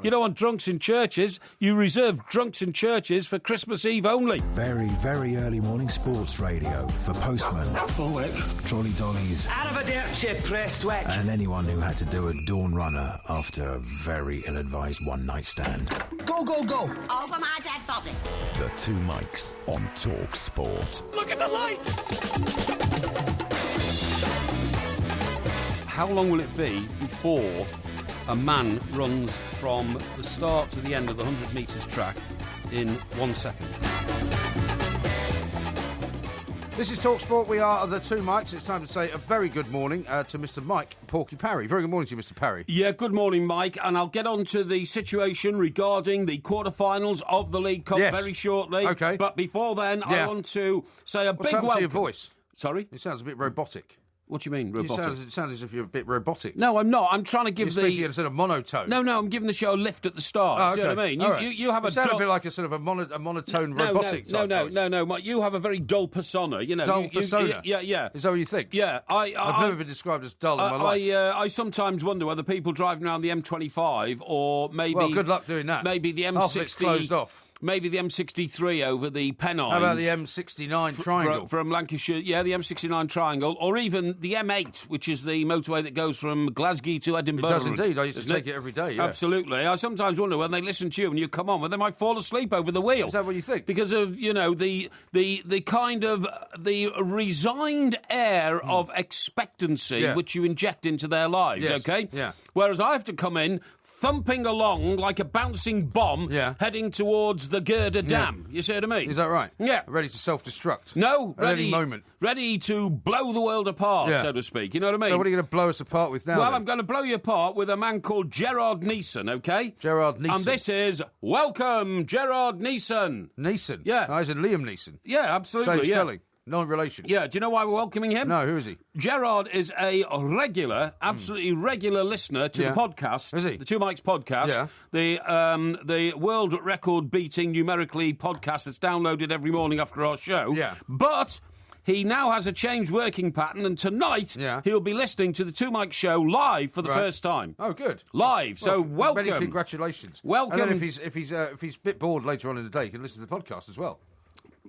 You don't want drunks in churches. You reserve drunks in churches for Christmas Eve only. Very, very early morning sports radio for postmen, Forward. trolley dollies, Out of a dirt chip, Prestwick. and anyone who had to do a dawn runner after a very ill-advised one-night stand. Go, go, go. Over my dead body. The Two Mikes on Talk Sport. Look at the light. How long will it be before a man runs from the start to the end of the 100 metres track in 1 second? This is TalkSport. We are the Two Mikes. It's time to say a very good morning to Mr. Mike Parry. Very good morning to you, Mr. Parry. Yeah, good morning, Mike. And I'll get on to the situation regarding the quarterfinals of the League Cup very shortly. OK. But before then, I want to say a big welcome to your voice? Sorry? It sounds a bit robotic. What do you mean, robotic? It sounds as if you're a bit robotic. No, I'm not. I'm trying to give You're speaking in a sort of monotone. No, I'm giving the show a lift at the start. Oh, okay. See what I mean? You have a bit like a sort of a monotone robotic type voice. No, Mike, you have a very dull persona. You know, dull persona? Yeah. Is that what you think? Yeah. I've never been described as dull in my life. I sometimes wonder whether people driving around the M25 or maybe... Well, good luck doing that. Maybe the M60... Half of it's closed off. Maybe the M63 over the Pennines. How about the M69 triangle? From Lancashire, yeah, the M69 triangle. Or even the M8, which is the motorway that goes from Glasgow to Edinburgh. It does indeed. I used to take it every day, yeah. Absolutely. I sometimes wonder when they listen to you and you come on, whether they might fall asleep over the wheel. Is that what you think? Because of, the kind of the resigned air of expectancy which you inject into their lives, OK? Yeah. Whereas I have to come in thumping along like a bouncing bomb heading towards the girder dam. You see what I mean? Is that right? Yeah. Ready to self-destruct? No. At any moment. Ready to blow the world apart, so to speak. You know what I mean? So what are you going to blow us apart with now? Well, then? I'm going to blow you apart with a man called Gerard Neeson, OK? Gerard Neeson. And this is Welcome, Gerard Neeson. Neeson? Yeah. Oh, as in Liam Neeson? Yeah, absolutely. Same spelling. No relation. Yeah, do you know why we're welcoming him? No, who is he? Gerard is a regular, absolutely regular listener to the podcast. Is he? The Two Mikes podcast. Yeah. The world record-beating numerically podcast that's downloaded every morning after our show. Yeah. But he now has a changed working pattern, and tonight he'll be listening to the Two Mikes show live for the first time. Oh, good. Live. So welcome. Many congratulations. Welcome. And then if he's a bit bored later on in the day, he can listen to the podcast as well.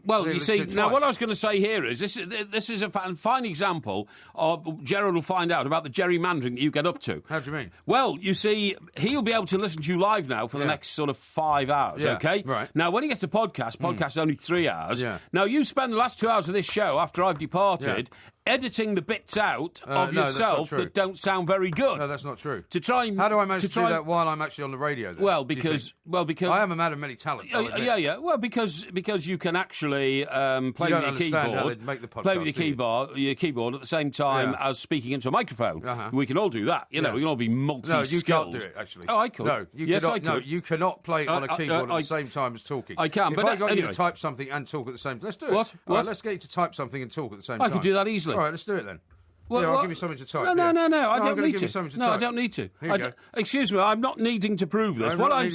Well, you see, now what I was going to say here is this is a fine example of, Gerard will find out about the gerrymandering that you get up to. How do you mean? Well, you see, he'll be able to listen to you live now for the next sort of 5 hours, OK? Right. Now, when he gets the podcast is only 3 hours. Yeah. Now, you spend the last 2 hours of this show, after I've departed, editing the bits out of yourself that don't sound very good. No, that's not true. To try and... How do I manage to do that while I'm actually on the radio, then? Well, because... I am a man of many talents. Yeah. Well, because you can actually play with your keyboard. How they make the podcast, play with your keyboard at the same time as speaking into a microphone. We can all do that. You know, we can all be multi-skilled. No, you can't do it, actually. Oh, I could. No, I could. No, you cannot play on a keyboard at the same time as talking. I can, but if I got anyway. you to type something and talk at the same time, let's do it. What? All right, let's get you to type something and talk at the same time. I could do that easily. All right, let's do it then. Well, I'll give you something to type. No, I don't need to. Give you something to no, type. I don't need to. Here you go. Excuse me, I'm not needing to prove this. What I'm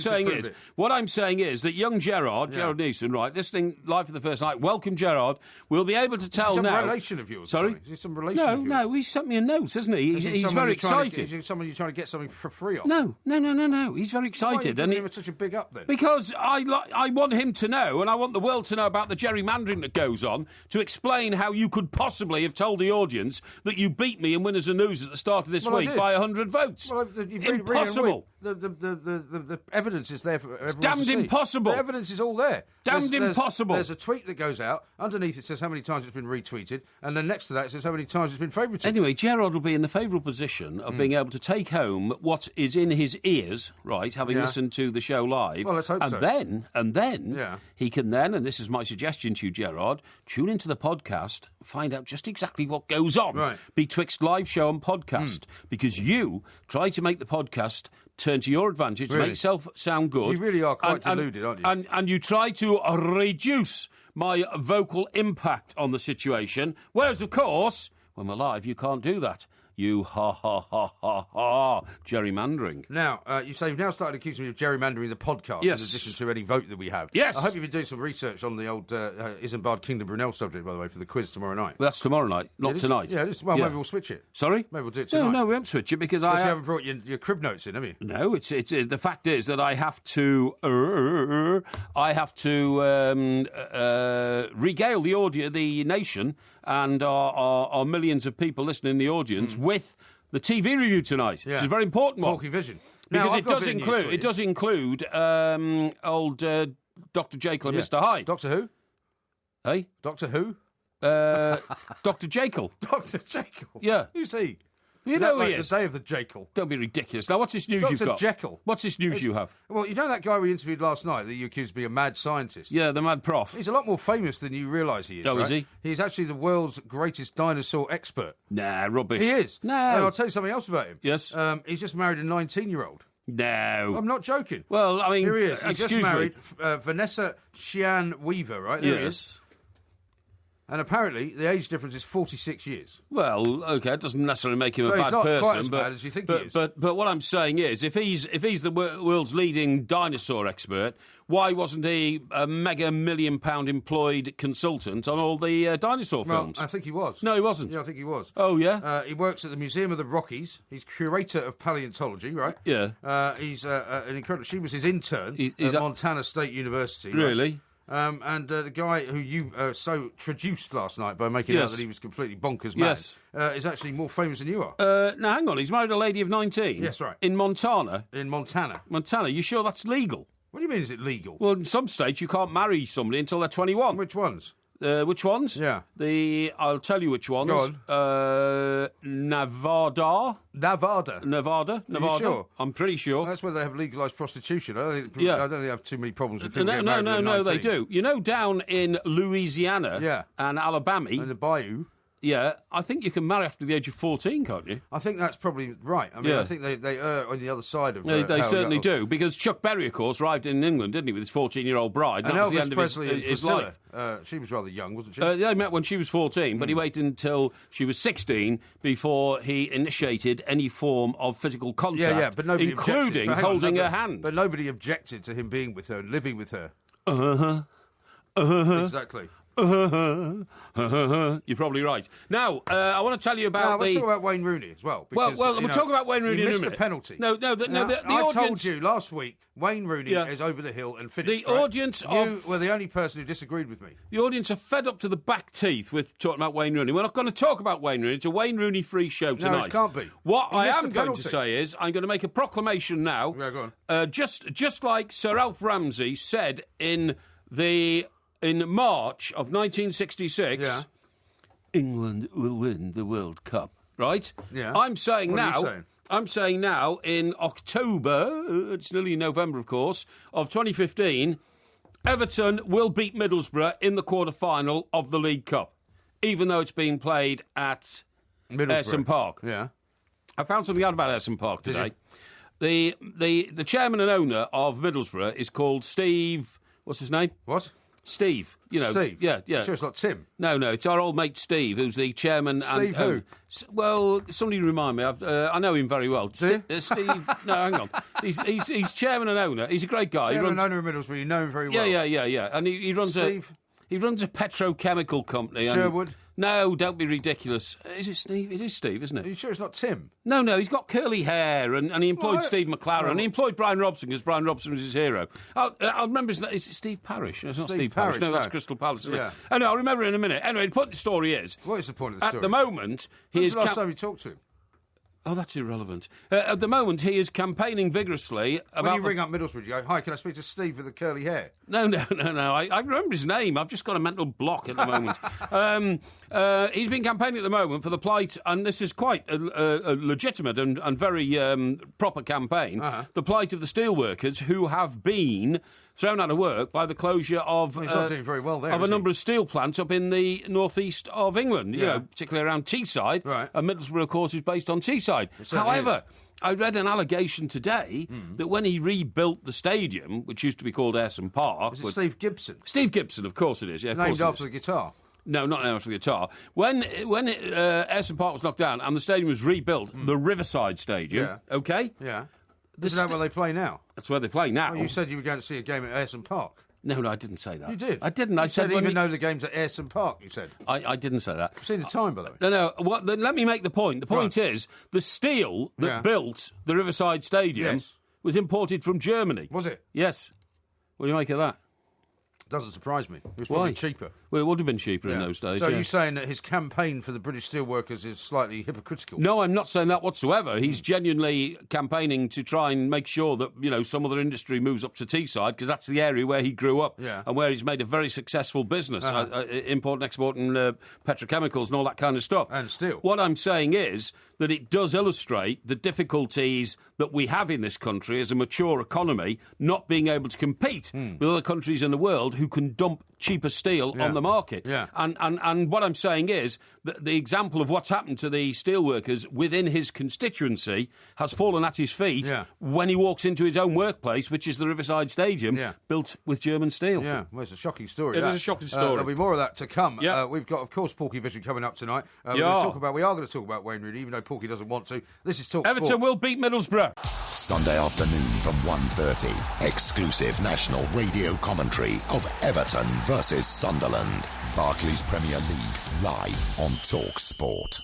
saying is that young Gerard Neeson, right, listening live for the first night, welcome Gerard, will be able to tell now. Is some relation of yours? Sorry? Is it some relation of yours? No, he sent me a note, hasn't he? He's very excited. Is it someone you're trying to get something for free off? No. He's very excited. Why are you giving him such a big up then? Because I want him to know, and I want the world to know about the gerrymandering that goes on, to explain how you could possibly have told the audience that you beat me in Winners and News at the start of this week by 100 votes. Well, impossible. The evidence is there for everyone it's damned to see. impossible. The evidence is all there. Damned impossible. There's a tweet that goes out. Underneath it says how many times it's been retweeted, and then next to that it says how many times it's been favourited. Anyway, Gerard will be in the favourable position of being able to take home what is in his ears, right, having listened to the show live. Well, let's hope so. And then he can then, and this is my suggestion to you, Gerard, tune into the podcast, find out just exactly what goes on betwixt live show and podcast, because you try to make the podcast turn to your advantage, make yourself sound good. You really are quite deluded, aren't you? And you try to reduce my vocal impact on the situation, whereas, of course, when we're live, you can't do that. You gerrymandering. Now, you say you've now started accusing me of gerrymandering the podcast in addition to any vote that we have. Yes. I hope you've been doing some research on the old Isambard Kingdom Brunel subject, by the way, for the quiz tomorrow night. Well, that's tomorrow night, not tonight. Yeah, maybe we'll switch it. Sorry? Maybe we'll do it tonight. No, we won't switch it because you haven't brought your crib notes in, have you? No, it's the fact is that I have to regale the nation and our millions of people listening in the audience with the TV review tonight. Yeah. It's a very important one. Porkyvision. Because it does include old Dr. Jekyll and Mr. Hyde. Doctor who? Hey? Doctor who? Dr. Jekyll. Dr. Jekyll? Yeah. Who's he? You know like he is. The day of the Jekyll. Don't be ridiculous. Now, what's this news you've got? Dr. Jekyll. What's this news you have? Well, you know that guy we interviewed last night that you accused of being a mad scientist? Yeah, the mad prof. He's a lot more famous than you realise he is. Oh, right? is he? He's actually the world's greatest dinosaur expert. Nah, rubbish. He is. No. And I'll tell you something else about him. Yes? He's just married a 19-year-old. No. I'm not joking. Well, I mean, here he is. He's excuse just married me. Vanessa Shian Weaver, right? There he is. And apparently, the age difference is 46 years. Well, okay, it doesn't necessarily make him so a bad person, quite as bad as you think he is. But what I'm saying is, if he's the world's leading dinosaur expert, why wasn't he a mega £1 million employed consultant on all the dinosaur films? Well, I think he was. No, he wasn't. Yeah, I think he was. Oh, yeah? He works at the Museum of the Rockies. He's curator of paleontology, right? Yeah. He's an incredible... She was his intern at Montana State University. Really? Right? And the guy who you so traduced last night by making out that he was completely bonkers mad is actually more famous than you are. Now, hang on. He's married a lady of 19? Yes, right. In Montana? In Montana. Montana? You sure that's legal? What do you mean, is it legal? Well, in some states, you can't marry somebody until they're 21. Which ones? Which ones? Yeah. I'll tell you which ones. Go on. Nevada. Are you sure? I'm pretty sure. That's where they have legalised prostitution. I don't think they have too many problems with people getting married. No, they do. You know, down in Louisiana and Alabama. And the Bayou. Yeah, I think you can marry after the age of 14, can't you? I think that's probably right. I mean, I think they err on the other side of they certainly do, because Chuck Berry, of course, arrived in England, didn't he, with his 14-year-old bride. And that was Elvis the end Presley of his life. She was rather young, wasn't she? They met when she was 14, but he waited until she was 16 before he initiated any form of physical contact, but nobody including holding her hand. But nobody objected to him being with her and living with her. Exactly. You're probably right. Now, I want to tell you about let's talk about Wayne Rooney as well. Because, we'll talk about Wayne Rooney in a minute. He missed a penalty. The I audience... told you last week, Wayne Rooney is over the hill and finished. The audience You were the only person who disagreed with me. The audience are fed up to the back teeth with talking about Wayne Rooney. We're not going to talk about Wayne Rooney. It's a Wayne Rooney-free show tonight. No, it can't be. What I am going to say is, I'm going to make a proclamation now. Yeah, go on. Just like Sir Alf Ramsey said in March of 1966, England will win the World Cup, right? Yeah. I'm saying what now... Are you saying? I'm saying now, in October, it's nearly November, of course, of 2015, Everton will beat Middlesbrough in the quarter-final of the League Cup, even though it's being played at Ayresome Park. Yeah. I found something out about Ayresome Park today. The chairman and owner of Middlesbrough is called Steve... What's his name? What? Steve, Steve? Yeah. Sure it's not Tim? No, it's our old mate Steve, who's the chairman. Steve who? Well, somebody remind me. I know him very well. Do you? Steve, no, hang on. He's chairman and owner. He's a great guy. Chairman and owner of Middlesbrough, you know him very well. Yeah. And he runs Steve? He runs a petrochemical company. Sherwood? No, don't be ridiculous. Is it Steve? It is Steve, isn't it? Are you sure it's not Tim? No, he's got curly hair, and he employed Steve McLaren, and he employed Brian Robson, because Brian Robson was his hero. I'll remember his name. Is it Steve Parrish? No, it's not Steve Parrish. No, that's Crystal Palace, isn't it? I know, I'll remember in a minute. Anyway, the point of the story is... What is the point of the story? At the moment... When was the last time you talked to him? Oh, that's irrelevant. At the moment, he is campaigning vigorously about... When you ring up Middlesbrough, you go, hi, can I speak to Steve with the curly hair? No. I remember his name. I've just got a mental block at the moment. He's been campaigning at the moment for the plight, and this is quite a legitimate and very proper campaign, the plight of the steelworkers who have been thrown out of work by the closure of he's not doing very well there, of a number of steel plants up in the northeast of England, you know, particularly around Teesside. Right. And Middlesbrough, of course, is based on Teesside. However, I read an allegation today that when he rebuilt the stadium, which used to be called Ayresome Park... Is it Steve Gibson? Steve Gibson, of course it is. Yeah, named after the guitar. No, not now for the guitar. When Ayresome Park was knocked down and the stadium was rebuilt, the Riverside Stadium, OK? Yeah. Isn't that where they play now? That's where they play now. Well, you said you were going to see a game at Ayresome Park. No, I didn't say that. You did. I didn't. I said even though the game's at Ayresome Park, you said. I didn't say that. I've seen the time, by the way. No. Let me make the point. The point is, the steel that built the Riverside Stadium was imported from Germany. Was it? Yes. What do you make of that? Doesn't surprise me. It was probably cheaper. Well, it would have been cheaper in those days. So you're saying that his campaign for the British steelworkers is slightly hypocritical? No, I'm not saying that whatsoever. He's genuinely campaigning to try and make sure that, some other industry moves up to Teesside, because that's the area where he grew up and where he's made a very successful business, import and export and petrochemicals and all that kind of stuff. And steel. What I'm saying is that it does illustrate the difficulties that we have in this country as a mature economy, not being able to compete with other countries in the world who can dump cheaper steel on the market. Yeah. And what I'm saying is that the example of what's happened to the steelworkers within his constituency has fallen at his feet when he walks into his own workplace, which is the Riverside Stadium, built with German steel. Yeah, well, it's a shocking story. It is a shocking story. There'll be more of that to come. Yeah. We've got, of course, Porkyvision coming up tonight. We are going to talk about Wayne Rooney, even though Porky doesn't want to. This is Talk Everton Sport. will beat Middlesbrough. Sunday afternoon from 1:30. Exclusive national radio commentary of Everton versus Sunderland. Barclays Premier League live on Talk Sport.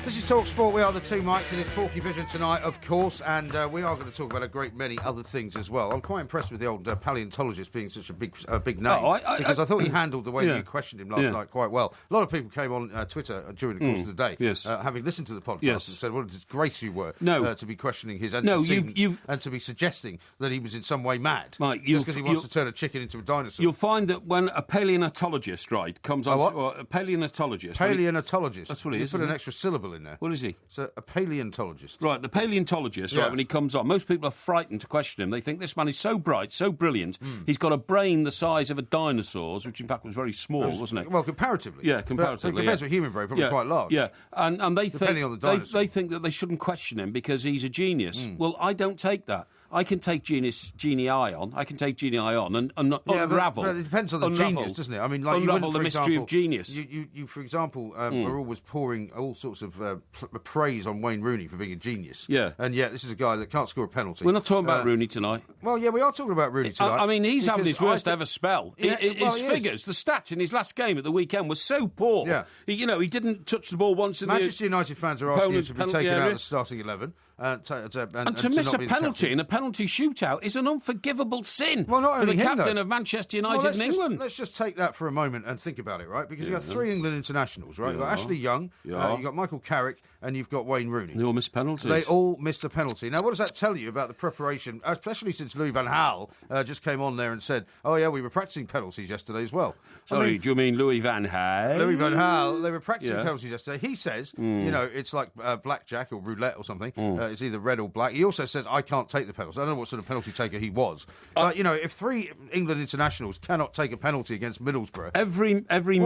This is Talk Sport. We are the two mics in this Porkyvision tonight, of course, and we are going to talk about a great many other things as well. I'm quite impressed with the old paleontologist being such a big name, because I thought he handled the way that you questioned him last night quite well. A lot of people came on Twitter during the course of the day, having listened to the podcast, and said what a disgrace you were to be questioning his antecedents and to be suggesting that he was in some way mad, Mike, just because he wants to turn a chicken into a dinosaur. You'll find that when a paleontologist, comes on... What? A paleontologist. Paleontologist. That's what he is. Put an extra syllable in there. What is he? So a paleontologist. Right, the paleontologist, when he comes on, most people are frightened to question him. They think this man is so bright, so brilliant. He's got a brain the size of a dinosaur's, which in fact was very small, wasn't it? Well, comparatively. Yeah, comparatively. Compared to a human brain, probably quite large. Yeah, and they Depending on the dinosaur. they think that they shouldn't question him because he's a genius. Well, I don't take that. I can take genii on. I can take genii on and unravel. But it depends on the genius, doesn't it? I mean, like unravel the mystery of genius. You, for example, are always pouring all sorts of praise on Wayne Rooney for being a genius. Yeah. And yet, this is a guy that can't score a penalty. We're not talking about Rooney tonight. Well, yeah, we are talking about Rooney tonight. I mean, he's having his worst ever spell. His figures, the stats in his last game at the weekend were so poor. Yeah. He didn't touch the ball once in Manchester United fans are asking him to be taken out of the starting 11. And to miss a penalty in a penalty shootout is an unforgivable sin for the captain of Manchester United in England. Let's just take that for a moment and think about it, right? Because you've got three England internationals, right? You've got Ashley Young, you've got Michael Carrick, and you've got Wayne Rooney. They all missed penalties. They all missed a penalty. Now, what does that tell you about the preparation, especially since Louis van Gaal just came on there and said, oh, yeah, we were practicing penalties yesterday as well. Sorry, do you mean Louis van Gaal? Louis van Gaal, they were practicing penalties yesterday. He says, it's like blackjack or roulette or something. It's either red or black. He also says, I can't take the penalty. I don't know what sort of penalty taker he was. But, if three England internationals cannot take a penalty against Middlesbrough...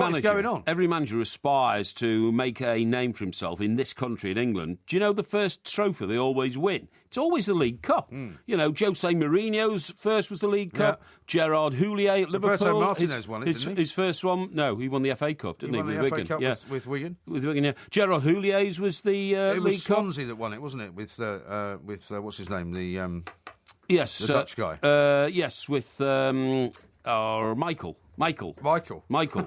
What is going on? Every manager aspires to make a name for himself in this country, in England. Do you know the first trophy they always win? It's always the League Cup. Jose Mourinho's first was the League Cup. Gerard Houllier at Liverpool. Roberto Martinez won it, didn't he? His first one, no, he won the FA Cup, didn't he? He won the FA Cup with Wigan. With Wigan, yeah. Gerard Houlier's was the League Cup. It was Swansea that won it, wasn't it? With what's his name? The Dutch guy. Yes, with Michael. Laudrup. Michael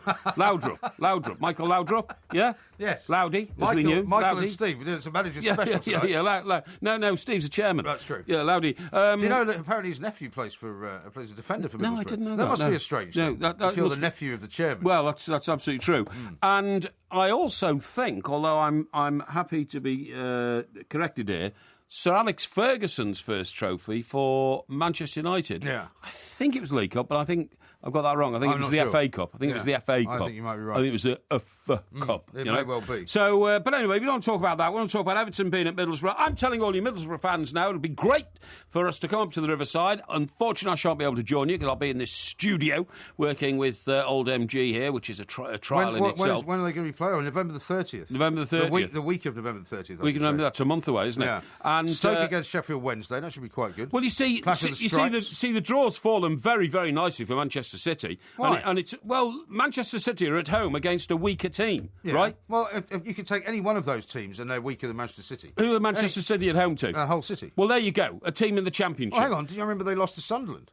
Laudrup, yeah? Yes. Loudy, as Michael, we knew. Michael Loudy. and Steve, we did some manager's special tonight. No, Steve's a chairman. That's true. Yeah, Loudy. Do you know that apparently his nephew plays a defender for Middlesbrough? No, I didn't know that. That must be a strange thing. If you're the nephew of the chairman. Well, that's absolutely true. And I also think, although I'm happy to be corrected here, Sir Alex Ferguson's first trophy for Manchester United. Yeah. I think it was League Cup, but I think I've got that wrong. I think it was the FA Cup. I think it was the FA Cup. I think you might be right. I think it was the FA Cup. It may well be. So, but anyway, we don't talk about that. We don't talk about Everton being at Middlesbrough. I'm telling all you Middlesbrough fans now, it'll be great for us to come up to the Riverside. Unfortunately, I shan't be able to join you because I'll be in this studio working with old MG here, which is a trial in itself. When are they going to be playing? On November the 30th? November the 30th. The week of November the 30th. That's a month away, isn't it? Yeah. And Stoke against Sheffield Wednesday. That should be quite good. Well, you see the draw's fallen very, very nicely for Manchester City. Why? And it's Manchester City are at home against a weaker team, right? Well, if you could take any one of those teams and they're weaker than Manchester City. Who are Manchester City at home to? Hull City. Well, there you go. A team in the Championship. Oh, hang on. Do you remember they lost to Sunderland?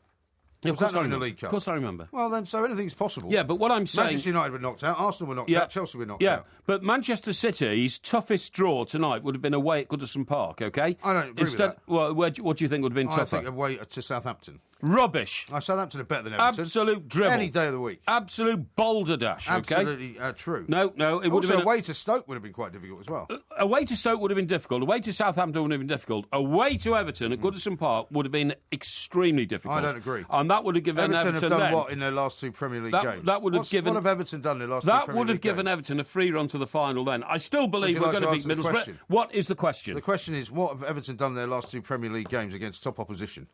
Yeah, was that not in the League Cup? Of course I remember. Well, then, so anything's possible. Yeah, but what I'm saying... Manchester United were knocked out, Arsenal were knocked out, Chelsea were knocked out. But Manchester City's toughest draw tonight would have been away at Goodison Park, OK? I don't agree with that. Well, what do you think would have been tougher? I think away to Southampton. Rubbish. Southampton are better than Everton. Absolute dribble. Any day of the week. Absolute balderdash, OK? Absolutely true. No, it would have been... away to Stoke would have been quite difficult as well. Away to Stoke would have been difficult. Away to Southampton would have been difficult. Away to Everton at Goodison Park would have been extremely difficult. I don't agree. And that would have given Everton have done what in their last two Premier League games? What have Everton done in their last two Premier League games? That would have given Everton a free run to the final then. I still believe we're going to beat Middlesbrough. What is the question? The question is, what have Everton done in their last two Premier League games against top opposition?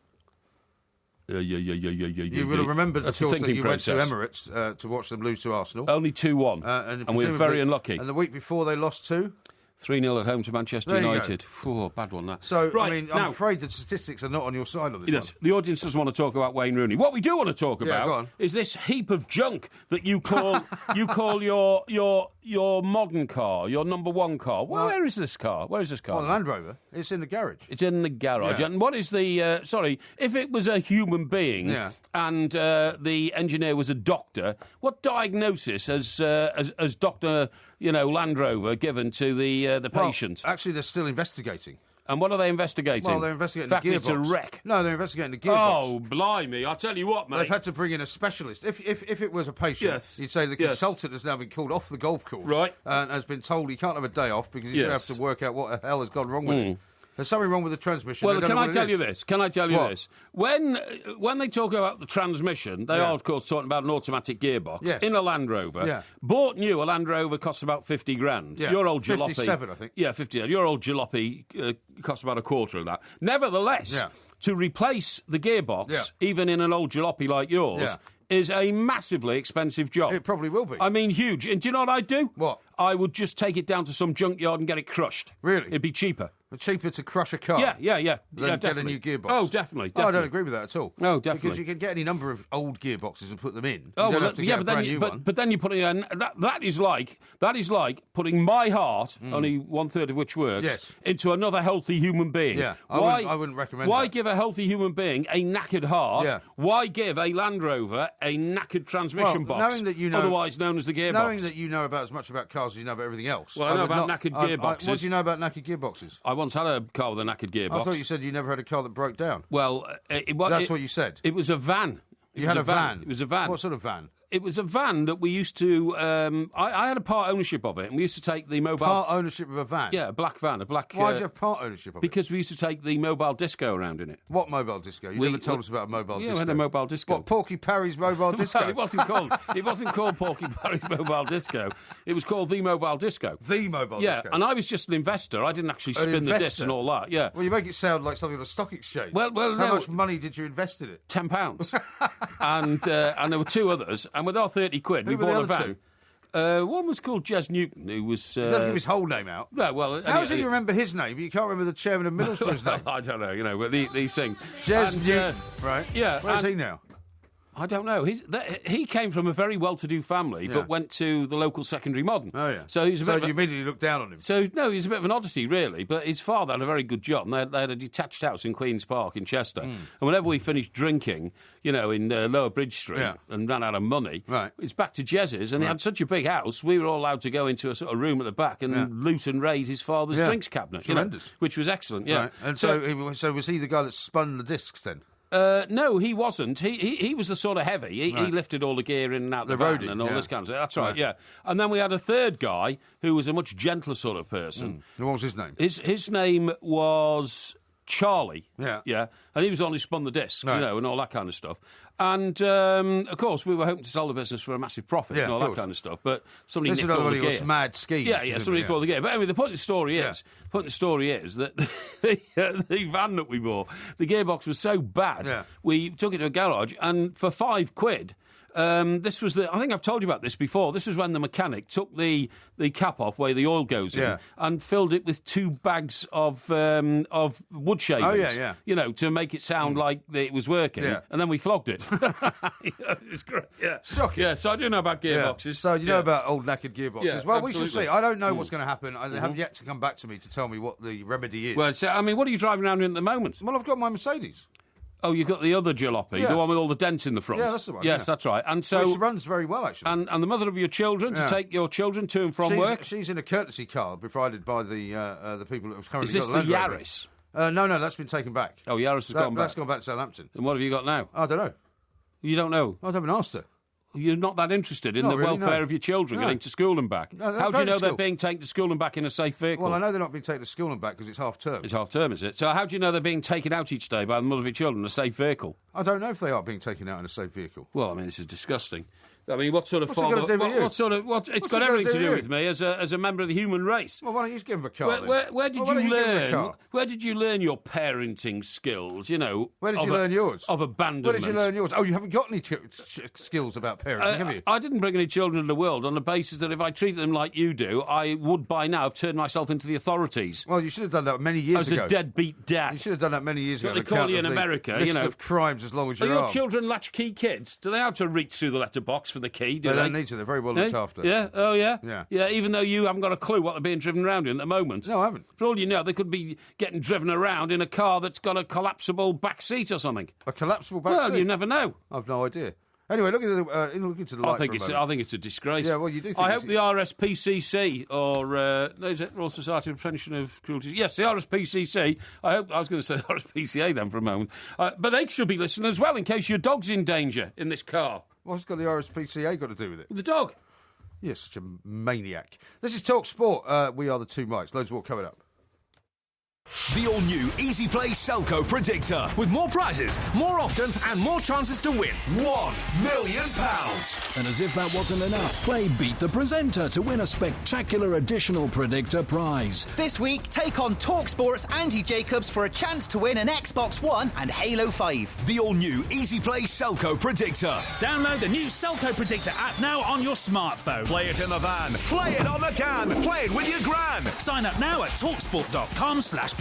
You will have remembered, of course, that you went to Emirates to watch them lose to Arsenal. Only 2-1. And we were very unlucky. And the week before they lost to? 3-0 at home to Manchester United. Bad one, that. So, right, I'm afraid the statistics are not on your side on this one. The audience doesn't want to talk about Wayne Rooney. What we do want to talk about is this heap of junk that you call your modern car, your number one car. Where is this car? Where is this car? Well, Land Rover. It's in the garage. It's in the garage. Yeah. And what is the... if it was a human being and the engineer was a doctor, what diagnosis has Dr... Land Rover given to the patient? Actually, they're still investigating. And what are they investigating? Well, they're investigating the gearbox. It's a wreck. No, they're investigating the gearbox. Oh, blimey. I'll tell you what, mate. They've had to bring in a specialist. If it was a patient, you'd say the consultant has now been called off the golf course and has been told he can't have a day off because he's going to have to work out what the hell has gone wrong with it. There's something wrong with the transmission. Well, can I tell you this? When they talk about the transmission, they are, of course, talking about an automatic gearbox in a Land Rover. Yeah. Bought new, a Land Rover costs about 50 grand. Yeah. Your old jalopy... 57, I think. Yeah, 50. Your old jalopy costs about a quarter of that. Nevertheless, to replace the gearbox, even in an old jalopy like yours... is a massively expensive job. It probably will be. I mean, huge. And do you know what I'd do? What? I would just take it down to some junkyard and get it crushed. Really? It'd be cheaper. Cheaper to crush a car? Yeah. Than get a new gearbox? Oh, definitely. Oh, I don't agree with that at all. No, definitely. Because you can get any number of old gearboxes and put them in. Oh, you don't have to get a brand new one. But then you're putting in... That is like putting my heart, only 1/3 of which works, into another healthy human being. Yeah, I wouldn't recommend Why that. give a healthy human being a knackered heart? Yeah. Why give a Land Rover a knackered transmission box, knowing that you know, otherwise known as the gearbox? Knowing that you know about as much about cars as you know about everything else. Well, I know about knackered gearboxes. What do you know about knackered gearboxes? I once had a car with a knackered gearbox. I thought you said you never had a car that broke down. Well, that's what you said. It was a van. You had a van? It was a van. What sort of van? It was a van that we used to... I had a part ownership of it, and we used to take the mobile... Part ownership of a van? Yeah, a black van. Why did you have part ownership of it? Because we used to take the mobile disco around in it. What mobile disco? You never told us about a mobile disco. Yeah, we had a mobile disco. What, Porky Parry's mobile disco? Well, it wasn't called Porky Parry's mobile disco. It was called the mobile disco. The mobile disco? Yeah, and I was just an investor. I didn't actually spin the discs and all that. Yeah. Well, you make it sound like something on a stock exchange. How much money did you invest in it? £10. and there were two others, and with our 30 quid, we bought a van. One was called Jez Newton, who was... He doesn't give his whole name out. No, well... How does he remember his name, but you can't remember the chairman of Middlesbrough's name? I don't know, but these things... Jez Newton, right? Yeah. Where's he now? I don't know. He came from a very well-to-do family, but went to the local secondary modern. Oh, yeah. So you immediately looked down on him. So, no, he's a bit of an oddity, really. But his father had a very good job. And they had a detached house in Queen's Park in Chester. And whenever we finished drinking, in Lower Bridge Street and ran out of money, it's back to Jez's. And he had such a big house, we were all allowed to go into a sort of room at the back and loot and raid his father's drinks cabinet. Tremendous. Which was excellent, yeah. Right. And so was he the guy that spun the discs then? No, he wasn't. He was the sort of heavy. He lifted all the gear in and out the van and all this kind of stuff. That's right, yeah. And then we had a third guy who was a much gentler sort of person. What was his name? His name was Charlie. Yeah. Yeah. And he was the one who spun the discs, and all that kind of stuff. And, of course, we were hoping to sell the business for a massive profit and all that kind of stuff, but somebody nicked all the gear. This is mad scheme. Yeah, somebody nicked all the gear. But anyway, the point of the story is that the van that we bought, the gearbox was so bad, we took it to a garage, and for £5... this was I think I've told you about this before. This was when the mechanic took the cap off where the oil goes in and filled it with 2 bags of wood shavings. You know, to make it sound like it was working. Yeah. And then we flogged it. It's great. Yeah. Shocking. Yeah, so I do know about gearboxes. Yeah. So you know about old knackered gearboxes. Yeah, well, absolutely. we shall see. I don't know what's going to happen. They haven't yet to come back to me to tell me what the remedy is. Well, so, I mean, what are you driving around in at the moment? Well, I've got my Mercedes. Oh, you've got the other jalopy, the one with all the dents in the front. Yeah, that's the one. Yes, that's right. And so it runs very well, actually. And the mother of your children to take your children to and from work. She's in a courtesy car provided by the people that have currently. Is this got the Yaris? No, that's been taken back. Oh, Yaris has gone back. That's gone back to Southampton. And what have you got now? I don't know. You don't know? I haven't asked her. You're not that interested in the welfare of your children getting to school and back. No, how do you know they're being taken to school and back in a safe vehicle? Well, I know they're not being taken to school and back because it's half term. It's half term, is it? So how do you know they're being taken out each day by the mother of your children in a safe vehicle? I don't know if they are being taken out in a safe vehicle. Well, I mean, this is disgusting. I mean, what sort of father? It's got everything to do with me as a member of the human race. Well, why don't you just give him a car? Where did you learn? Where did you learn your parenting skills? You know, where did you learn yours? Of abandonment. Where did you learn yours? Oh, you haven't got any skills about parenting, have you? I didn't bring any children into the world on the basis that if I treated them like you do, I would by now have turned myself into the authorities. Well, you should have done that many years ago. As a deadbeat dad. You should have done that many years ago. What they call you in America, list of crimes as long as you're Are your children latchkey kids? Do they have to reach through the letterbox for the key? They don't need to. They're very well looked after. Yeah. Oh, yeah. Yeah. Yeah. Even though you haven't got a clue what they're being driven around in at the moment. No, I haven't. For all you know, they could be getting driven around in a car that's got a collapsible back seat or something. A collapsible back seat? Well, you never know. I've no idea. Anyway, look into the light I think it's a disgrace. Yeah, well, you do think I hope the RSPCC, or is it Royal Society of Prevention of Cruelty? Yes, the RSPCC. I was going to say the RSPCA then for a moment. But they should be listening as well in case your dog's in danger in this car. What's got the RSPCA got to do with it? The dog. You're such a maniac. This is Talk Sport. We are the Two Mics. Loads more coming up. The all-new Easy Play Selco Predictor. With more prizes, more often, and more chances to win. £1 million. And as if that wasn't enough, play Beat the Presenter to win a spectacular additional Predictor prize. This week, take on TalkSport's Andy Jacobs for a chance to win an Xbox One and Halo 5. The all-new Easy Play Selco Predictor. Download the new Selco Predictor app now on your smartphone. Play it in the van. Play it on the can. Play it with your gran. Sign up now at talksport.com/predictor.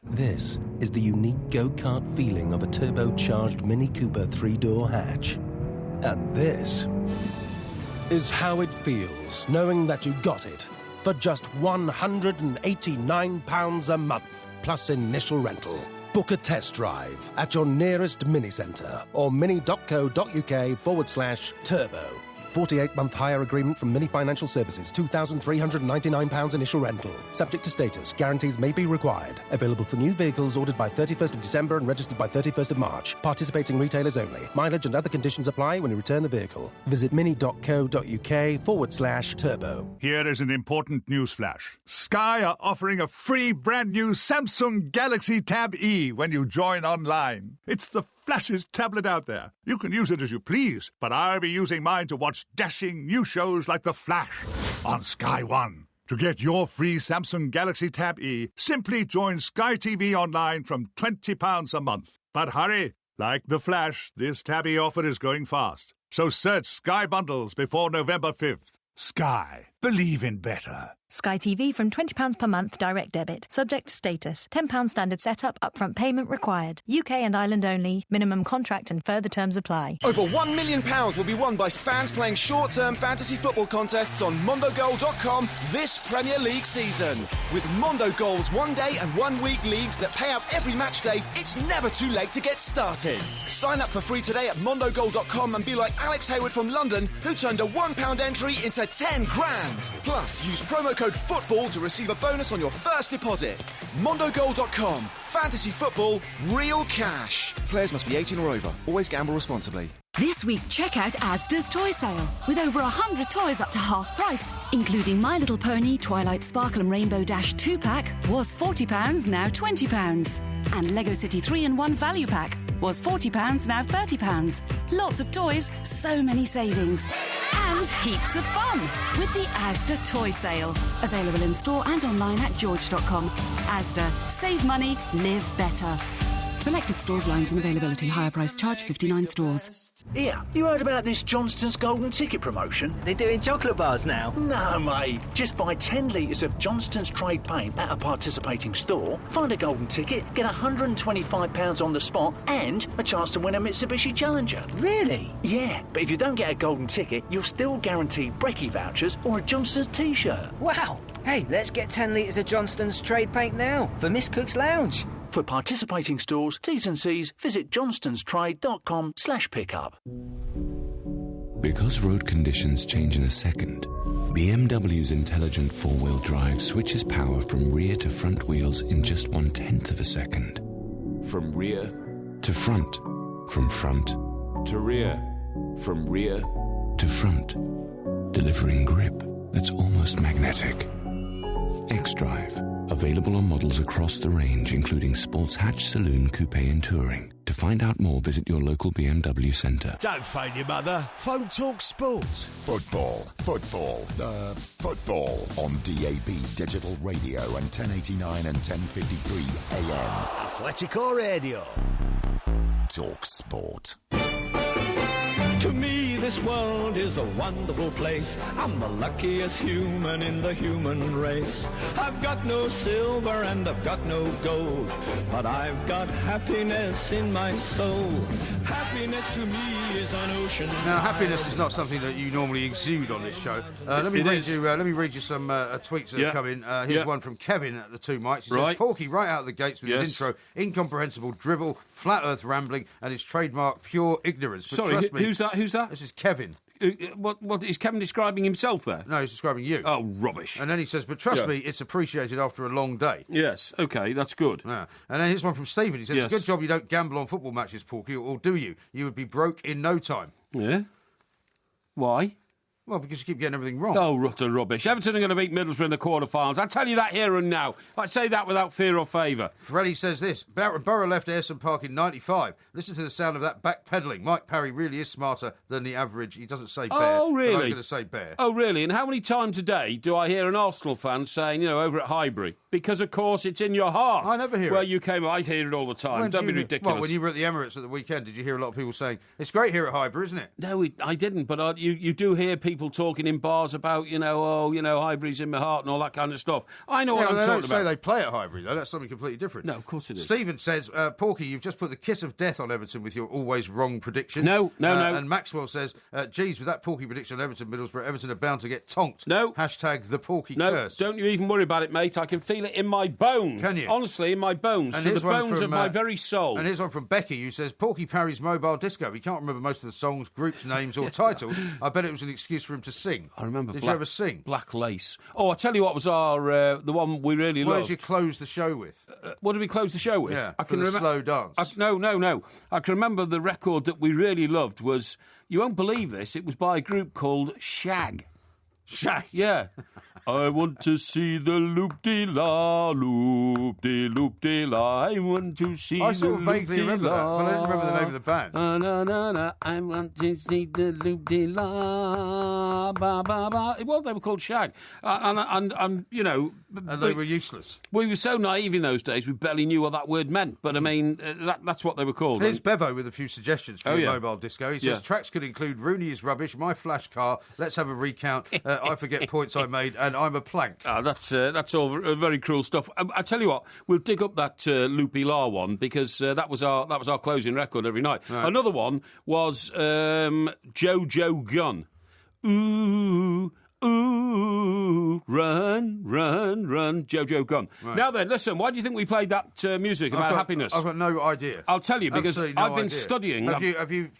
This is the unique go-kart feeling of a turbocharged Mini Cooper 3-door hatch. And this is how it feels knowing that you got it for just £189 a month plus initial rental. Book a test drive at your nearest Mini Centre or mini.co.uk/turbo. 48-month hire agreement from Mini Financial Services, £2,399 initial rental. Subject to status, guarantees may be required. Available for new vehicles ordered by 31st of December and registered by 31st of March. Participating retailers only. Mileage and other conditions apply when you return the vehicle. Visit mini.co.uk/turbo. Here is an important news flash. Sky are offering a free brand new Samsung Galaxy Tab E when you join online. It's the flashiest tablet out there. You can use it as you please, but I'll be using mine to watch dashing new shows like The Flash on Sky One. To get your free Samsung Galaxy Tab E, simply join Sky TV Online from £20 a month. But hurry, like The Flash, this Tab E offer is going fast. So search Sky Bundles before November 5th. Sky. Believe in better. Sky TV from £20 per month, direct debit. Subject to status. £10 standard setup, upfront payment required. UK and Ireland only. Minimum contract and further terms apply. Over £1 million will be won by fans playing short-term fantasy football contests on mondogoal.com this Premier League season. With Mondo Goal's one-day and one-week leagues that pay out every match day, it's never too late to get started. Sign up for free today at mondogoal.com and be like Alex Hayward from London, who turned a £1 entry into 10 grand. Plus, use promo code FOOTBALL to receive a bonus on your first deposit. mondogoal.com. Fantasy football, real cash. Players must be 18 or over. Always gamble responsibly. This week, check out Asda's toy sale. With over 100 toys up to half price, including My Little Pony, Twilight Sparkle and Rainbow Dash 2-pack, was £40, now £20. And Lego City 3-in-1 value pack, Was £40, now £30. Lots of toys, so many savings. And heaps of fun with the Asda Toy Sale. Available in store and online at george.com. Asda. Save money, live better. Selected stores, lines and availability. Higher price charge, 59 stores. Here, you heard about this Johnston's Golden Ticket promotion? They're doing chocolate bars now. No, mate. Just buy 10 litres of Johnston's trade paint at a participating store, find a golden ticket, get £125 on the spot, and a chance to win a Mitsubishi Challenger. Really? Yeah, but if you don't get a golden ticket, you'll still guarantee brekkie vouchers or a Johnston's T-shirt. Wow. Hey, let's get 10 litres of Johnston's trade paint now for Miss Cook's Lounge. For participating stores, T's and C's, visit johnstonestrade.com/pickup. Because road conditions change in a second, BMW's intelligent four-wheel drive switches power from rear to front wheels in just 1/10 of a second. From rear to front. From front to rear. From rear to front. Delivering grip that's almost magnetic. X-Drive. Available on models across the range, including Sports Hatch, Saloon, Coupe and Touring. To find out more, visit your local BMW centre. Don't phone your mother. Phone Talk Sport. Football on DAB Digital Radio and 1089 and 1053 AM. Athletico Radio. Talk Sport. To me, this world is a wonderful place. I'm the luckiest human in the human race. I've got no silver and I've got no gold, but I've got happiness in my soul. Happiness to me is an ocean. Now, happiness is not something that you normally exude on this show. Let me read you some tweets that have come in. Here's one from Kevin at the Two Mics. He says, Porky right out of the gates with his intro, incomprehensible drivel, flat earth rambling, and his trademark pure ignorance. But sorry, trust me, who's that? This is Kevin. What is Kevin describing himself there? No, he's describing you. Oh, rubbish. And then he says, but trust me, it's appreciated after a long day. Yes, OK, that's good. Yeah. And then here's one from Stephen. He says, it's a good job you don't gamble on football matches, Porky, or do you? You would be broke in no time. Yeah? Why? Well, because you keep getting everything wrong. Oh, utter rubbish. Everton are going to beat Middlesbrough in the quarter-finals. I tell you that here and now. I'd say that without fear or favour. Freddie says this. Borough left Ayresome Park in 95. Listen to the sound of that backpedalling. Mike Parry really is smarter than the average. He doesn't say bear. Oh, really? But I'm going to say bear. Oh, really? And how many times a day do I hear an Arsenal fan saying, over at Highbury, because, of course, it's in your heart. I never hear it. Where you came, I'd hear it all the time. Don't be ridiculous. Well, when you were at the Emirates at the weekend, did you hear a lot of people saying, it's great here at Highbury, isn't it? No, I didn't, but you do hear people talking in bars about, Highbury's in my heart and all that kind of stuff. I know what I'm talking about. They don't say they play at Highbury, though. That's something completely different. No, of course it is. Stephen says, Porky, you've just put the kiss of death on Everton with your always wrong prediction. No. And Maxwell says, geez, with that Porky prediction on Everton, Middlesbrough, Everton are bound to get tonked. No. Hashtag the Porky curse. Don't you even worry about it, mate. I can feel it in my bones. Can you? Honestly, in my bones. And to the bones of my very soul. And here's one from Becky, who says, Porky Parry's mobile disco. He can't remember most of the songs, groups, names or titles. I bet it was an excuse for him to sing. I remember. Did you ever sing? Black Lace. Oh, I tell you what was our the one we really loved. What did you close the show with? What did we close the show with? Yeah, I can remember slow dance. No. I can remember the record that we really loved was, you won't believe this, it was by a group called Shag. Shag? Yeah. I want to see the loop-de-la, loop-de-loop-de-la. I want to see the I sort of vaguely remember that, but I don't remember the name of the band. I want to see the loop-de-la, ba-ba-ba. Well, they were called Shag. And they were useless. We were so naive in those days, we barely knew what that word meant. But, I mean, that's what they were called. Here's Bevo with a few suggestions for your mobile disco. He says, tracks could include Rooney is rubbish, My Flash Car, Let's Have a Recount, I Forget Points I Made, and I'm a plank. That's all very cruel stuff. I tell you what, we'll dig up that Loopy La one because that was our closing record every night. Right. Another one was Jojo Gun. Ooh. Ooh, run, Jojo Gun. Right. Now then, listen, why do you think we played that music about happiness? I've got no idea. I'll tell you, because I've been studying. Have you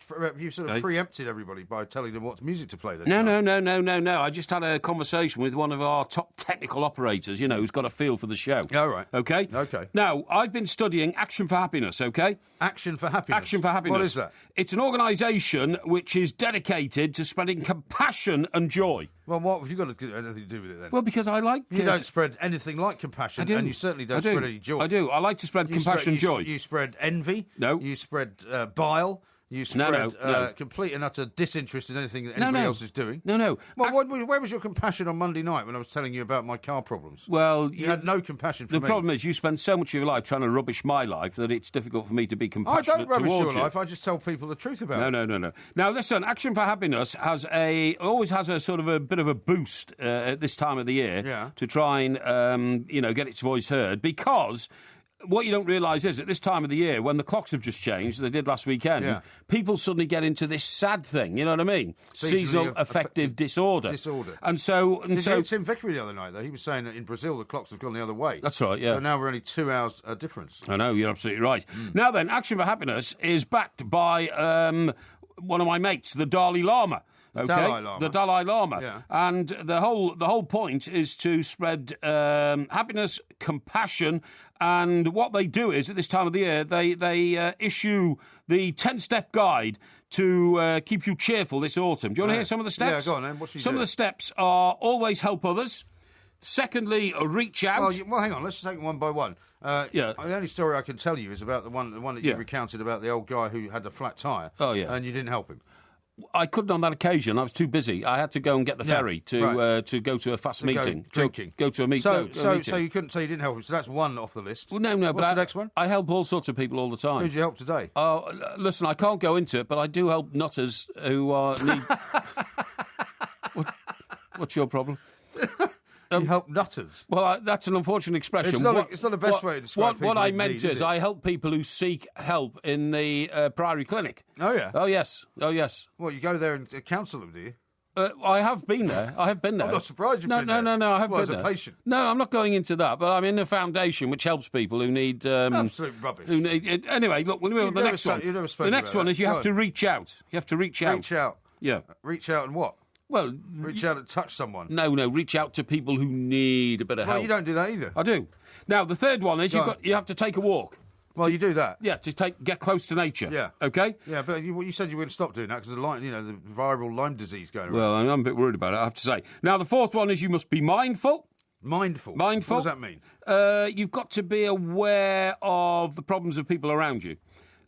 sort of preempted everybody by telling them what music to play then? No. I just had a conversation with one of our top technical operators, who's got a feel for the show. Oh, right. Okay? Okay. Now, I've been studying Action for Happiness, okay? Action for Happiness? Action for Happiness. What is that? It's an organisation which is dedicated to spreading compassion and joy. Well, what have you got anything to do with it then? Well, because I like... You don't spread anything like compassion, and you certainly don't spread any joy. I do. I like to spread compassion and joy. You spread envy. No. You spread bile. You spread complete and utter disinterest in anything that anybody else is doing. No. Well, where was your compassion on Monday night when I was telling you about my car problems? Well, you had no compassion for me. The problem is you spend so much of your life trying to rubbish my life that it's difficult for me to be compassionate towards you. I don't rubbish your life. I just tell people the truth about it. No. Now, listen, Action for Happiness always has a sort of a bit of a boost at this time of the year to try and get its voice heard, because what you don't realise is, at this time of the year, when the clocks have just changed, they did last weekend, people suddenly get into this sad thing, you know what I mean? Seasonal affective disorder. And so... Tim Vickery the other night, though, he was saying that in Brazil the clocks have gone the other way. That's right, yeah. So now we're only 2 hours difference. I know, you're absolutely right. Now then, Action for Happiness is backed by one of my mates, the Dalai Lama. Okay, the Dalai Lama, and the whole point is to spread happiness, compassion, and what they do is, at this time of the year, they issue the 10-step guide to keep you cheerful this autumn. Do you want to hear some of the steps? Yeah, go on then. Some of the steps are always help others. Secondly, reach out. Well, hang on. Let's take them one by one. The only story I can tell you is about the one that you recounted about the old guy who had a flat tyre. Oh, yeah. And you didn't help him. I couldn't on that occasion. I was too busy. I had to go and get the ferry to go to a fast meeting. Drinking. Go to a meeting. So you couldn't say you didn't help him. So that's one off the list. Well, no. What's the next one? I help all sorts of people all the time. Who did you help today? Oh, listen, I can't go into it, but I do help nutters who need... What's your problem? You help nutters? Well, that's an unfortunate expression. It's not the best way to describe people. What I meant is I help people who seek help in the Priory Clinic. Oh, yeah? Oh, yes. Well, you go there and counsel them, do you? I have been there. I'm not surprised you've been there. No, I have been there. As a patient? No, I'm not going into that, but I'm in a foundation which helps people who need... absolute rubbish. Anyway, look, we'll move on to the next one. The next one is you have to reach out. You have to reach out. Reach out? Yeah. Reach out and what? Well, reach out and touch someone. No, reach out to people who need a bit of help. Well, you don't do that either. I do. Now, the third one is you have to take a walk. Well, you do that. Yeah, to get close to nature. Yeah. Okay? Yeah, but you said you were going to stop doing that because of the viral Lyme disease going around. Well, I'm a bit worried about it, I have to say. Now, the fourth one is you must be mindful. Mindful? What does that mean? You've got to be aware of the problems of people around you.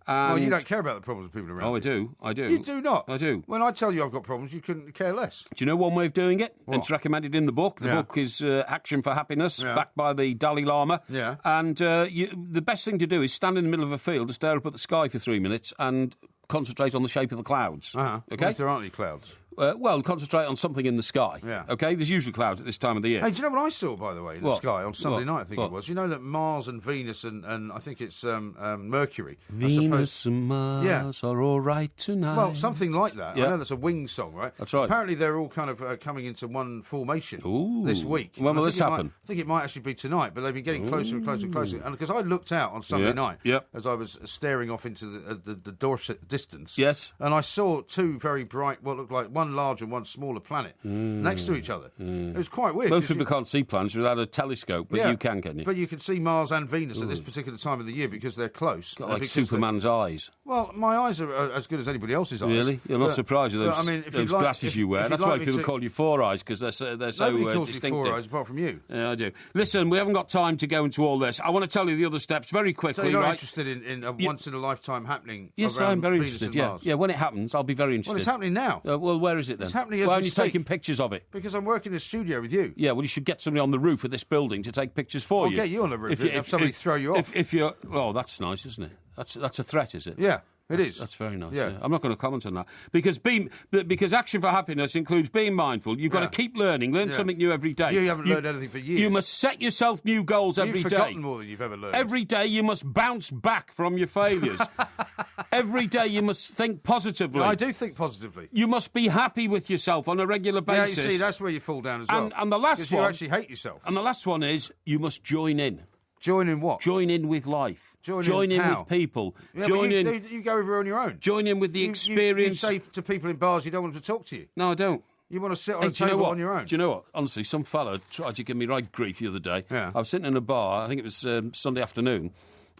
Well, you don't care about the problems of people around you. Oh, I do. You do not? I do. When I tell you I've got problems, you couldn't care less. Do you know one way of doing it? What? It's recommended in the book. The book is Action for Happiness, backed by the Dalai Lama. Yeah. And the best thing to do is stand in the middle of a field and stare up at the sky for 3 minutes and concentrate on the shape of the clouds. Uh-huh. Okay? Well, if there aren't any clouds. Well, concentrate on something in the sky. Yeah. Okay? There's usually clouds at this time of the year. Hey, do you know what I saw, by the way, in the sky on Sunday night, I think it was? You know that Mars and Venus and I think it's Mercury. Venus and Mars are all right tonight. Well, something like that. Yeah. I know that's a Wings song, right? That's right. Apparently they're all kind of coming into one formation this week. When will this happen? I think it might actually be tonight, but they've been getting closer and closer and closer. And because I looked out on Sunday night as I was staring off into the Dorset distance. Yes. And I saw two very bright, what looked like one large and one smaller planet next to each other. It was quite weird. Most people can't see planets without a telescope, but you can you? But you can see Mars and Venus at this particular time of the year because they're close. Got like Superman's eyes. Well, my eyes are as good as anybody else's eyes. Really? You're not surprised with those glasses you wear. That's why people call you Four Eyes, because they're so nobody calls distinctive. Me Four Eyes apart from you. Yeah, I do. Listen, we haven't got time to go into all this. I want to tell you the other steps very quickly. So you're not interested in a once-in-a-lifetime happening? Yes, around I'm very Venus interested. And Mars? Yeah, when it happens, I'll be very interested. Well, it's happening now. Well, where is it then? It's happening as Why we aren't you speak. taking pictures of it? Because I'm working in a studio with you. Yeah, well, you should get somebody on the roof of this building to take pictures for you. I'll get you on the roof and have somebody throw you off. If you're... Well, that's nice, isn't it? That's a threat, is it? Yeah. It is. That's very nice. Yeah. I'm not going to comment on that. Because Action for Happiness includes being mindful. You've got to keep learn something new every day. You haven't learned anything for years. You must set yourself new goals every day. You've forgotten more than you've ever learned. Every day you must bounce back from your failures. Every day you must think positively. No, I do think positively. You must be happy with yourself on a regular basis. Yeah, you see, that's where you fall down as well. And the last one... you actually hate yourself. And the last one is you must join in. Join in what? Join in with life. Join in with people. Yeah, you go over on your own. Join in with the experience. You say to people in bars you don't want them to talk to you. No, I don't. You want to sit on a table on your own. Do you know what? Honestly, some fella tried to give me right grief the other day. Yeah. I was sitting in a bar, I think it was Sunday afternoon,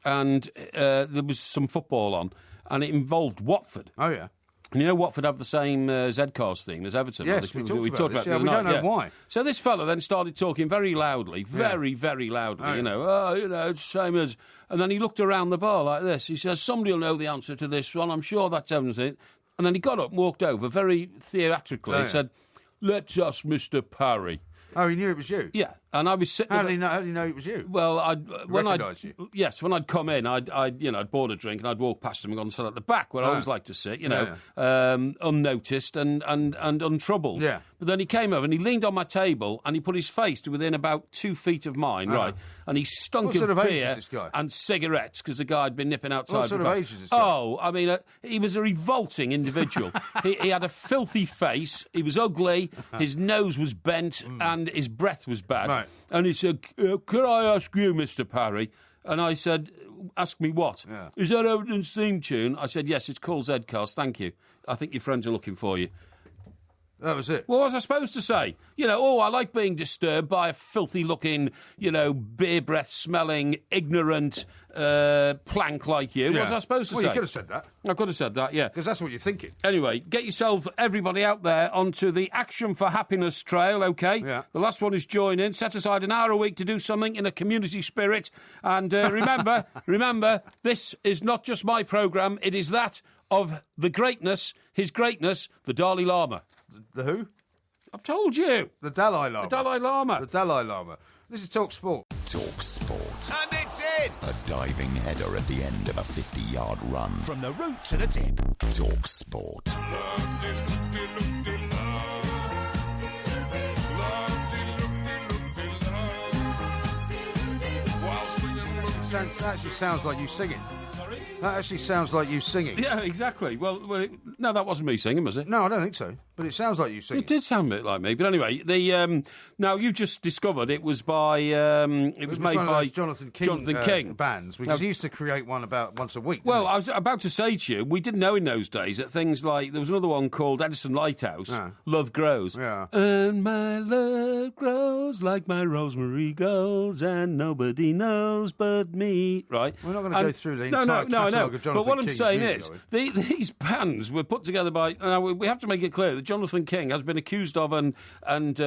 and there was some football on, and it involved Watford. Oh, yeah. And you know Watford have the same Zcars thing as Everton? Yes, we talked about this. We don't know why. So this fella then started talking very loudly, very loudly, it's the same as... And then he looked around the bar like this. He says, somebody will know the answer to this one. I'm sure that's everything. And then he got up and walked over very theatrically and said, let's ask Mr. Parry. Oh, he knew it was you? Yeah, and I was sitting... How did he know it was you? Well, when I'd come in, I'd bought a drink and I'd walk past him and go and sit at the back where I always like to sit, unnoticed and untroubled. Yeah. But then he came over and he leaned on my table and he put his face to within about 2 feet of mine, right? And he stunk of beer and cigarettes because the guy had been nipping outside. What sort of age is this guy? Oh, I mean, he was a revolting individual. he had a filthy face, he was ugly, his nose was bent and his breath was bad. Right. And he said, could I ask you, Mr. Parry? And I said, ask me what? Yeah. Is that Everton's theme tune? I said, yes, it's called Zcars, thank you. I think your friends are looking for you. That was it. What was I supposed to say? I like being disturbed by a filthy-looking, beer breath-smelling, ignorant plank like you. Yeah. What was I supposed to say? Well, you could have said that. I could have said that, yeah. Because that's what you're thinking. Anyway, get yourself, everybody out there, onto the Action for Happiness trail, OK? Yeah. The last one is join in. Set aside an hour a week to do something in a community spirit. And remember, this is not just my programme. It is that of the greatness, his greatness, the Dalai Lama. The who? I've told you. The Dalai Lama. The Dalai Lama. The Dalai Lama. This is Talk Sport. Talk Sport. And it's in. A diving header at the end of a 50-yard run. From the root to the tip. Talk Sport. That actually sounds like you singing. Sorry? That actually sounds like you singing. Yeah, exactly. Well, no, that wasn't me singing, was it? No, I don't think so. But it sounds like you singing. It did sound a bit like me. But anyway, now you just discovered it was by it was made by Jonathan King bands, because he used to create one about once a week. Well, I was about to say to you, we didn't know in those days that things like there was another one called Edison Lighthouse, Love Grows, and my love grows like my rosemary goes, and nobody knows but me. Right? We're not going to go through the entire catalogue of Jonathan King. But what I'm saying is, these bands were put together by. We have to make it clear that Jonathan King has been accused of and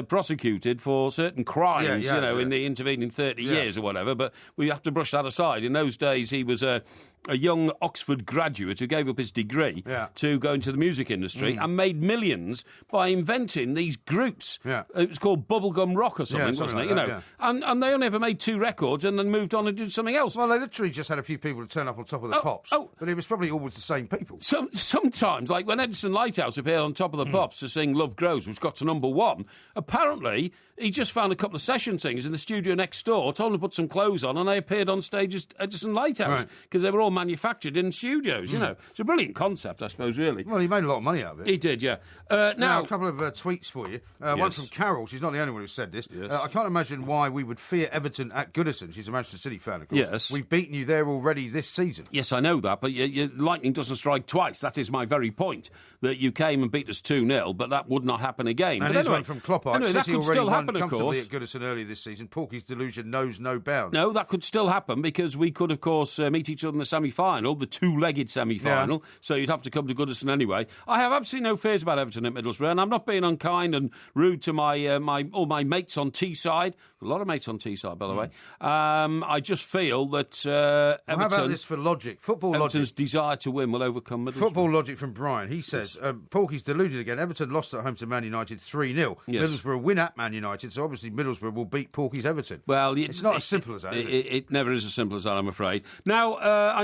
prosecuted for certain crimes, in the intervening 30 years or whatever, but we have to brush that aside. In those days, he was a young Oxford graduate who gave up his degree to go into the music industry and made millions by inventing these groups. Yeah. It was called Bubblegum Rock or something, wasn't it? Like and they only ever made 2 records and then moved on and did something else. Well, they literally just had a few people to turn up on top of the Pops, but it was probably always the same people. Sometimes, like when Edison Lighthouse appeared on top of the Pops to sing Love Grows, which got to number 1, apparently he just found a couple of session singers in the studio next door, told them to put some clothes on, and they appeared on stage as Edison Lighthouse because they were all manufactured in studios, It's a brilliant concept, I suppose, really. Well, he made a lot of money out of it. He did, yeah. Now, a couple of tweets for you. One from Carol. She's not the only one who said this. Yes. I can't imagine why we would fear Everton at Goodison. She's a Manchester City fan, of course. Yes. We've beaten you there already this season. Yes, I know that, but lightning doesn't strike twice. That is my very point, that you came and beat us 2-0, but that would not happen again. And this one from Kloppart. Anyway, that could still happen, of course. At Goodison earlier this season. Porky's delusion knows no bounds. No, that could still happen because we could, of course, meet each other in the semi-final, the 2-legged semi-final, so you'd have to come to Goodison anyway. I have absolutely no fears about Everton at Middlesbrough, and I'm not being unkind and rude to all my mates on Teesside. A lot of mates on Teesside, by the way. I just feel that Everton... How about this for logic? Everton's desire to win will overcome Middlesbrough. Football logic from Brian. He says, Porky's deluded again. Everton lost at home to Man United 3-0. Yes. Middlesbrough win at Man United, so obviously Middlesbrough will beat Porky's Everton. Well, it's not as simple as that, is it? It never is as simple as that, I'm afraid. Now,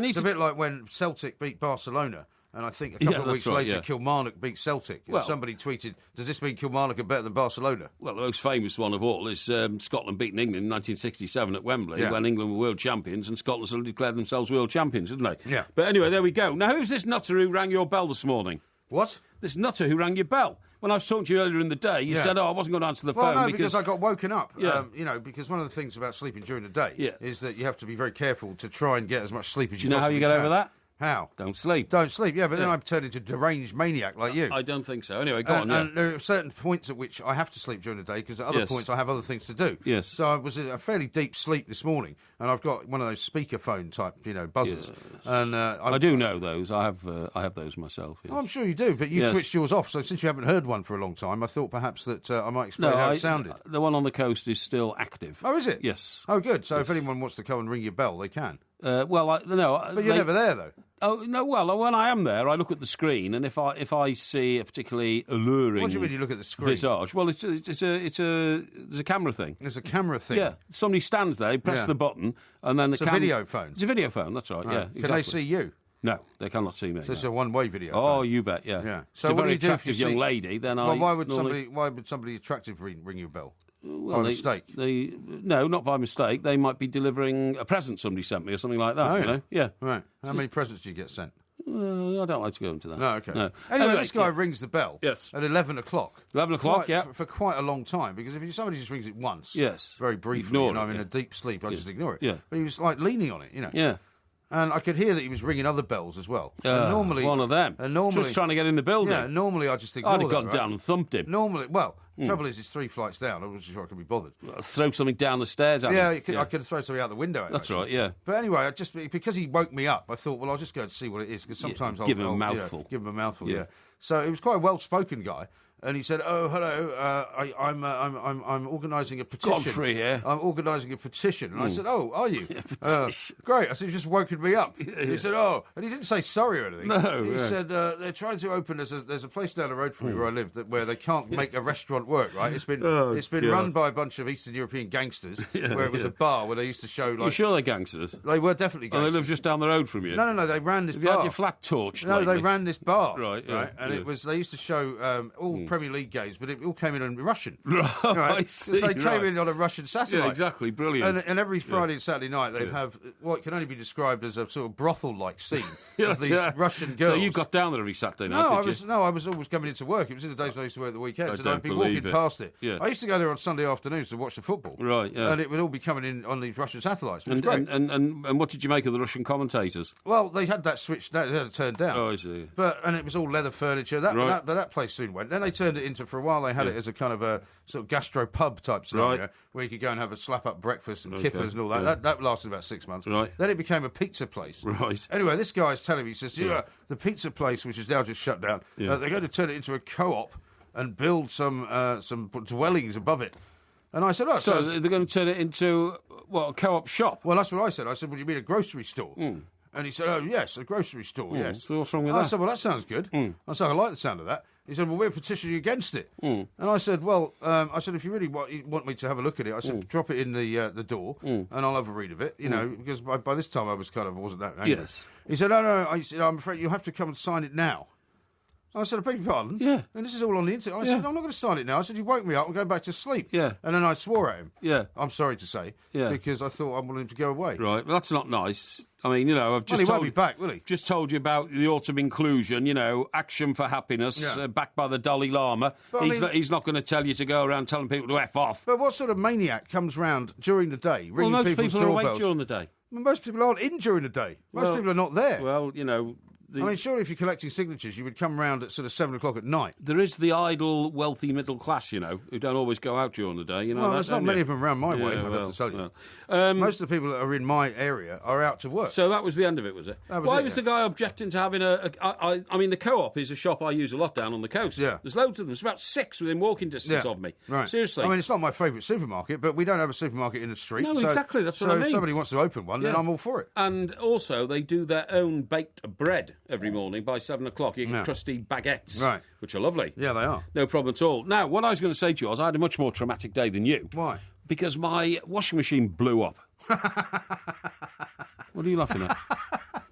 It's a bit like when Celtic beat Barcelona. And I think a couple of weeks later, Kilmarnock beat Celtic. Well, somebody tweeted, does this mean Kilmarnock are better than Barcelona? Well, the most famous one of all is Scotland beating England in 1967 at Wembley, when England were world champions, and Scotland suddenly declared themselves world champions, didn't they? Yeah. But anyway, there we go. Now, who's this nutter who rang your bell this morning? What? This nutter who rang your bell. When I was talking to you earlier in the day, you said, I wasn't going to answer the phone. No, because I got woken up. Yeah. Because one of the things about sleeping during the day is that you have to be very careful to try and get as much sleep as you possibly can. Do you know how you get over that? How? Don't sleep. Don't sleep, yeah, but then I've turned into a deranged maniac like you. I don't think so. Anyway, go on, And there are certain points at which I have to sleep during the day because at other points I have other things to do. Yes. So I was in a fairly deep sleep this morning, and I've got one of those speakerphone type, buzzers. Yes. And I do know those. I have those myself. Yes. Oh, I'm sure you do, but you switched yours off. So since you haven't heard one for a long time, I thought perhaps that I might explain how it sounded. The one on the coast is still active. Oh, is it? Yes. Oh, good. So if anyone wants to come and ring your bell, they can. No. But you're never there, though. Oh no! Well, when I am there, I look at the screen, and if I see a particularly alluring, what do you mean you look at the screen? Visage. Well, there's a camera thing. There's a camera thing. Yeah, somebody stands there, press the button, and then it's a video phone. It's a video phone. That's right. Yeah. Exactly. Can they see you? No, they cannot see me. So it's a one-way video. Oh, phone. you bet. Yeah. Yeah. So it's a very attractive young lady. Then why would somebody attractive ring your bell? Well, by mistake? No, not by mistake. They might be delivering a present somebody sent me or something like that. Oh, you know? Yeah. Right. How many presents do you get sent? I don't like to go into that. No, okay. No. Anyway, this guy rings the bell at 11 o'clock. 11 o'clock, For quite a long time, because if somebody just rings it once, very briefly, ignore I'm in a deep sleep, I just ignore it. Yeah. But he was like leaning on it, Yeah. And I could hear that he was ringing other bells as well. Normally, one of them. Just trying to get in the building. Yeah, normally I just ignore I'd have gone down and thumped him. Normally, trouble is it's 3 flights down. I wasn't sure I could be bothered. Throw something down the stairs at him. I could throw something out the window at him. That's right, yeah. But anyway, because he woke me up, I thought, well, I'll just go and see what it is, because sometimes I'll give him a mouthful. Give him a mouthful, yeah. So it was quite a well-spoken guy. And he said, "Oh, hello. I'm organising a petition. Godfrey here. I'm organising a petition." And I said, "Oh, are you? Petition. Great." I said, "You've just woken me up." He said, "Oh," and he didn't say sorry or anything. No. He said they're trying to open. There's a place down the road from me where I live where they can't make a restaurant work. Right? It's been run by a bunch of Eastern European gangsters. Where it was a bar where they used to show. Like, you sure they're gangsters? They were definitely gangsters. Oh, they live just down the road from you. No. They ran this Have bar. you had your flat torched? No, lately? they ran this bar. Right. And it was. They used to show all Premier League games, but it all came in Russian. Right. So they came in on a Russian satellite. Yeah, exactly. Brilliant. And every Friday and Saturday night, they'd have what can only be described as a sort of brothel-like scene of these Russian girls. So you got down there every Saturday night, I was always coming into work. It was in the days when I used to work at the weekends, and I'd be walking past it. Yeah. I used to go there on Sunday afternoons to watch the football. Right, yeah. And it would all be coming in on these Russian satellites. It was great. And what did you make of the Russian commentators? Well, they had that switch, they had it turned down. Oh, I see. And it was all leather furniture. That place soon went. Then they turned it into, for a while, they had it as a kind of a sort of gastro pub type scenario where you could go and have a slap up breakfast and kippers and all that. That lasted about 6 months. Right. Then it became a pizza place. Right. Anyway, this guy's telling me, he says, the pizza place, which is now just shut down, they're going to turn it into a co-op and build some dwellings above it. And I said, oh, so they're going to turn it into what, a co-op shop? Well, that's what I said. I said, well, you mean a grocery store? And he said, oh, yes, a grocery store, yes. So what's wrong with that? I said, well, that sounds good. I said, I like the sound of that. He said, well, we're petitioning against it. And I said, well, if you really want me to have a look at it, I said, drop it in the door and I'll have a read of it, because by this time I wasn't that angry. Yes. He said, no, I said, I'm afraid you'll have to come and sign it now. I said, I beg your pardon? Yeah. And this is all on the internet. I said, I'm not going to sign it now. I said, you woke me up, I'm going back to sleep. Yeah. And then I swore at him. Yeah. I'm sorry to say. Yeah. Because I thought I wanted him to go away. Right. Well, that's not nice. I mean, I've just he won't be back, will he? Just told you about the autumn inclusion, action for happiness, backed by the Dalai Lama. He's not going to tell you to go around telling people to F off. But what sort of maniac comes round during the day ringing most people's people doorbells? are awake during the day. Most people aren't in during the day. Most people are not there. Well, I mean, surely if you're collecting signatures, you would come round at sort of 7 o'clock at night. There is the idle, wealthy middle class, who don't always go out during the day. Well, there's not many of them around my way, I'd have to tell you. Most of the people that are in my area are out to work. So that was the end of it, was it? Why was the guy objecting to having I mean, the Co-op is a shop I use a lot down on the coast. Yeah. There's loads of them. It's about 6 within walking distance of me. Right. Seriously. I mean, it's not my favourite supermarket, but we don't have a supermarket in the street. No, exactly. That's what I mean. So if somebody wants to open one, then I'm all for it. And also, they do their own baked bread every morning by 7 o'clock. You get crusty baguettes, which are lovely. Yeah, they are. No problem at all. Now, what I was going to say to you was I had a much more traumatic day than you. Why? Because my washing machine blew up. What are you laughing at?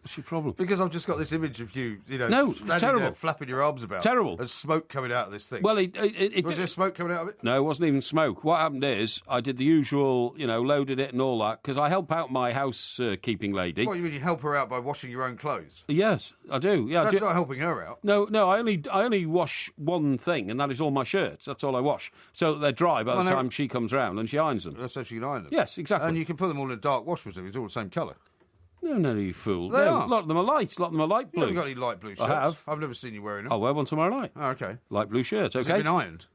What's your problem? Because I've just got this image of you, no, it's terrible. There, flapping your arms about. Terrible. There's smoke coming out of this thing. Well, was there smoke coming out of it? No, it wasn't even smoke. What happened is I did the usual, loaded it and all that, because I help out my housekeeping lady. What, you mean you help her out by washing your own clothes? Yes, I do. Yeah, That's not helping her out. No, I only wash one thing, and that is all my shirts. That's all I wash. So that they're dry by the time she comes round and she irons them. So she can iron them? Yes, exactly. And you can put them all in a dark wash machine. It's all the same colour. No, you fool. They are. A lot of them are light. A lot of them are light blue. You haven't got any light blue shirts. I have. I've never seen you wearing them. I'll wear one tomorrow night. Oh, okay. Light blue shirts, okay. Has it been ironed?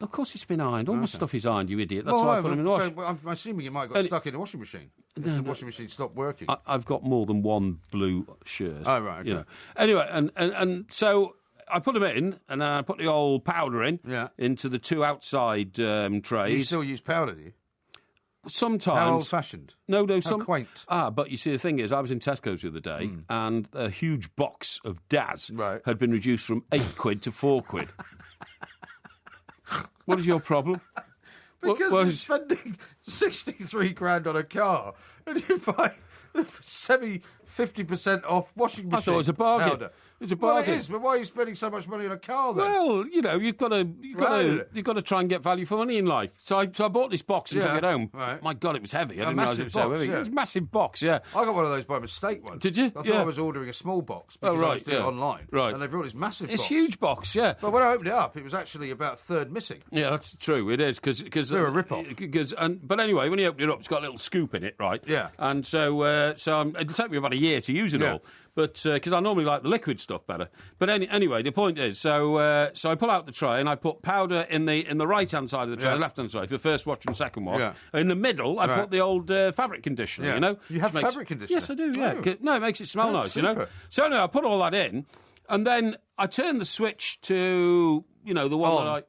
Of course it's been ironed. All my stuff is ironed, you idiot. That's well, why I put them in the wash. I'm assuming it might have got stuck in the washing machine. The washing machine stopped working. I've got more than one blue shirt. Oh, right, okay. You know. Anyway, and so I put them in, and then I put the old powder in into the two outside trays. You still use powder, do you? Sometimes. How old-fashioned? No, How quaint. But you see, the thing is, I was in Tesco's the other day, and a huge box of Daz had been reduced from £8 to £4. What is your problem? Because you're spending 63 grand on a car, and you buy 50% off washing machine. I thought it was a bargain. Powder. It's a bargain. Well, it is, but why are you spending so much money on a car then? Well, you know, you've got to try and get value for money in life. So I bought this box and took it home. Right. My God, it was heavy. I didn't realise it was so heavy. Yeah. It was a massive box, yeah. I got one of those by mistake once. Did you? I thought I was ordering a small box because I was doing it online. Right. And they brought this massive box. It's a huge box, yeah. But when I opened it up, it was actually about a third missing. Yeah, that's true. It is because they're a rip-off. But anyway, when you open it up, it's got a little scoop in it, right? Yeah. And so it'll take me about a year to use it all. But because I normally like the liquid stuff better. But anyway, the point is, so I pull out the tray and I put powder in the right hand side of the tray, the left hand side for the first wash and second wash. Yeah. In the middle, I put the old fabric conditioner. You know, you have fabric conditioner. Yes, I do. Yeah, no, it makes it smell nice. Super. You know. So anyway, I put all that in, and then I turn the switch to the one that I.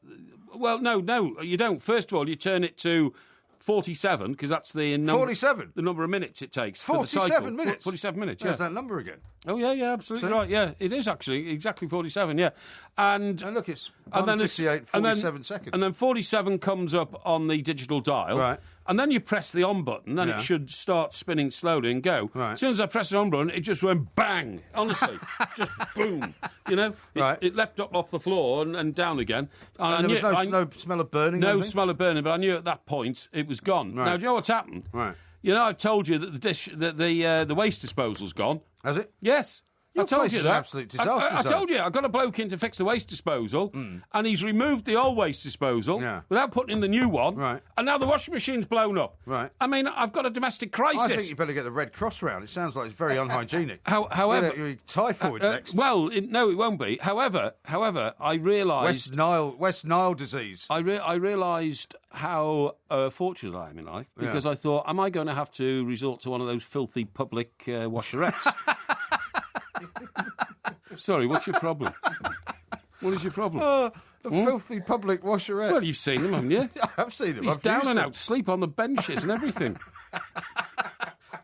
Well, no, you don't. First of all, you turn it to 47 because that's the number. 47. The number of minutes it takes. 47 minutes. 47 minutes. There's that number again. Oh yeah, absolutely right. Yeah, it is actually exactly 47. Yeah, and look, it's 1:58, 47 seconds. And then 47 comes up on the digital dial. Right. And then you press the on button, and it should start spinning slowly and go. Right. As soon as I pressed the on button, it just went bang. Honestly, just boom. You know, it leapt up off the floor and down again. And there was no smell of burning. No smell of burning, but I knew at that point it was gone. Right. Now, do you know what's happened? Right. You know, I've told you that the waste disposal's gone. Has it? Yes. I told you that. An absolute disaster. I told you. I got a bloke in to fix the waste disposal, and he's removed the old waste disposal without putting in the new one. Right. And now the washing machine's blown up. Right. I mean, I've got a domestic crisis. I think you better get the Red Cross round. It sounds like it's very unhygienic. However, you'll be typhoid next. Well, no, it won't be. However, I realised West Nile disease. I realised how fortunate I am in life because I thought, am I going to have to resort to one of those filthy public washerettes? Sorry, what's your problem? What is your problem? Filthy public washerette. Well, you've seen them, haven't you? I have seen them. He's down and out, sleep on the benches and everything.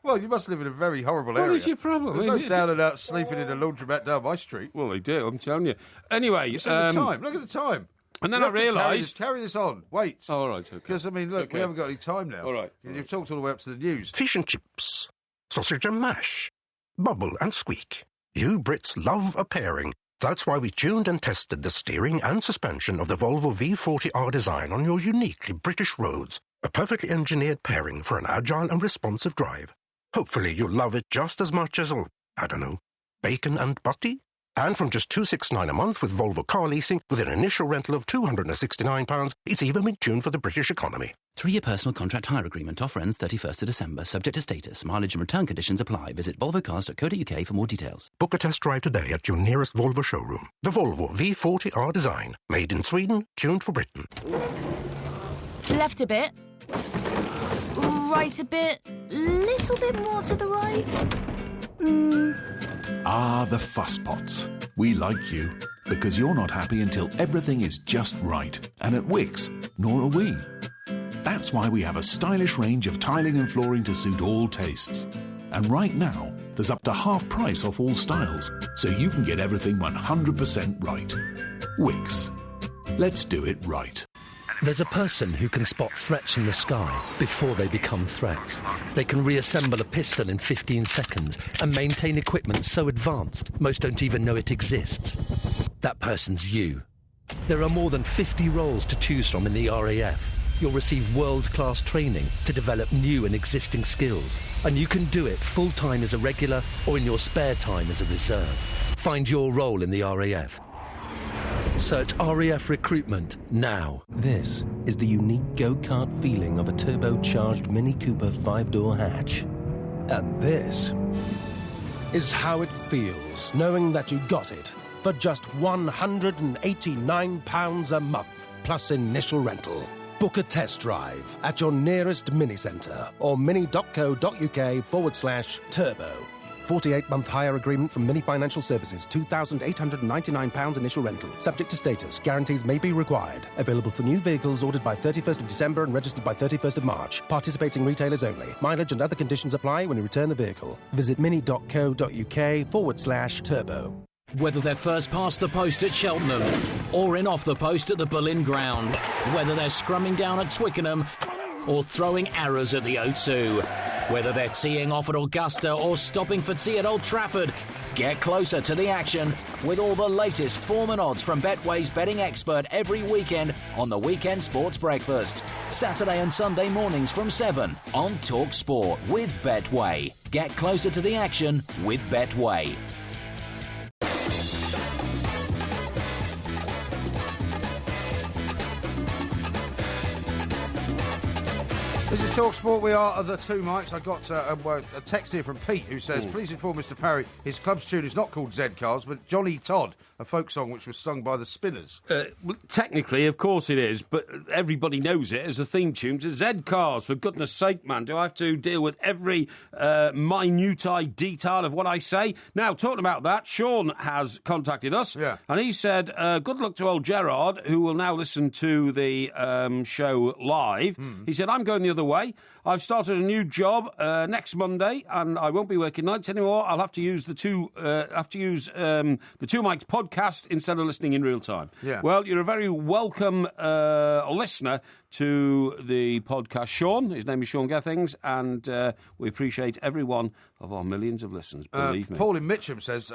Well, you must live in a very horrible area. What is your problem? There's no down and out sleeping in a laundromat down my street. Well, they do, I'm telling you. Anyway... Look at the time. Look at the time. And then I realised... Carry this on. Wait. Oh, all right, okay. Because, I mean, look, we haven't got any time now. All right. You've talked all the way up to the news. Fish and chips. Sausage and mash. Bubble and squeak. You Brits love a pairing. That's why we tuned and tested the steering and suspension of the Volvo V40R design on your uniquely British roads. A perfectly engineered pairing for an agile and responsive drive. Hopefully you'll love it just as much as, I don't know, bacon and butty? And from just $269 a month with Volvo car leasing, with an initial rental of £269, it's even been tuned for the British economy. 3-year personal contract hire agreement. Offer ends 31st of December. Subject to status. Mileage and return conditions apply. Visit volvocars.co.uk for more details. Book a test drive today at your nearest Volvo showroom. The Volvo V40R design. Made in Sweden, tuned for Britain. Left a bit. Right a bit. Little bit more to the right. Ah, the fuss pots. We like you, because you're not happy until everything is just right. And at Wickes, nor are we. That's why we have a stylish range of tiling and flooring to suit all tastes. And right now, there's up to half price off all styles, so you can get everything 100% right. Wickes. Let's do it right. There's a person who can spot threats in the sky before they become threats. They can reassemble a pistol in 15 seconds and maintain equipment so advanced most don't even know it exists. That person's you. There are more than 50 roles to choose from in the RAF. You'll receive world-class training to develop new and existing skills. And you can do it full-time as a regular or in your spare time as a reserve. Find your role in the RAF. Search RAF Recruitment now. This is the unique go-kart feeling of a turbocharged Mini Cooper 5-door hatch. And this is how it feels knowing that you got it for just £189 a month, plus initial rental. Book a test drive at your nearest mini centre or mini.co.uk/turbo. 48-month hire agreement from Mini Financial Services, £2,899 initial rental. Subject to status. Guarantees may be required. Available for new vehicles ordered by 31st of December and registered by 31st of March. Participating retailers only. Mileage and other conditions apply when you return the vehicle. Visit mini.co.uk/turbo. Whether they're first past the post at Cheltenham or in off the post at the Berlin Ground, whether they're scrumming down at Twickenham or throwing arrows at the O2, whether they're teeing off at Augusta or stopping for tea at Old Trafford, get closer to the action with all the latest form and odds from Betway's betting expert every weekend on the Weekend Sports Breakfast. Saturday and Sunday mornings from 7 on Talk Sport with Betway. Get closer to the action with Betway. This is Talk Sport. We are the two mics. I got a text here from Pete who says, please inform Mr. Parry his club's tune is not called Z-Cars, but Johnny Todd, a folk song which was sung by the Spinners. Well, technically, of course it is, but everybody knows it as a theme tune to Z-Cars. For goodness sake, man, do I have to deal with every minutiae detail of what I say? Now, talking about that, Sean has contacted us, and he said, good luck to old Gerard, who will now listen to the show live. He said, I'm going the other way. I've started a new job next Monday, and I won't be working nights anymore. I'll have to use the two mics podcast instead of listening in real time. Yeah. Well, you're a very welcome listener to the podcast, Sean. His name is Sean Gethings, and we appreciate every one of our millions of listeners, believe me. Paul in Mitcham says,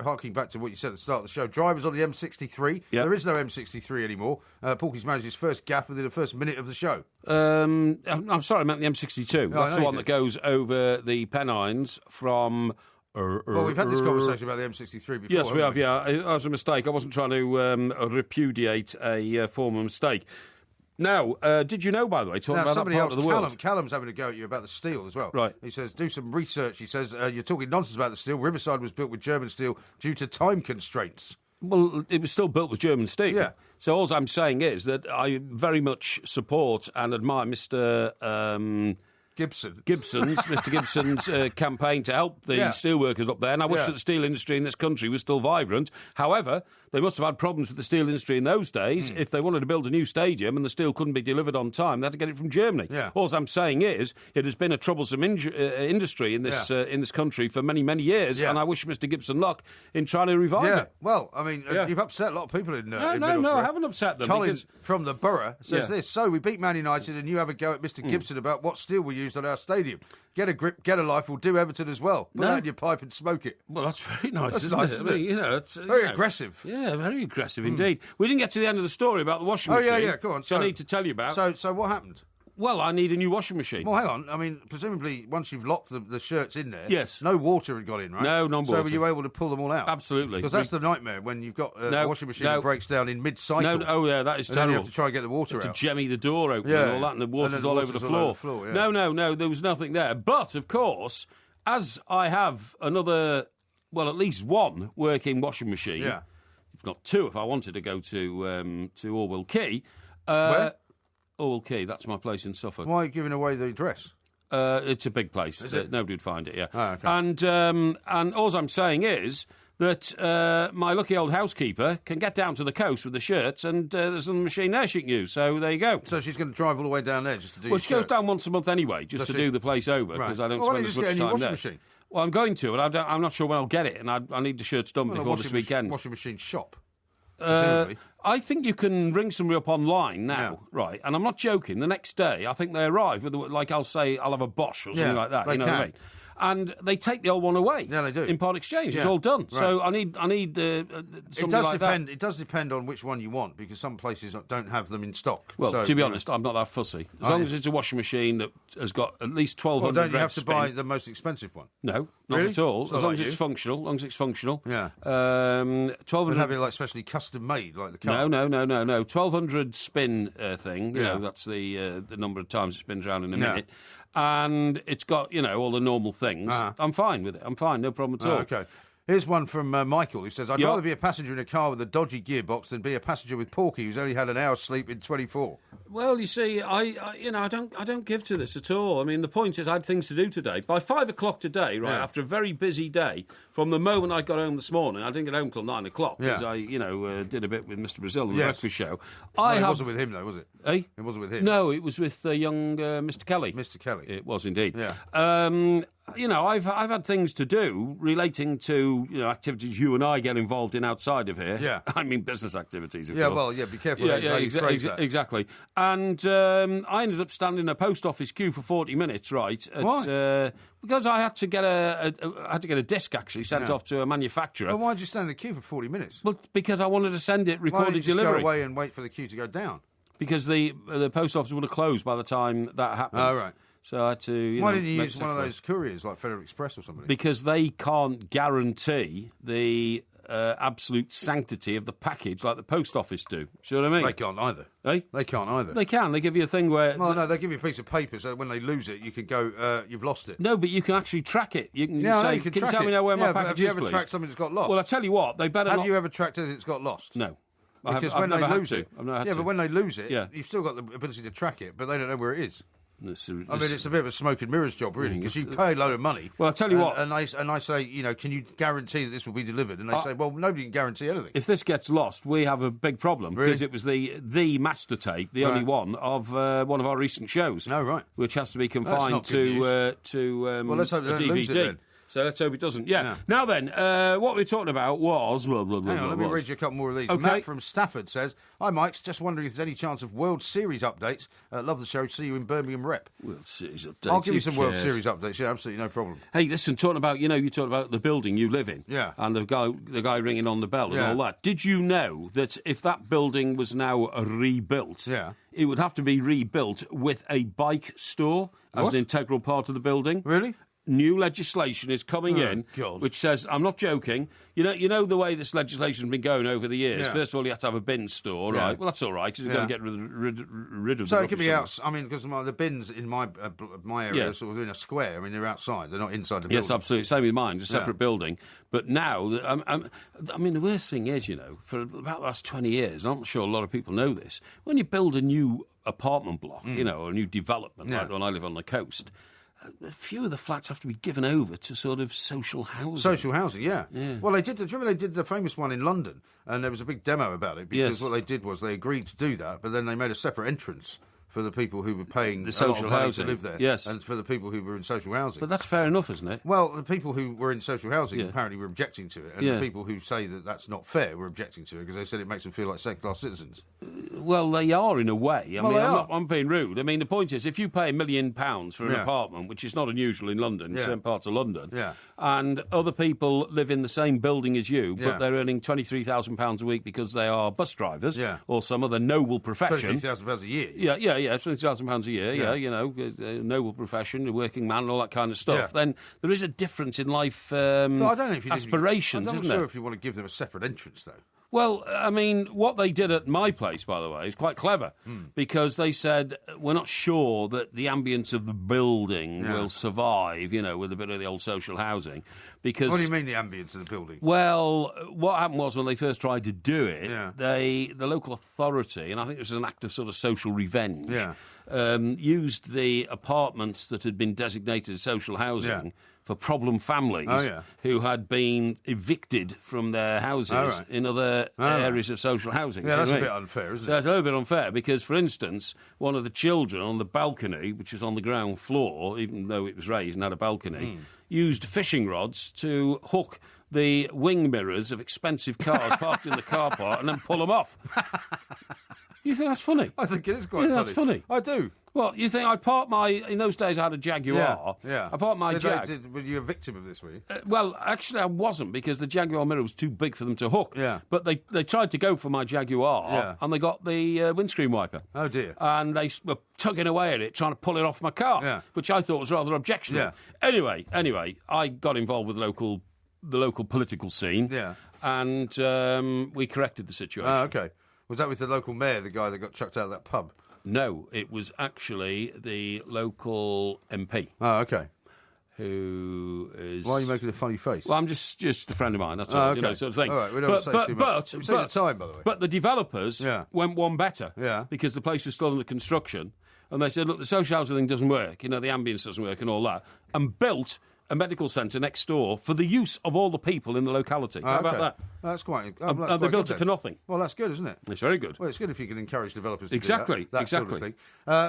harking back to what you said at the start of the show, drivers on the M63. There is no M63 anymore. Porky's managed his first gaffe within the first minute of the show. I'm sorry, I meant the M62. That's the one that goes over the Pennines from... well, we've had this conversation about the M63 before. Yes, we have, yeah. It was a mistake. I wasn't trying to repudiate a former mistake. Now, did you know, by the way, talking about that part of the world... Callum's having a go at you about the steel as well. Right. He says, do some research. He says, you're talking nonsense about the steel. Riverside was built with German steel due to time constraints. Well, it was still built with German steel. Yeah. So all I'm saying is that I very much support and admire Mr. Mr. Gibson's campaign to help the steelworkers up there, and I wish that the steel industry in this country was still vibrant. However, they must have had problems with the steel industry in those days. If they wanted to build a new stadium and the steel couldn't be delivered on time, they had to get it from Germany. Yeah. All I'm saying is it has been a troublesome industry in this country for many, many years, and I wish Mr. Gibson luck in trying to revive it. Well, I mean, you've upset a lot of people in No, I haven't upset them. Colin from the Borough says this, so we beat Man United and you have a go at Mr. Gibson about what steel we used on our stadium. Get a grip, get a life, we'll do Everton as well. Put that in your pipe and smoke it. Well, that's very nice, that's isn't nice, it? Isn't it? You know, it's very aggressive. Yeah, very aggressive indeed. We didn't get to the end of the story about the washing machine. Oh, yeah, go on. So I need to tell you about. So what happened? Well, I need a new washing machine. Well, hang on. I mean, presumably, once you've locked the shirts in there, yes, no water had got in, right? No water. So were you able to pull them all out? Absolutely. Because that's the nightmare when you've got a washing machine that breaks down in mid-cycle. That is terrible. Then you have to try and get the water out. To jemmy the door open and all that, and the water's all over the floor. No, there was nothing there. But, of course, as I have another, well, at least one working washing machine, if not two, if I wanted to go to Orwell Quay. Where? Orwell Quay, that's my place in Suffolk. Why are you giving away the address? It's a big place. Is it? Nobody would find it, Oh, okay. And all I'm saying is that my lucky old housekeeper can get down to the coast with the shirts, and there's a machine there she can use. So there you go. So she's going to drive all the way down there just to do. Well, she goes down once a month anyway, just to do the place over, because I don't spend as much time there. Machine? Well, I'm going to, and I'm not sure when I'll get it, and I need the shirts done before this weekend. Washing machine shop. I think you can ring somebody up online now, right? And I'm not joking. The next day, I think they arrive with, like, I'll say, I'll have a Bosch or something like that. You know what I mean? And they take the old one away. Yeah, they do. In part exchange. It's all done. Right. So I need something like that. It does depend on which one you want, because some places don't have them in stock. Well, to be honest, I'm not that fussy. As long as it's a washing machine that has got at least 1,200 don't you have to buy the most expensive one? No. Not Really? at all. It's As not long like as it's you. functional. As long as it's functional. Yeah. 1,200. Would have it like specially custom made, like the car. No. 1,200 spin thing. You Yeah. know, that's the number of times it spins around in a Yeah. minute. And it's got, you know, all the normal things. I'm fine with it. I'm fine. No problem at all. Okay. Here's one from Michael who says, I'd Yep. rather be a passenger in a car with a dodgy gearbox than be a passenger with Porky who's only had an hour's sleep in 24. Well, you see, I don't give to this at all. I mean, the point is, I had things to do today. By 5 o'clock today, right, after a very busy day, from the moment I got home this morning, I didn't get home till 9 o'clock because I, did a bit with Mr. Brazil on the breakfast show. It wasn't with him, though, was it? Eh? It wasn't with him. No, it was with young Mr. Kelly. Mr. Kelly. It was indeed. Yeah. I've had things to do relating to activities you and I get involved in outside of here. Yeah. I mean business activities. Of Yeah, course. well, yeah, be careful how you phrase that. Exactly. And I ended up standing in a post office queue for 40 minutes. Right? Why? Because I had to get a disc actually sent off to a manufacturer. Well, why did you stand in the queue for 40 minutes? Well, because I wanted to send it recorded why didn't you just delivery. go away and wait for the queue to go down? Because the post office would have closed by the time that happened. Oh, right. So I had to. Why didn't you use one of those couriers like Federal Express or something? Because they can't guarantee the absolute sanctity of the package like the post office do. See what I mean? They can't either. Eh? They can't either. They can. They give you a thing where... Well, no, they give you a piece of paper so when they lose it, you can go, you've lost it. No, but you can actually track it. You can Yeah, I know, say, you can can you track tell it. me now where my Yeah, but package have you is, ever please? tracked something that's got lost? Well, I tell you what, they better not... Have you ever tracked anything that's got lost? No. Because I've when they never had lose to. it... I've never had yeah, to. but when they lose it, Yeah. you've still got the ability to track it, but they don't know where it is. I mean, This- it's a bit of a smoke and mirrors job, really, because you it's- pay a load of money. Well, I'll tell you what. And I say, can you guarantee that this will be delivered? And they say, well, nobody can guarantee anything. If this gets lost, we have a big problem Really? because it was the master tape, the only one of one of our recent shows. No, right. Which has to be That's confined not good to Well, let's hope they a don't DVD. lose it then. So let's hope it doesn't. Yeah. Now then, what we were talking about was... Hang on, let me read you a couple more of these. Okay. Matt from Stafford says, Hi, Mike. Just wondering if there's any chance of World Series updates. Love the show. See you in Birmingham Rep. World Series updates. I'll give you Who some World cares? Series updates. Yeah, absolutely no problem. Hey, listen, talking about, you talked about the building you live in. Yeah. And the guy ringing on the bell and Yeah. all that. Did you know that if that building was now rebuilt, it would have to be rebuilt with a bike store as What? an integral part of the building? Really? New legislation is coming in, God. which says, I'm not joking, you know the way this legislation's been going over the years. Yeah. First of all, you have to have a bin store, Yeah. right? Well, that's all right, because you're going to get rid of So the it could be rubbish out. I mean, because the bins in my area Yeah. are sort of in a square. I mean, they're outside. They're not inside the building. Yes, absolutely. Same with mine, a separate Yeah. building. But now, I mean, the worst thing is, for about the last 20 years, and I'm not sure a lot of people know this, when you build a new apartment block, or a new development, like the one I live on the coast, a few of the flats have to be given over to sort of social housing. Social housing, yeah. Yeah. Well, do you remember they did the famous one in London, and there was a big demo about it, because Yes. what they did was they agreed to do that, but then they made a separate entrance for the people who were paying The a lot social of money housing. to live there, Yes. and for the people who were in social housing. But that's fair enough, isn't it? Well, the people who were in social housing Yeah. apparently were objecting to it, and Yeah. the people who say that that's not fair were objecting to it because they said it makes them feel like second-class citizens. Well, they are in a way. Well, they are. I'm being rude. I mean, the point is, if you pay £1 million for an Yeah. apartment, which is not unusual in London, in Yeah. certain parts of London, Yeah. and other people live in the same building as you, but Yeah. they're earning £23,000 a week because they are bus drivers Yeah. or some other noble profession. £23,000 a year. Yeah, £20,000 a year, a noble profession, a working man, and all that kind of stuff. Yeah. Then there is a difference in life But I don't know if you aspirations, I'm not isn't sure there? if you want to give them a separate entrance, though. Well, I mean, what they did at my place, by the way, is quite clever because they said, we're not sure that the ambience of the building will survive, with a bit of the old social housing. Because What do you mean, the ambience of the building? Well, what happened was when they first tried to do it, Yeah. the local authority, and I think it was an act of sort of social revenge, Yeah. used the apartments that had been designated as social housing Yeah. for problem families Oh, yeah. who had been evicted from their houses Oh, right. in other Oh, right. areas of social housing. Yeah, See that's what a I bit mean? unfair, isn't So it? it's a little bit unfair because, for instance, one of the children on the balcony, which was on the ground floor, even though it was raised and had a balcony, used fishing rods to hook the wing mirrors of expensive cars parked in the car park and then pull them off. You think that's funny? I think it is quite Yeah, funny. that's funny. I do. Well, you think I parked in those days I had a Jaguar. Yeah. I parked my Jag. Were you a victim of this, were you? Well, actually I wasn't, because the Jaguar mirror was too big for them to hook. Yeah. But they tried to go for my Jaguar, and they got the windscreen wiper. Oh, dear. And they were tugging away at it, trying to pull it off my car, which I thought was rather objectionable. Yeah. Anyway, I got involved with the local political scene, and we corrected the situation. Oh, OK. Was that with the local mayor, the guy that got chucked out of that pub? No, it was actually the local MP. Oh, OK. Who is... Why are you making a funny face? Well, I'm just a friend of mine, that's all, okay. Sort of thing. All right, we don't want to say too much. We've seen the time, by the way. But the developers went one better, because the place was still under construction, and they said, look, the social housing thing doesn't work, the ambience doesn't work and all that, and built a medical centre next door for the use of all the people in the locality. How about that? That's quite... and they built it for nothing. Well, that's good, isn't it? It's very good. Well, it's good if you can encourage developers to do that sort of thing.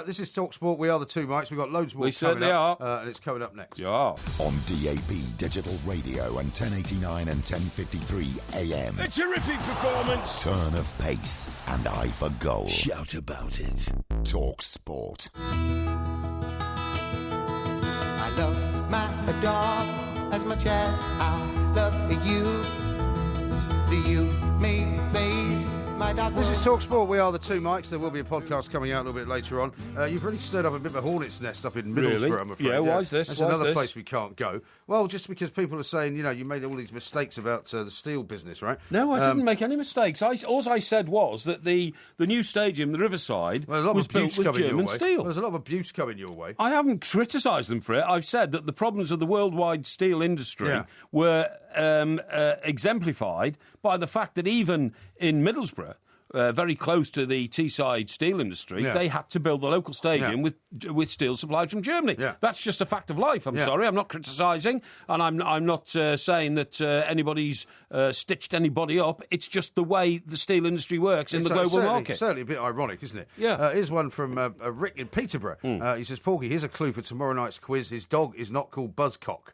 This is TalkSport. We are the two mics. We've got loads more we certainly up, are. and it's coming up next. Yeah. On DAB Digital Radio and 1089 and 1053 AM. A terrific performance. Turn of pace and eye for goal. Shout about it. TalkSport. I love my dog as much as I love you. The you may fade. My dog. This is TalkSport. We are the two mics. There will be a podcast coming out a little bit later on. You've really stirred up a bit of a hornet's nest up in Middlesbrough, I'm afraid. Yeah, why is this? That's another place we can't go. Well, just because people are saying, you made all these mistakes about the steel business, right? No, I didn't make any mistakes. All I said was that the new stadium, the Riverside, was built with German steel. Well, there's a lot of abuse coming your way. I haven't criticised them for it. I've said that the problems of the worldwide steel industry were exemplified by the fact that even in Middlesbrough, very close to the Teesside steel industry, they had to build a local stadium with steel supplied from Germany. That's just a fact of life. I'm sorry, I'm not criticising, and I'm not saying that anybody's stitched anybody up. It's just the way the steel industry works in the global market. It's certainly a bit ironic, isn't it? Yeah. Here's one from Rick in Peterborough. He says, Porky, here's a clue for tomorrow night's quiz. His dog is not called Buzzcock.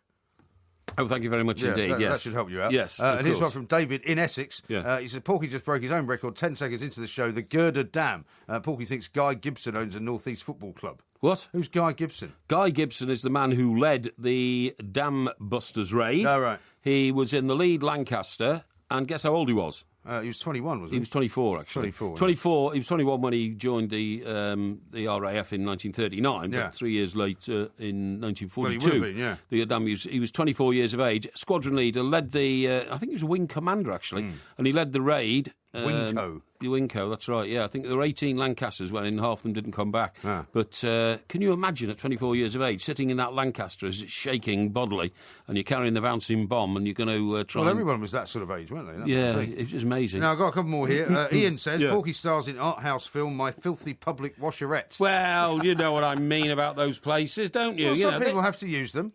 Oh, thank you very much indeed, that should help you out. Yes, and here's one from David in Essex. Yeah. He says, Porky just broke his own record 10 seconds into the show, the Girder Dam. Porky thinks Guy Gibson owns a North East football club. What? Who's Guy Gibson? Guy Gibson is the man who led the Dam Busters raid. Oh, right. He was in the lead Lancaster, and guess how old he was? He was 21, wasn't he? He was 24, actually. 24. He was 21 when he joined the RAF in 1939, but 3 years later in 1942. Well, he would have been, he was 24 years of age, squadron leader, led the... I think he was a wing commander, actually, and he led the raid... Wingco. The Wingco, that's right, yeah. I think there were 18 Lancasters when half of them didn't come back. Ah. But can you imagine at 24 years of age, sitting in that Lancaster as it's shaking bodily, and you're carrying the bouncing bomb, and you're going to try everyone was that sort of age, weren't they? That yeah, was the thing. it was amazing. Now, I've got a couple more here. Ian says, Porky stars in art house film My Filthy Public Washerette. Well, you know what I mean about those places, don't you? Well, some people have to use them.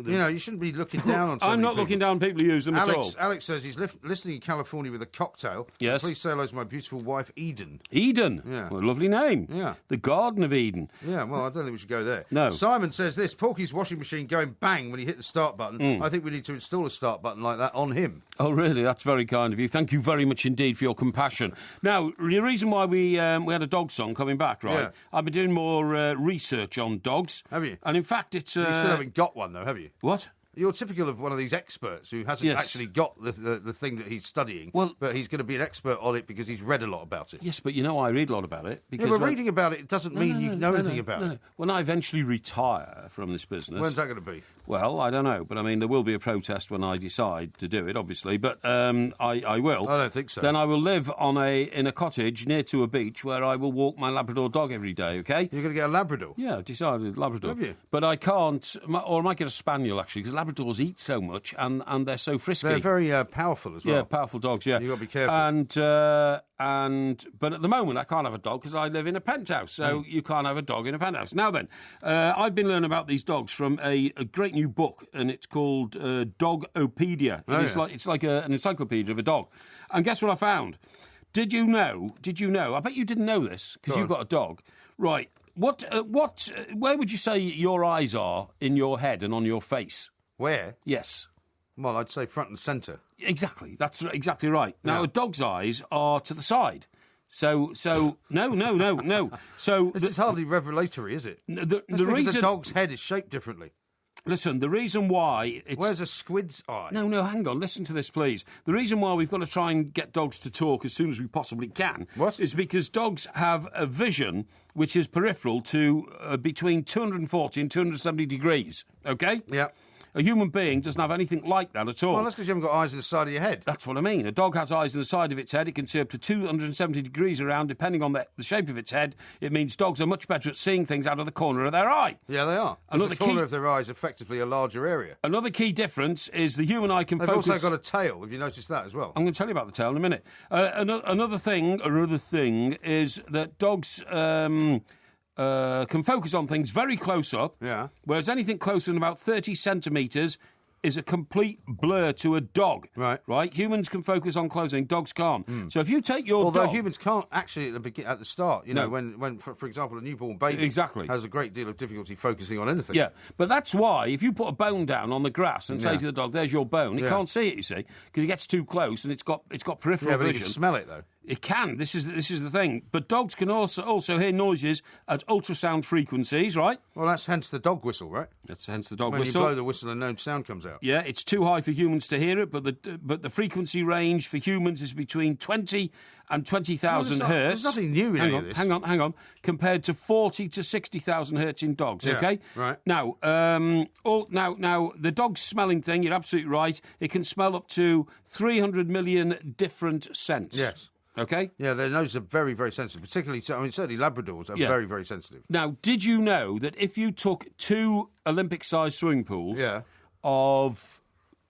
Yeah, you shouldn't be looking down on some I'm not looking down on people who use them at all. Alex says he's listening in California with a cocktail. Yes. Please say hello to my beautiful wife, Eden. Eden? Yeah. What a lovely name. Yeah. The Garden of Eden. Yeah, well, I don't think we should go there. No. Simon says this, Porky's washing machine going bang when he hit the start button. I think we need to install a start button like that on him. Oh, really? That's very kind of you. Thank you very much indeed for your compassion. Now, the reason why we had a dog song coming back, right? Yeah. I've been doing more research on dogs. Have you? And in fact, it's... You still haven't got one, though, have you? What? You're typical of one of these experts who hasn't actually got the thing that he's studying, but he's going to be an expert on it because he's read a lot about it. Yes, but I read a lot about it. Because but reading about it doesn't mean you know anything about it. When I eventually retire from this business... When's that going to be? Well, I don't know, but I mean, there will be a protest when I decide to do it, obviously, but I will. I don't think so. Then I will live in a cottage near to a beach where I will walk my Labrador dog every day, OK? You're going to get a Labrador? Yeah, I've decided Labrador. Have you? But I can't, or I might get a Spaniel, actually, because Labradors eat so much and they're so frisky. They're very powerful as well. Yeah, powerful dogs, yeah. You've got to be careful. But at the moment, I can't have a dog because I live in a penthouse, so you can't have a dog in a penthouse. Now then, I've been learning about these dogs from a great new book, and it's called Dogopedia. It's like an encyclopedia of a dog. And guess what I found? Did you know? I bet you didn't know this because you've got a dog. Right. Where would you say your eyes are in your head and on your face? Where? Yes. Well, I'd say front and centre. Exactly. That's exactly right. Now, a dog's eyes are to the side. So no. So this is hardly revelatory, is it? The reason a dog's head is shaped differently. Listen, the reason why it's... Where's a squid's eye? No, hang on. Listen to this, please. The reason why we've got to try and get dogs to talk as soon as we possibly can is because dogs have a vision which is peripheral to between 240 and 270 degrees, OK? Yeah. A human being doesn't have anything like that at all. Well, that's because you haven't got eyes in the side of your head. That's what I mean. A dog has eyes in the side of its head. It can see up to 270 degrees around, depending on the shape of its head. It means dogs are much better at seeing things out of the corner of their eye. Yeah, they are. The corner of their eye is effectively a larger area. Another key difference is the human eye can focus... They've also got a tail. Have you noticed that as well? I'm going to tell you about the tail in a minute. Another thing is that dogs... can focus on things very close up, whereas anything closer than about 30 centimetres is a complete blur to a dog. Right? Humans can focus on closing, dogs can't. So if you take your Although dog... humans can't actually at the start, you know, when for example, a newborn baby has a great deal of difficulty focusing on anything. Yeah, but that's why if you put a bone down on the grass and say to the dog, there's your bone, it can't see it, you see, because it gets too close and it's got peripheral vision. Yeah, but it can smell it, though. It can. This is the thing. But dogs can also hear noises at ultrasound frequencies, right? Well, that's hence the dog whistle, right? That's hence the dog whistle. whistle. When you blow the whistle, a known sound comes out. Yeah, it's too high for humans to hear it, but the frequency range for humans is between 20 and 20,000 hertz. There's nothing new in any of this. Hang on. Compared to 40 to 60,000 hertz in dogs. Yeah, okay, right. Now, now the dog smelling thing. You're absolutely right. It can smell up to 300 million different scents. Yes. Okay? Yeah, their noses are very, very sensitive. Particularly, certainly Labradors are very, very sensitive. Now, did you know that if you took 2 Olympic-sized swimming pools of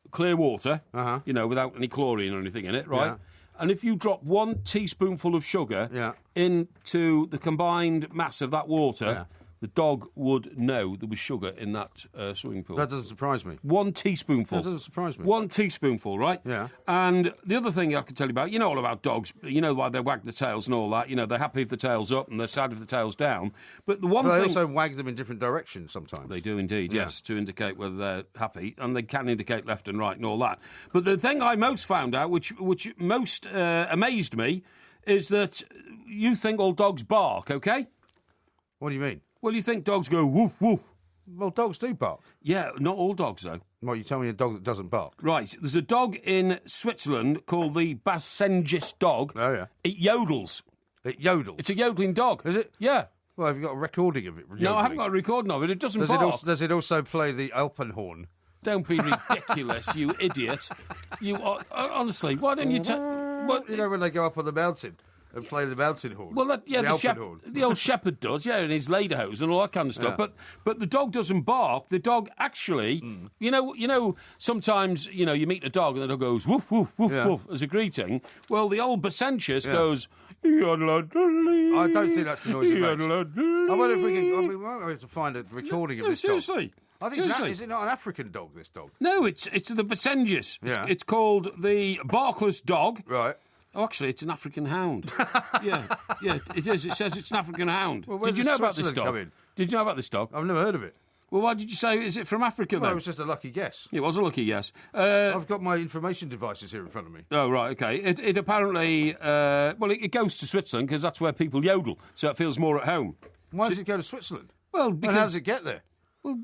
clear water, you know, without any chlorine or anything in it, right? Yeah. And if you drop 1 teaspoonful of sugar into the combined mass of that water, the dog would know there was sugar in that swimming pool. That doesn't surprise me. 1 teaspoonful. That doesn't surprise me. 1 teaspoonful, right? Yeah. And the other thing I can tell you about, you know all about dogs. You know why they wag the tails and all that. You know, they're happy if the tail's up and they're sad if the tail's down. But the one thing... They also wag them in different directions sometimes. They do indeed, yes, to indicate whether they're happy. And they can indicate left and right and all that. But the thing I most found out, which most amazed me, is that you think all dogs bark, OK? What do you mean? Well, you think dogs go woof, woof. Well, dogs do bark. Yeah, not all dogs, though. Well, you tell me a dog that doesn't bark. Right. There's a dog in Switzerland called the Basenjis dog. Oh, yeah. It yodels. It yodels? It's a yodeling dog. Is it? Yeah. Well, have you got a recording of it? Yodeling? No, I haven't got a recording of it. It doesn't bark. Does it also play the Alpenhorn? Don't be ridiculous, you idiot. You honestly, why don't you... You know when they go up on the mountain... and play the mountain horn. Well, the old shepherd does, and his lederhose and all that kind of stuff. Yeah. But the dog doesn't bark. The dog actually, you know, sometimes you meet a dog and the dog goes woof woof woof woof as a greeting. Well, the old Basenjis goes. I don't think that's the noise it makes. I wonder if we might have to find a recording of this seriously. dog. I think is it not an African dog? This dog? No, it's the Basenjis. Yeah. It's called the barkless dog. Right. Oh, actually, it's an African hound. yeah, it is. It says it's an African hound. Well, did you know about this dog? Did you know about this dog? I've never heard of it. Well, why did you say, is it from Africa, Well, then? it was just a lucky guess. It was a lucky guess. I've got my information devices here in front of me. Oh, right, OK. It apparently, it goes to Switzerland because that's where people yodel, so it feels more at home. Why does it go to Switzerland? Well, because... And how does it get there? Well,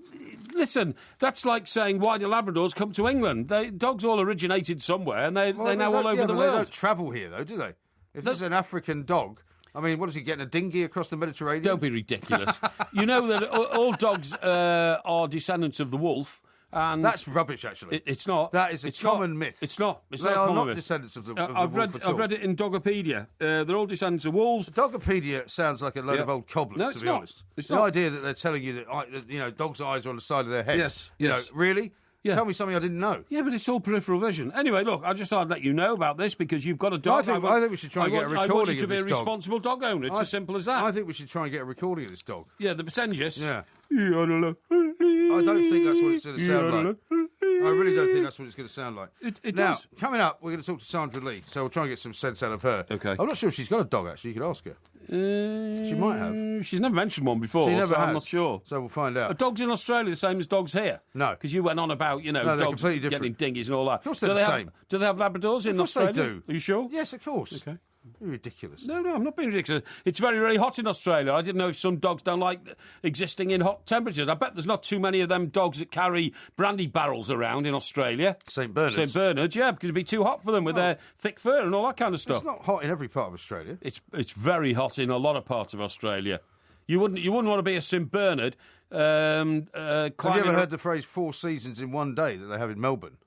listen, that's like saying, why do Labradors come to England? Dogs all originated somewhere, and they're now all over the world. They don't travel here, though, do they? If this is an African dog, I mean, what is he getting, a dinghy across the Mediterranean? Don't be ridiculous. You know that all dogs are descendants of the wolf. And that's rubbish, actually. It's not. That is a common myth. It's not. They are not descendants of the wolf at all. I've read it in Dogopedia. They're all descendants of wolves. Dogopedia sounds like a load of old cobblers, no, to be honest. It's the not. idea that they're telling you that dogs' eyes are on the side of their heads. Yes. Really? Yeah. Tell me something I didn't know. Yeah, but it's all peripheral vision. Anyway, look, I just thought I'd let you know about this because you've got a dog. I think we should try and get a recording of this dog. I want you to be a responsible dog owner. It's as simple as that. I think we should try and get a recording of this dog. Yeah, the Basenjis. Yeah. I don't think that's what it's going to sound like. I really don't think that's what it's going to sound like. It now, does. Coming up, we're going to talk to Sandra Lee, so we'll try and get some sense out of her. Okay. I'm not sure if she's got a dog, actually. You could ask her. She might have. She's never mentioned one before, so I'm not sure. So we'll find out. Are dogs in Australia the same as dogs here? No. Because you went on about, dogs getting dinghies and all that. Of course they're the same. Do they have Labradors in Australia? Of course they do. Are you sure? Yes, of course. Okay. You're ridiculous. No, I'm not being ridiculous. It's very, very hot in Australia. I didn't know if some dogs don't like existing in hot temperatures. I bet there's not too many of them dogs that carry brandy barrels around in Australia. St. Bernards. St. Bernards, yeah, because it'd be too hot for them with their thick fur and all that kind of stuff. It's not hot in every part of Australia. It's very hot in a lot of parts of Australia. You wouldn't want to be a St. Bernard. Have you ever heard the phrase 4 seasons in one day that they have in Melbourne?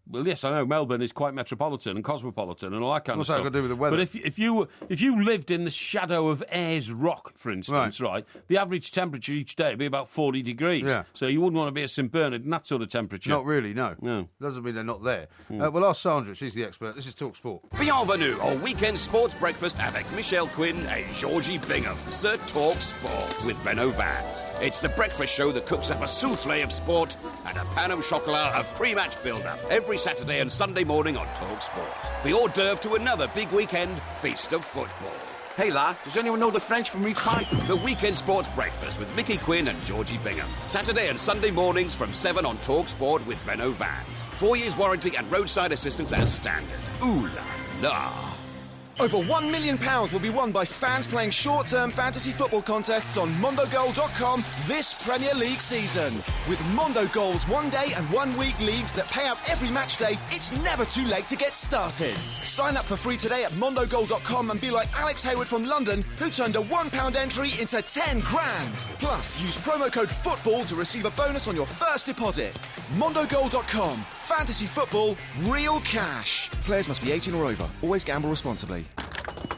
Well, yes, I know Melbourne is quite metropolitan and cosmopolitan and all that kind of stuff. What's that got to do with the weather? But if you lived in the shadow of Ayers Rock, for instance, right, the average temperature each day would be about 40 degrees. Yeah. So you wouldn't want to be a St. Bernard in that sort of temperature. Not really, no. Doesn't mean they're not there. We'll ask Sandra, she's the expert. This is Talk Sport. Bienvenue au weekend sports breakfast avec Michelle Quinn and Georgie Bingham. The Talk Sport with Benno Vance. It's the breakfast show that cooks up a souffle of sport and a pan au chocolat of pre-match build-up every Saturday and Sunday morning on Talk Sport. The hors d'oeuvre to another big weekend feast of football. Hey, La, does anyone know the French from Repine? The Weekend Sports Breakfast with Mickey Quinn and Georgie Bingham. Saturday and Sunday mornings from 7 on Talk Sport with Benno Vance. 4 years warranty and roadside assistance as standard. Ooh la la. Over £1 million will be won by fans playing short-term fantasy football contests on mondogoal.com this Premier League season. With Mondo Goals 1 day and 1 week leagues that pay out every match day, it's never too late to get started. Sign up for free today at mondogoal.com and be like Alex Hayward from London, who turned a £1 entry into 10 grand. Plus, use promo code FOOTBALL to receive a bonus on your first deposit. mondogoal.com. Fantasy football, real cash. Players must be 18 or over. Always gamble responsibly.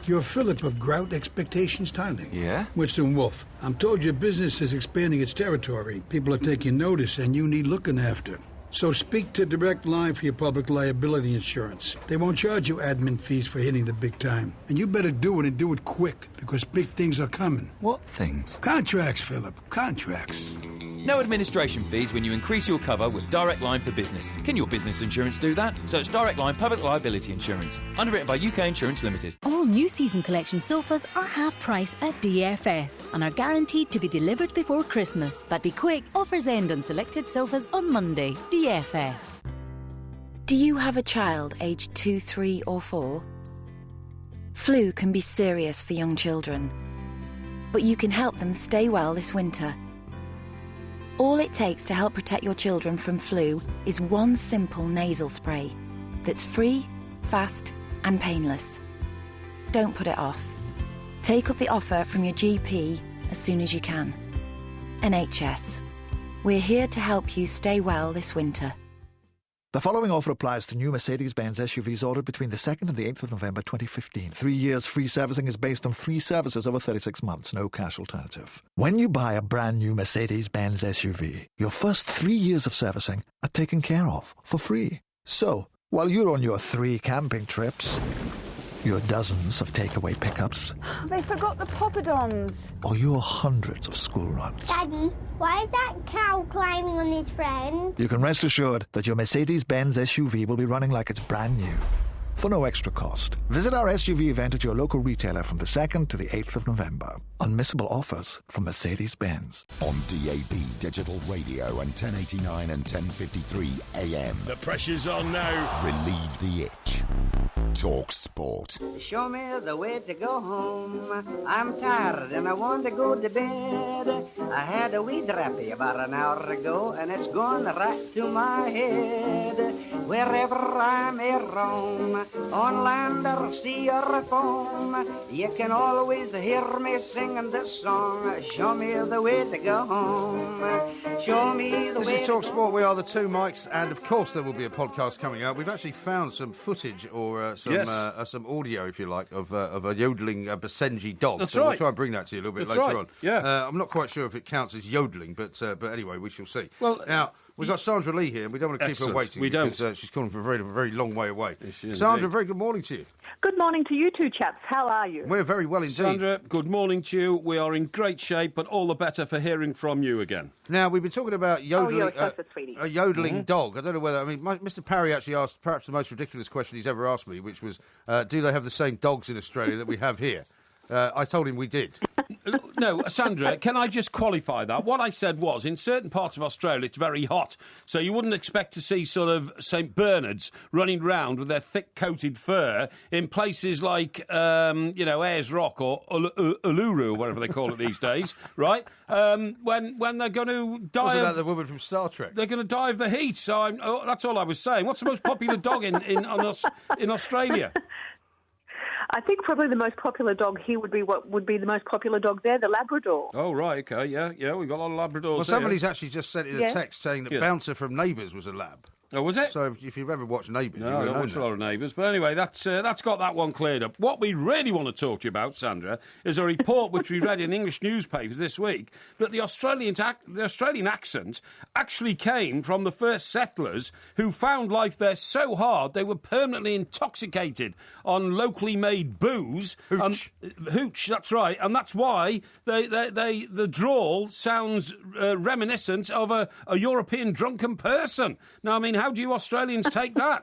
You're Philip of Grout Expectations Tiling. Yeah? Winston Wolfe. I'm told your business is expanding its territory. People are taking notice and you need looking after. So speak to Direct Line for your public liability insurance. They won't charge you admin fees for hitting the big time. And you better do it and do it quick, because big things are coming. What things? Contracts, Philip. Contracts. No administration fees when you increase your cover with Direct Line for Business. Can your business insurance do that? Search Direct Line Public Liability Insurance. Underwritten by UK Insurance Limited. All new season collection sofas are half price at DFS and are guaranteed to be delivered before Christmas. But be quick, offers end on selected sofas on Monday. DFS. Do you have a child aged 2, 3 or 4? Flu can be serious for young children, but you can help them stay well this winter. All it takes to help protect your children from flu is one simple nasal spray that's free, fast and painless. Don't put it off. Take up the offer from your GP as soon as you can. NHS. We're here to help you stay well this winter. The following offer applies to new Mercedes-Benz SUVs ordered between the 2nd and the 8th of November 2015. 3 years free servicing is based on 3 services over 36 months. No cash alternative. When you buy a brand new Mercedes-Benz SUV, your first 3 years of servicing are taken care of for free. So, while you're on your 3 camping trips, your dozens of takeaway pickups, They forgot the poppadoms. or your hundreds of school runs, Daddy, why is that cow climbing on his friend? you can rest assured that your Mercedes-Benz SUV will be running like it's brand new. For no extra cost, visit our SUV event at your local retailer from the 2nd to the 8th of November. Unmissable offers from Mercedes-Benz. On DAB Digital Radio and 1089 and 1053 AM. The pressure's on now. Relieve the itch. Talk Sport. Show me the way to go home. I'm tired and I want to go to bed. I had a wee drappy about an hour ago and it's gone right to my head. Wherever I may roam, on land or sea or foam, you can always hear me singing this song. Show me the way to go home. Show me the way. This is Talk Sport. We are the two mics, and of course there will be a podcast coming out. We've actually found some footage or some audio, if you like, of a yodeling Basenji dog. That's so right. We'll try and bring that to you a little bit later on. Yeah. I'm not quite sure if it counts as yodeling, but anyway, we shall see. Well, now. We've got Sandra Lee here, and we don't want to keep her waiting because she's calling from a very, very long way away. Sandra, very good morning to you. Good morning to you two chaps. How are you? We're very well indeed. Sandra, good morning to you. We are in great shape, but all the better for hearing from you again. Now, we've been talking about yodeling, a yodeling dog. I don't know whether... I mean, Mr. Parry actually asked perhaps the most ridiculous question he's ever asked me, which was, do they have the same dogs in Australia that we have here? I told him we did. No, Sandra, can I just qualify that? What I said was, in certain parts of Australia, it's very hot, so you wouldn't expect to see sort of St Bernards running round with their thick-coated fur in places like, Ayers Rock or Uluru, or whatever they call it these days, right? When they're going to die Wasn't that the woman from Star Trek? They're going to die of the heat, so that's all I was saying. What's the most popular dog in Australia? I think probably the most popular dog here would be what would be the most popular dog there, the Labrador. Oh, right, OK, yeah, we've got a lot of Labradors. Well, somebody's actually just sent in a text saying that Bouncer from Neighbours was a lab. Oh, was it? So if you've ever watched Neighbours, no, I don't watch a lot of Neighbours. But anyway, that's got that one cleared up. What we really want to talk to you about, Sandra, is a report which we read in English newspapers this week that the Australian accent actually came from the first settlers who found life there so hard they were permanently intoxicated on locally made booze. Hooch. Hooch, that's right. And that's why the drawl sounds reminiscent of a European drunken person. Now, I mean, how do you Australians take that?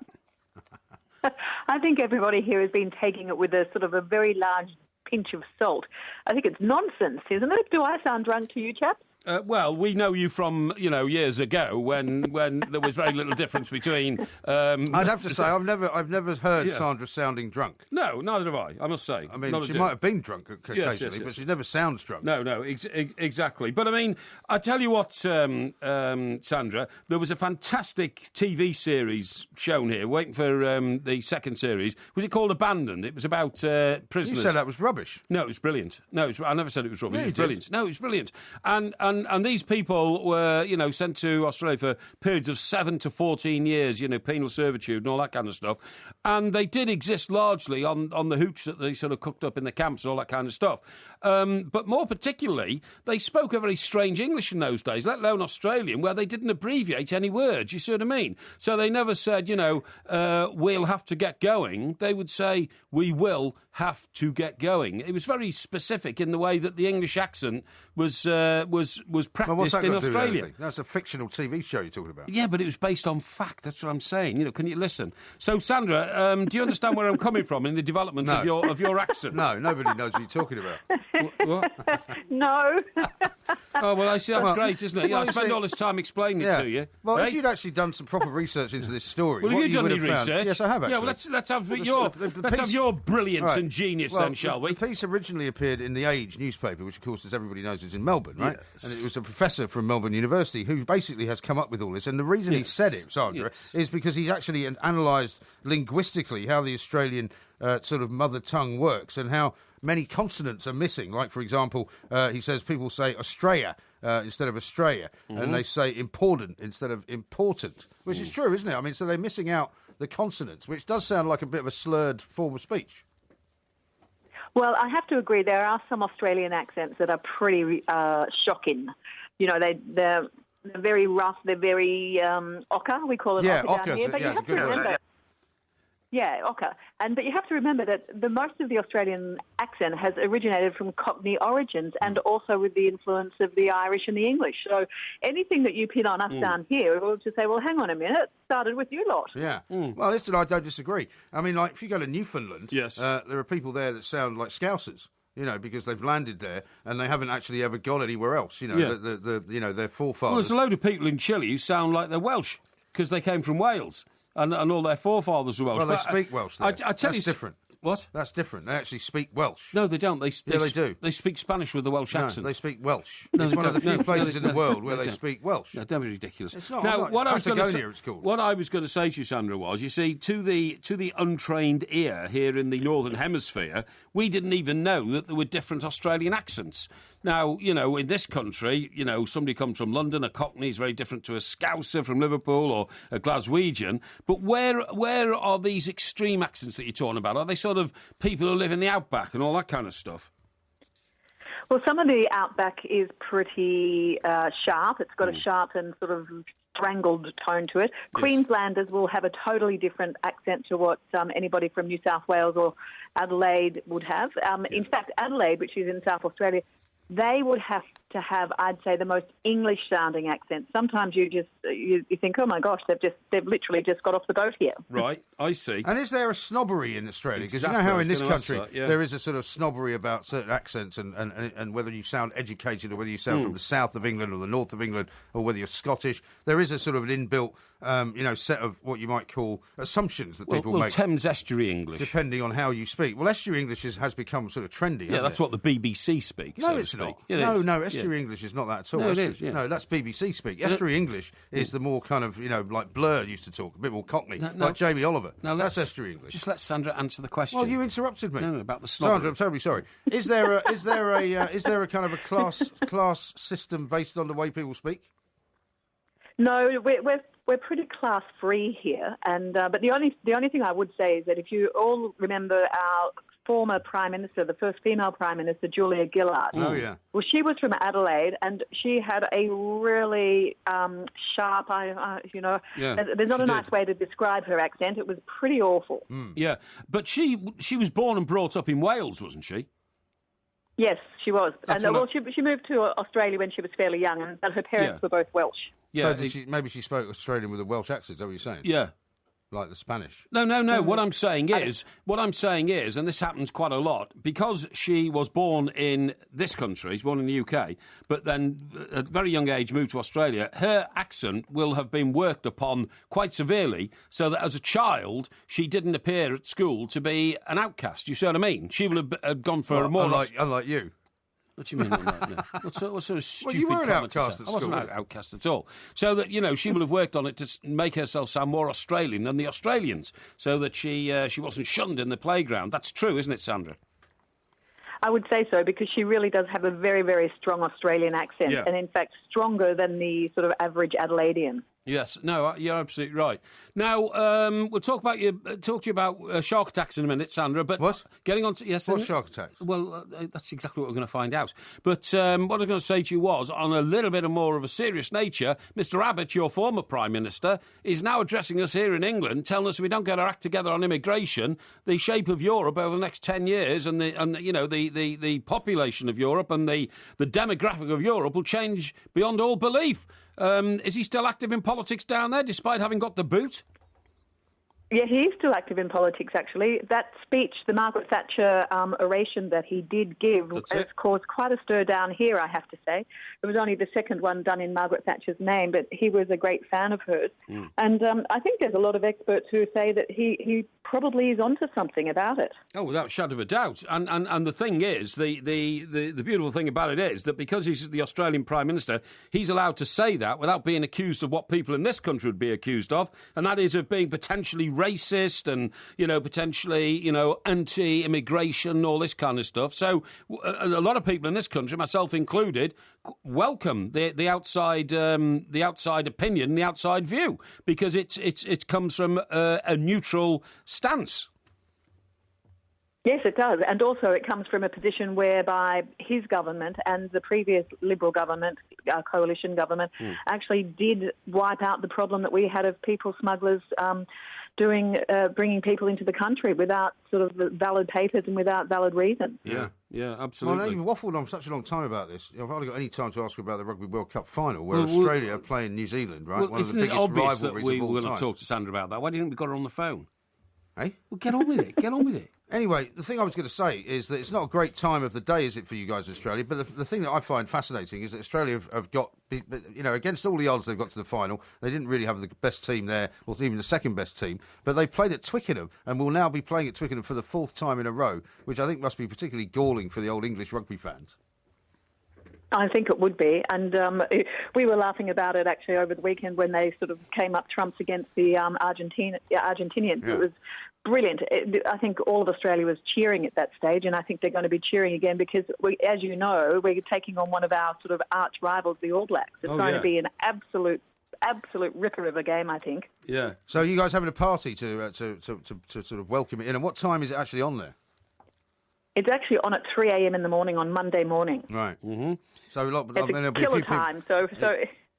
I think everybody here has been taking it with a sort of a very large pinch of salt. I think it's nonsense, isn't it? Do I sound drunk to you, chaps? Well, we know you from, years ago when there was very little difference between... I'd have to say, I've never heard Sandra sounding drunk. No, neither have I must say. I mean, she might have been drunk occasionally, but she never sounds drunk. No, exactly. But, I mean, I tell you what, Sandra, there was a fantastic TV series shown here, waiting for the second series. Was it called Abandoned? It was about prisoners. You said that was rubbish. No, it was brilliant. No, I never said it was rubbish. Yeah, it was brilliant. No, it was brilliant. And these people were, sent to Australia for periods of 7 to 14 years, penal servitude and all that kind of stuff. And they did exist largely on the hooch that they sort of cooked up in the camps and all that kind of stuff. But more particularly, they spoke a very strange English in those days, let alone Australian, where they didn't abbreviate any words, you see what I mean? So they never said, we'll have to get going. They would say, we will have to get going. It was very specific in the way that the English accent was practiced in Australia. That's a fictional TV show you're talking about. Yeah, but it was based on fact. That's what I'm saying. Can you listen? So, Sandra, do you understand where I'm coming from in the development of your accent? No, nobody knows what you're talking about. What? No. Oh, well, I see. That's great, isn't it? I spent all this time explaining it to you. Well, if you'd actually done some proper research into this story, well, have you done any research? Yes, I have actually. Yeah, well, let's have your brilliance and genius then, shall we? The piece originally appeared in the Age newspaper, which, of course, as everybody knows, is in Melbourne, right? Yes. And it was a professor from Melbourne University who basically has come up with all this. And the reason he said it, Sandra, is because he's actually analysed linguistically how the Australian sort of mother tongue works and how many consonants are missing. Like, for example, he says people say Australia instead of Australia, and they say important instead of important, which is true, isn't it? I mean, so they're missing out the consonants, which does sound like a bit of a slurred form of speech. Well, I have to agree. There are some Australian accents that are pretty shocking. They're very rough. They're very ochre. We call it ochre down here. But you have to remember. Yeah, ochre. But you have to remember that the most of the Australian accent has originated from Cockney origins and also with the influence of the Irish and the English. So anything that you pin on us down here, we'll just say, well, hang on a minute, it started with you lot. Yeah. Well, listen, I don't disagree. I mean, like, if you go to Newfoundland, there are people there that sound like Scousers. Because they've landed there and they haven't actually ever gone anywhere else. Their forefathers. Well, there's a load of people in Chile who sound like they're Welsh because they came from Wales. And all their forefathers were Welsh. Well, they speak Welsh there. That's different. What? That's different. They actually speak Welsh. No, they don't. They do. They speak Spanish with the Welsh accent. No, they speak Welsh. It's one of the few places in the world where they speak Welsh. No, don't be ridiculous. It's not. Now, what I was going to say, it's called. What I was going to say to you, Sandra, was, you see, to the untrained ear here in the Northern Hemisphere, we didn't even know that there were different Australian accents. Now, in this country, somebody comes from London, a Cockney is very different to a Scouser from Liverpool or a Glaswegian. But where are these extreme accents that you're talking about? Are they sort of people who live in the outback and all that kind of stuff? Well, some of the outback is pretty sharp. It's got a sharp and sort of strangled tone to it. Yes. Queenslanders will have a totally different accent to what anybody from New South Wales or Adelaide would have. In fact, Adelaide, which is in South Australia, they would have to have, I'd say, the most English-sounding accent. Sometimes you think, oh my gosh, they've literally just got off the boat here. Right, I see. And is there a snobbery in Australia? Because Exactly, you know how I in was this gonna ask country that, there is a sort of snobbery about certain accents and whether you sound educated or whether you sound from the south of England or the north of England or whether you're Scottish. There is a sort of an inbuilt, set of what you might call assumptions that people make. Thames Estuary English. Depending on how you speak. Well, Estuary English has become sort of trendy, Yeah, that's it? what the BBC speaks. No, so it's to not. speak. No, Estuary English is not that at all. No, it is, yeah. No, that's BBC speak. Estuary English is the more kind of, like Blur used to talk, a bit more Cockney, like Jamie Oliver. No, that's Estuary English. Just let Sandra answer the question. Well, you interrupted me. No, about the snobbery. Sandra, I'm terribly sorry. Is there a kind of a class system based on the way people speak? No, we're pretty class free here, and but the only thing I would say is that if you all remember our former Prime Minister, the first female Prime Minister, Julia Gillard. Oh, yeah. Well, she was from Adelaide, and she had a really sharp, there's not a nice way to describe her accent. It was pretty awful. Yeah, but she was born and brought up in Wales, wasn't she? Yes, she was. That's And what she moved to Australia when she was fairly young, but her parents were both Welsh. Yeah, so maybe she spoke Australian with a Welsh accent, is that what you're saying? Yeah. Like the Spanish. No. What I'm saying is, and this happens quite a lot, because she was born in this country, born in the UK, but then at a very young age moved to Australia, her accent will have been worked upon quite severely, so that as a child, she didn't appear at school to be an outcast. You see what I mean? She will have gone for a more... Unlike you. What do you mean? What sort of stupid Well, you were an comment is outcast that? at I wasn't school. an outcast at all. So that, she will have worked on it to make herself sound more Australian than the Australians, so that she wasn't shunned in the playground. That's true, isn't it, Sandra? I would say so, because she really does have a very, very strong Australian accent, and in fact stronger than the sort of average Adelaidean. Yes, no, you're absolutely right. Now, we'll talk to you about shark attacks in a minute, Sandra. But what? Getting on to What's shark attacks? Well, that's exactly what we're going to find out. But what I was going to say to you was, on a little bit more of a serious nature, Mr. Abbott, your former Prime Minister, is now addressing us here in England, telling us if we don't get our act together on immigration, the shape of Europe over the next 10 years, and the population of Europe and the demographic of Europe will change beyond all belief. Is he still active in politics down there, despite having got the boot? Yeah, he is still active in politics, actually. That speech, the Margaret Thatcher oration that he did give, has caused quite a stir down here, I have to say. It was only the second one done in Margaret Thatcher's name, but he was a great fan of hers. And I think there's a lot of experts who say that he probably is onto something about it. Oh, without a shadow of a doubt. And the thing is, the beautiful thing about it is that because he's the Australian Prime Minister, he's allowed to say that without being accused of what people in this country would be accused of, and that is of being potentially racist and, potentially, anti-immigration, all this kind of stuff. So a lot of people in this country, myself included, welcome the outside opinion, the outside view, because it comes from a neutral stance. Yes, it does. And also it comes from a position whereby his government and the previous Liberal government, coalition government, actually did wipe out the problem that we had of people smugglers bringing people into the country without sort of valid papers and without valid reason. Yeah, absolutely. Well, you've waffled on for such a long time about this. I've hardly got any time to ask you about the Rugby World Cup final, where Australia are playing New Zealand, right? Well, one of the isn't it biggest obvious that rivalries we of all were going time. to talk to Sandra about that? Why do you think we got her on the phone? Hey? Well, get on with it. Get on with it. Anyway, the thing I was going to say is that it's not a great time of the day, is it, for you guys in Australia? But the thing that I find fascinating is that Australia have got, against all the odds they've got to the final. They didn't really have the best team there, or even the second best team. But they played at Twickenham and will now be playing at Twickenham for the fourth time in a row, which I think must be particularly galling for the old English rugby fans. I think it would be, and we were laughing about it actually over the weekend when they sort of came up trumps against the Argentinians. Yeah. It was brilliant. I think all of Australia was cheering at that stage, and I think they're going to be cheering again because, as you know, we're taking on one of our sort of arch rivals, the All Blacks. It's going to be an absolute ripper of a game, I think. Yeah. So you guys having a party to sort of welcome it in, and what time is it actually on there? It's actually on at 3 a.m. in the morning on Monday morning. Right. Mm-hmm. So it's a killer time. So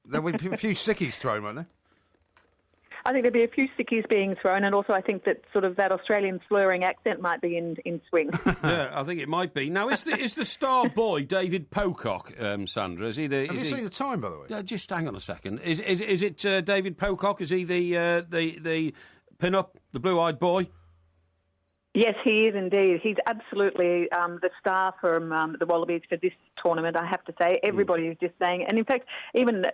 there'll be a few sickies thrown, won't there? I think there'd be a few stickies being thrown, and also I think that sort of that Australian slurring accent might be in swing. Yeah, I think it might be. Now, is the star boy David Pocock, Sandra? Is he the? Have you seen the time, by the way? Just hang on a second. Is it David Pocock? Is he the pin-up, the blue-eyed boy? Yes, he is indeed. He's absolutely the star from the Wallabies for this tournament, I have to say. Everybody is just saying, and in fact, even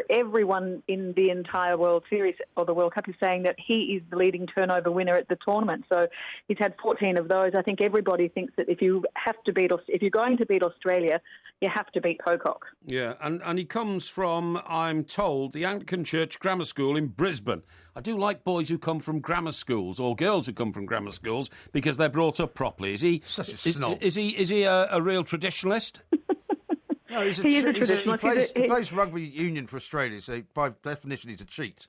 everyone in the entire World Series or the World Cup is saying that he is the leading turnover winner at the tournament. So he's had 14 of those. I think everybody thinks that if you're going to beat Australia, you have to beat Pocock. Yeah, and he comes from, I'm told, the Anglican Church Grammar School in Brisbane. I do like boys who come from grammar schools, or girls who come from grammar schools, because they're brought up properly. Is he such a snob? Is he a real traditionalist? No, he plays rugby union for Australia, so by definition he's a cheat.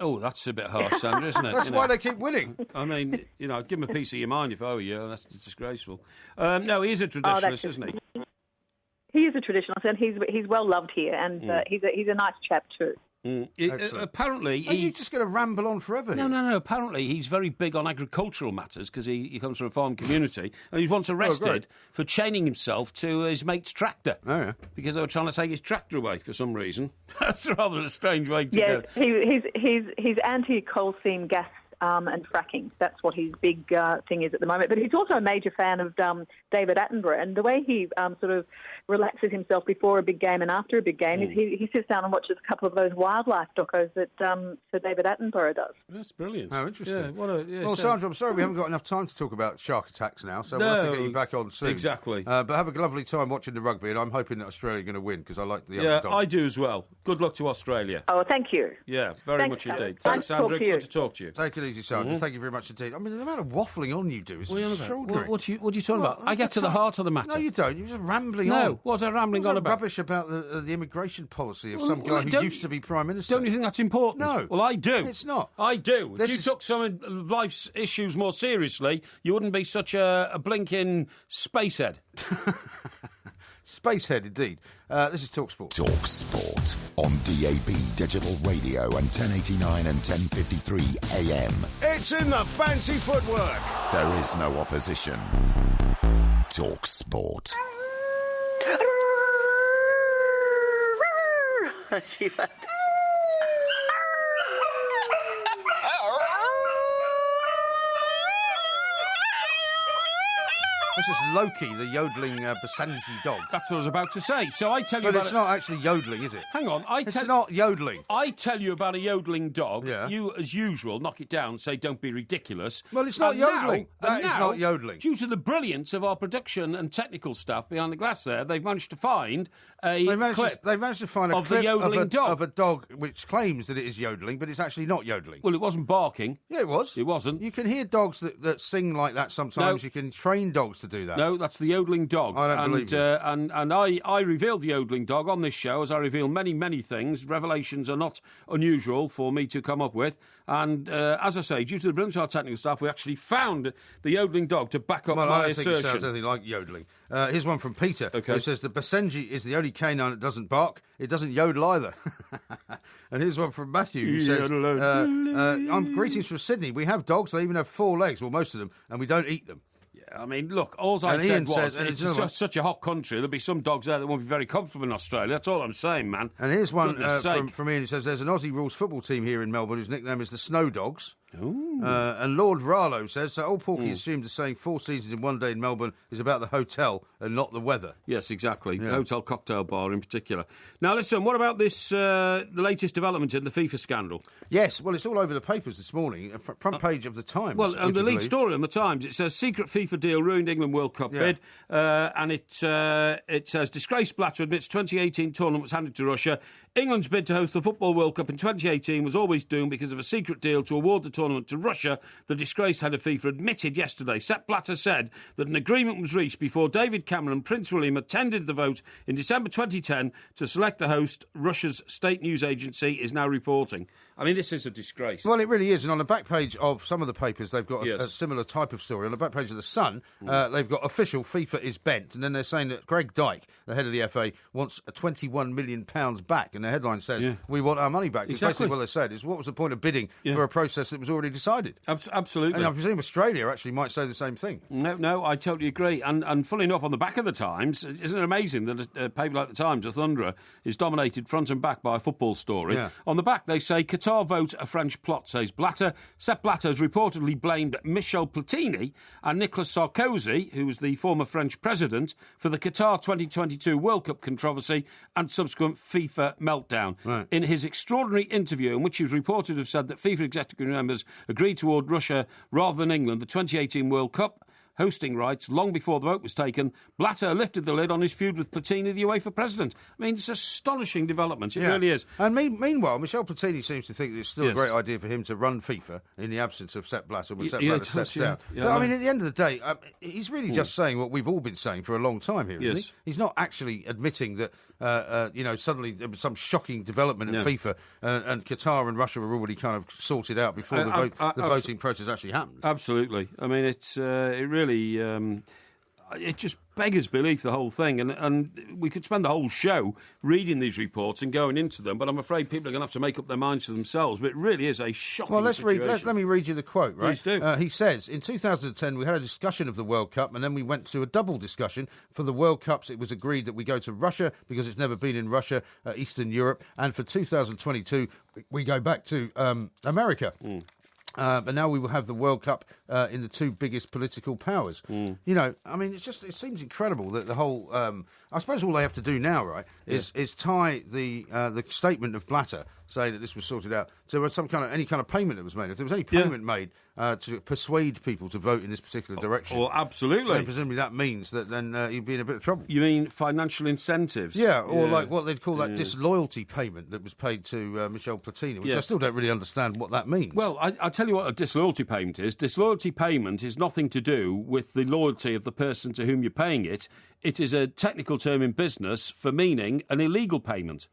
Oh, that's a bit harsh, Sandra, isn't it? That's why they keep winning. I mean, I'd give him a piece of your mind if I were you. That's disgraceful. No, he is a traditionalist, isn't he? He is a traditionalist, and he's well loved here, and he's a nice chap too. Apparently, are you just going to ramble on forever? No. Apparently, he's very big on agricultural matters because he comes from a farm community, and he was once arrested for chaining himself to his mate's tractor. Oh, yeah. Because they were trying to take his tractor away for some reason. That's rather a strange way to go. Yes, he's anti-coal seam gas and fracking. That's what his big thing is at the moment. But he's also a major fan of David Attenborough, and the way he sort of relaxes himself before a big game and after a big game is he sits down and watches a couple of those wildlife docos that Sir David Attenborough does. That's brilliant. How interesting. Yeah, well, Sandra, I'm sorry we haven't got enough time to talk about shark attacks now, so we'll have to get you back on soon. Exactly. But have a lovely time watching the rugby, and I'm hoping that Australia are going to win, because I like the underdog. Yeah, I do as well. Good luck to Australia. Oh, thank you. Yeah, very much indeed. Thanks, Sandra. Good to talk to you. Take it easy, Sandra. Thank you very much indeed. I mean, the amount of waffling on you do is extraordinary. What are you talking about? I get to the heart of the matter. No, you don't. You're just rambling on. No, what's I rambling on about? Rubbish about the immigration policy of some guy who used to be Prime Minister. Don't you think that's important? No. Well, I do. It's not. I do. If you took some of life's issues more seriously, you wouldn't be such a blinking spacehead. Spacehead, indeed. This is TalkSport. TalkSport on DAB Digital Radio and 1089 and 1053 AM. It's in the fancy footwork. There is no opposition. TalkSport. This is Loki, the yodeling Basenji dog. That's what I was about to say. So I tell you But it's not actually yodeling, is it? Hang on. It's not yodeling. I tell you about a yodeling dog. Yeah. You, as usual, knock it down, say don't be ridiculous. Well, it's not yodeling. That is not yodeling. Due to the brilliance of our production and technical staff behind the glass there, they've managed to find a clip. They've managed to find a clip of a dog which claims that it is yodeling, but it's actually not yodeling. Well, it wasn't barking. Yeah, it was. It wasn't. You can hear dogs that sing like that sometimes. No. You can train dogs to do that. No, that's the yodeling dog. I don't believe you. And I revealed the yodeling dog on this show, as I reveal many, many things. Revelations are not unusual for me to come up with. And as I say, due to the brilliance of our technical staff, we actually found the yodeling dog to back up my assertion. I think it sounds anything like yodeling. Here's one from Peter, who says the Basenji is the only canine that doesn't bark. It doesn't yodel either. And here's one from Matthew, who says, I'm greetings from Sydney. We have dogs. They even have 4 legs, well, most of them, and we don't eat them. I mean, look, all I said was it's such a hot country. There'll be some dogs there that won't be very comfortable in Australia. That's all I'm saying, man. And here's one from Ian who says there's an Aussie rules football team here in Melbourne whose nickname is the Snow Dogs. And Lord Rallo says, so old Porky assumed that saying 4 seasons in one day in Melbourne is about the hotel and not the weather. Yes, exactly. Yeah. Hotel cocktail bar in particular. Now, listen, what about this, the latest development in the FIFA scandal? Yes, well, it's all over the papers this morning, front page of the Times. Well, and the lead story on the Times, it says, secret FIFA deal ruined England World Cup bid, and it says, disgraced Blatter admits 2018 tournament was handed to Russia. England's bid to host the Football World Cup in 2018 was always doomed because of a secret deal to award the tournament to Russia, the disgraced head of FIFA admitted yesterday. Sepp Blatter said that an agreement was reached before David Cameron and Prince William attended the vote in December 2010 to select the host, Russia's state news agency is now reporting. I mean, this is a disgrace. Well, it really is. And on the back page of some of the papers, they've got a similar type of story. On the back page of The Sun, they've got official FIFA is bent. And then they're saying that Greg Dyke, the head of the FA, wants £21 million back. and the headline says, we want our money back. Because basically what they said is, what was the point of bidding for a process that was already decided? Absolutely. And I presume Australia actually might say the same thing. No, I totally agree. And funnily enough, on the back of the Times, isn't it amazing that a paper like the Times, a thunderer, is dominated front and back by a football story? Yeah. On the back, they say, Qatar vote a French plot, says Blatter. Sepp Blatter has reportedly blamed Michel Platini and Nicolas Sarkozy, who was the former French president, for the Qatar 2022 World Cup controversy and subsequent FIFA meltdown. Right. In his extraordinary interview, in which he was reported to have said that FIFA executive members agreed to award Russia, rather than England, the 2018 World Cup hosting rights long before the vote was taken, Blatter lifted the lid on his feud with Platini, the UEFA president. I mean, it's astonishing development. It really is. And meanwhile, Michel Platini seems to think that it's still a great idea for him to run FIFA in the absence of Sepp Blatter when Sepp Blatter steps down. Yeah, but, I mean, at the end of the day, he's really just saying what we've all been saying for a long time here, isn't he? He's not actually admitting that, suddenly there was some shocking development in FIFA and Qatar and Russia were already kind of sorted out before the voting process actually happened. Absolutely. I mean, it really... it just beggars belief, the whole thing. And we could spend the whole show reading these reports and going into them, but I'm afraid people are going to have to make up their minds for themselves. But it really is a shocking situation. Let me read you the quote, right? Please do. He says, in 2010, we had a discussion of the World Cup, and then we went to a double discussion. For the World Cups, it was agreed that we go to Russia, because it's never been in Russia, Eastern Europe. And for 2022, we go back to America. But now we will have the World Cup in the two biggest political powers. You know, I mean, it seems incredible that the whole. I suppose all they have to do now, right, is tie the statement of Blatter saying that this was sorted out to any kind of payment that was made. If there was any payment made to persuade people to vote in this particular direction, well, absolutely, then presumably that means that then you'd be in a bit of trouble. You mean financial incentives? Yeah, or like what they'd call that disloyalty payment that was paid to Michel Platini, which I still don't really understand what that means. Well, I tell you what a disloyalty payment is. Disloyalty payment is nothing to do with the loyalty of the person to whom you're paying it. It is a technical term in business for meaning an illegal payment.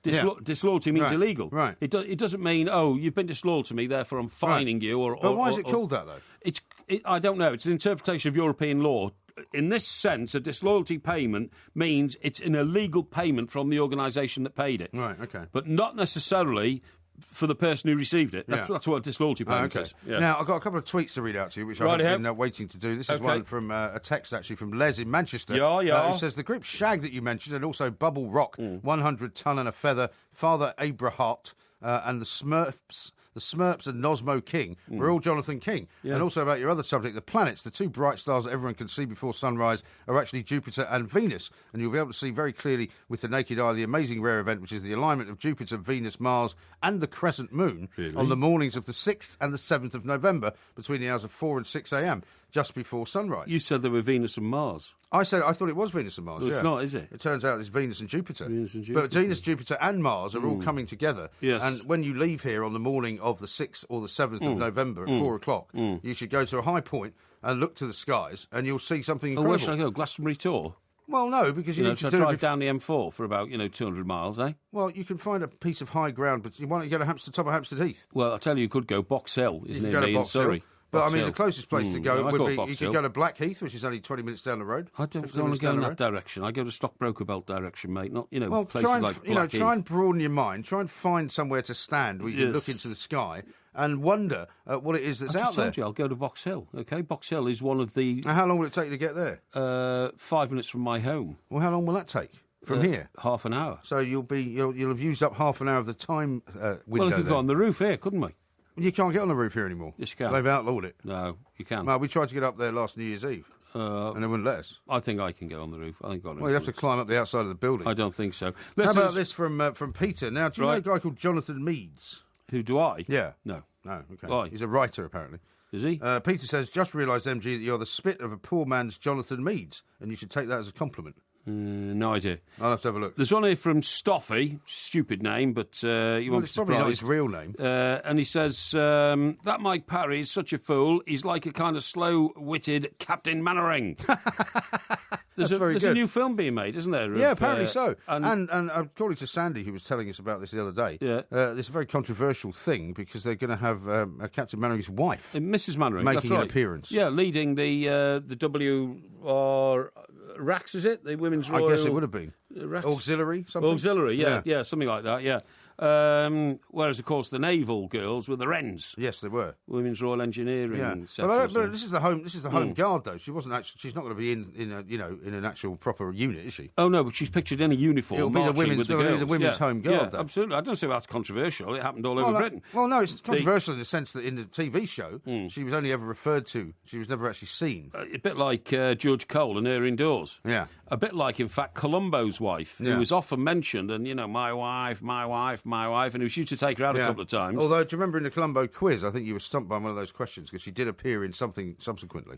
Disloyalty means illegal. Right. It doesn't mean, you've been disloyal to me, therefore I'm fining you. But why is it called that, though? I don't know. It's an interpretation of European law. In this sense, a disloyalty payment means it's an illegal payment from the organisation that paid it. Right, OK. But not necessarily for the person who received it. That's what a disloyalty payment is. Yeah. Now, I've got a couple of tweets to read out to you, which I've been waiting to do. This is one from a text, actually, from Les in Manchester. Who says, the group Shag that you mentioned, and also Bubble Rock, 100 Ton and a Feather, Father Abrahart, and the Smurfs and Nosmo King were all Jonathan King. And also about your other subject, the planets, the two bright stars that everyone can see before sunrise are actually Jupiter and Venus. And you'll be able to see very clearly with the naked eye the amazing rare event, which is the alignment of Jupiter, Venus, Mars and the crescent moon on the mornings of the 6th and the 7th of November between the hours of 4 and 6 a.m. just before sunrise. You said there were Venus and Mars. I thought it was Venus and Mars. Well, it's not, is it? It turns out it's Venus and Jupiter. But Venus, Jupiter and Mars are all coming together. Yes. And when you leave here on the morning of the 6th or the 7th of November at 4 o'clock, you should go to a high point and look to the skies and you'll see something incredible. Where should I go? Glastonbury Tour? Well, no, because you need to drive down the M4 for about 200 miles, eh? Well, you can find a piece of high ground, but why don't you go to top of Hampstead Heath? Well, I tell you could go. Box Hill is near me in Surrey. But, the closest place to go would be, you could go to Blackheath, which is only 20 minutes down the road. I don't want to go in that direction. I go to Stockbroker Belt direction, mate, not, places like Blackheath. Try and broaden your mind. Try and find somewhere to stand where you can look into the sky and wonder at what it is that's out there. I told you, I'll go to Box Hill, OK? Box Hill is one of the... Now, how long will it take you to get there? 5 minutes from my home. Well, how long will that take? From here? Half an hour. So you'll have used up half an hour of the time window. Well, we could go on the roof here, couldn't we? You can't get on the roof here anymore. Yes, you can. They've outlawed it. No, you can't. No, we tried to get up there last New Year's Eve, and they wouldn't let us. I think I can get on the roof. I think you have to climb up the outside of the building. I don't think so. How about this from Peter? Now, do you know a guy called Jonathan Meades? Who do I? Yeah. No. No, okay. Why? He's a writer, apparently. Is he? Peter says, just realised, MG, that you're the spit of a poor man's Jonathan Meades, and you should take that as a compliment. No idea. I'll have to have a look. There's one here from Stoffy, stupid name, but you won't be surprised. It's probably not his real name. And he says, that Mike Parry is such a fool, he's like a kind of slow-witted Captain Mannering. There's a new film being made, isn't there? Yeah, apparently so. And according to Sandy, who was telling us about this the other day, it's a very controversial thing because they're going to have Captain Mannering's wife, Mrs. Mannering, making an appearance. Yeah, leading the RACS, is it? The Women's Royal... I guess it would have been. Auxiliary, something? Auxiliary, yeah, something like that, yeah. Whereas, of course, the naval girls were the Wrens. Yes, they were. Women's Royal Engineering. But this is the home guard, though. She wasn't actually. She's not going to be in an actual proper unit, is she? Oh no, but she's pictured in a uniform. It'll be the women's home guard. Yeah, absolutely. I don't see that's controversial. It happened all over Britain. Well, no, it's controversial in the sense that in the TV show, she was only ever referred to. She was never actually seen. A bit like George Cole and Her Indoors. Yeah. A bit like, in fact, Columbo's wife, who was often mentioned, and, my wife, and he was used to take her out a couple of times. Although, do you remember in the Columbo quiz, I think you were stumped by one of those questions, because she did appear in something subsequently,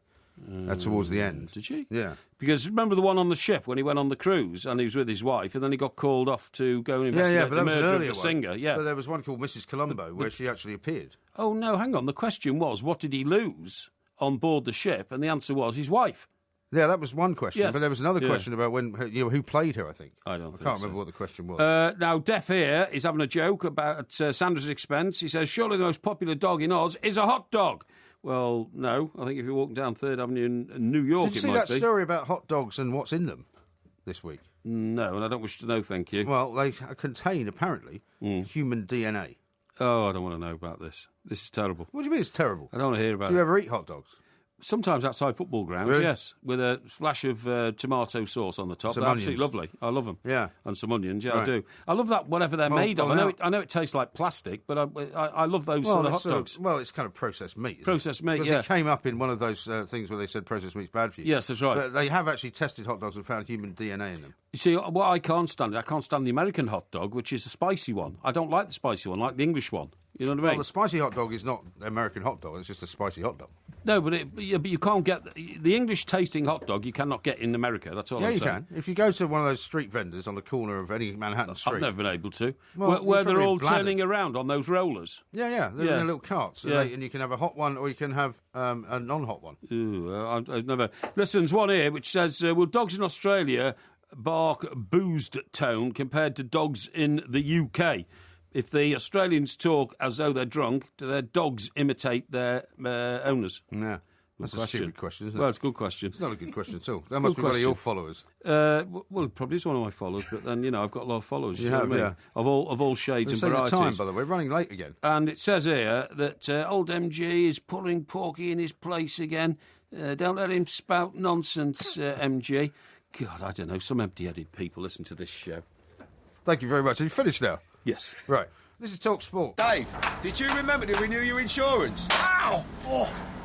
towards the end. Did she? Yeah. Because remember the one on the ship when he went on the cruise, and he was with his wife, and then he got called off to go and investigate the murder of the singer. Yeah, but there was one called Mrs. Columbo, where she actually appeared. Oh, no, hang on. The question was, what did he lose on board the ship? And the answer was his wife. Yeah, that was one question, yes. But there was another question about who played her, I think. I can't remember what the question was. Now, Deaf Ear is having a joke about Sandra's expense. He says, surely the most popular dog in Oz is a hot dog. Well, no. I think if you're walking down 3rd Avenue in New York, Did you see that story about hot dogs and what's in them this week? No, and I don't wish to know, thank you. Well, they contain, apparently, human DNA. Oh, I don't want to know about this. This is terrible. What do you mean it's terrible? I don't want to hear about it. Do you ever eat hot dogs? Sometimes outside football grounds, really? Yes, with a splash of tomato sauce on the top. They're absolutely lovely. I love them. Yeah, and some onions. Yeah, right. I do. I love that whatever they're made of. I know it tastes like plastic, but I love those sort of hot dogs. It's kind of processed meat. Processed meat, because it came up in one of those things where they said processed meat's bad for you. Yes, that's right. But they have actually tested hot dogs and found human DNA in them. You see, what I can't stand the American hot dog, which is a spicy one. I don't like the spicy one, I like the English one. You know what I mean? Well, the spicy hot dog is not American hot dog. It's just a spicy hot dog. No, but you can't get the English-tasting hot dog. You cannot get in America. That's all I'm saying. Yeah, you can. If you go to one of those street vendors on the corner of any Manhattan street, I've never been able to. Well, where they're all turning around on those rollers. Yeah, they're in their little carts, and you can have a hot one or you can have a non-hot one. Ooh, I've never. Listen, there's one here which says, "Will dogs in Australia bark boozed tone compared to dogs in the UK?" If the Australians talk as though they're drunk, do their dogs imitate their owners? Yeah. That's a stupid question, isn't it? Well, it's a good question. It's not a good question at all. That must be one of your followers. Well, it probably is one of my followers, but then, I've got a lot of followers. You have, yeah. Of all shades and varieties. Time, by the way. We're running late again. And it says here that old MG is putting Porky in his place again. Don't let him spout nonsense, MG. God, I don't know. Some empty-headed people listen to this show. Thank you very much. Are you finished now? Yes. Right. This is Talk Sport. Dave, did you remember to renew your insurance? Ow!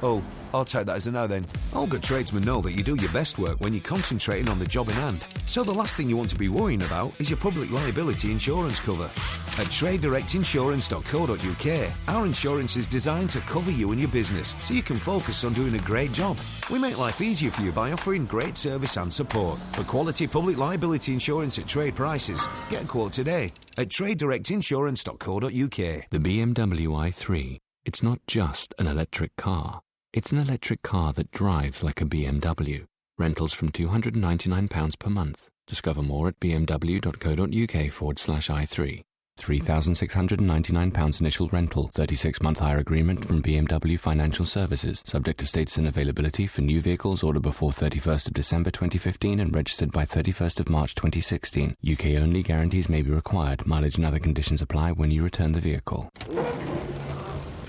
Oh, I'll take that as a no then. All good tradesmen know that you do your best work when you're concentrating on the job in hand. So the last thing you want to be worrying about is your public liability insurance cover. At TradeDirectInsurance.co.uk, our insurance is designed to cover you and your business so you can focus on doing a great job. We make life easier for you by offering great service and support. For quality public liability insurance at trade prices, get a quote today at TradeDirectInsurance.co.uk. The BMW i3. It's not just an electric car. It's an electric car that drives like a BMW. Rentals from £299 per month. Discover more at bmw.co.uk/i3. £3,699 initial rental. 36-month hire agreement from BMW Financial Services. Subject to status and availability for new vehicles ordered before 31st of December 2015 and registered by 31st of March 2016. UK only guarantees may be required. Mileage and other conditions apply when you return the vehicle.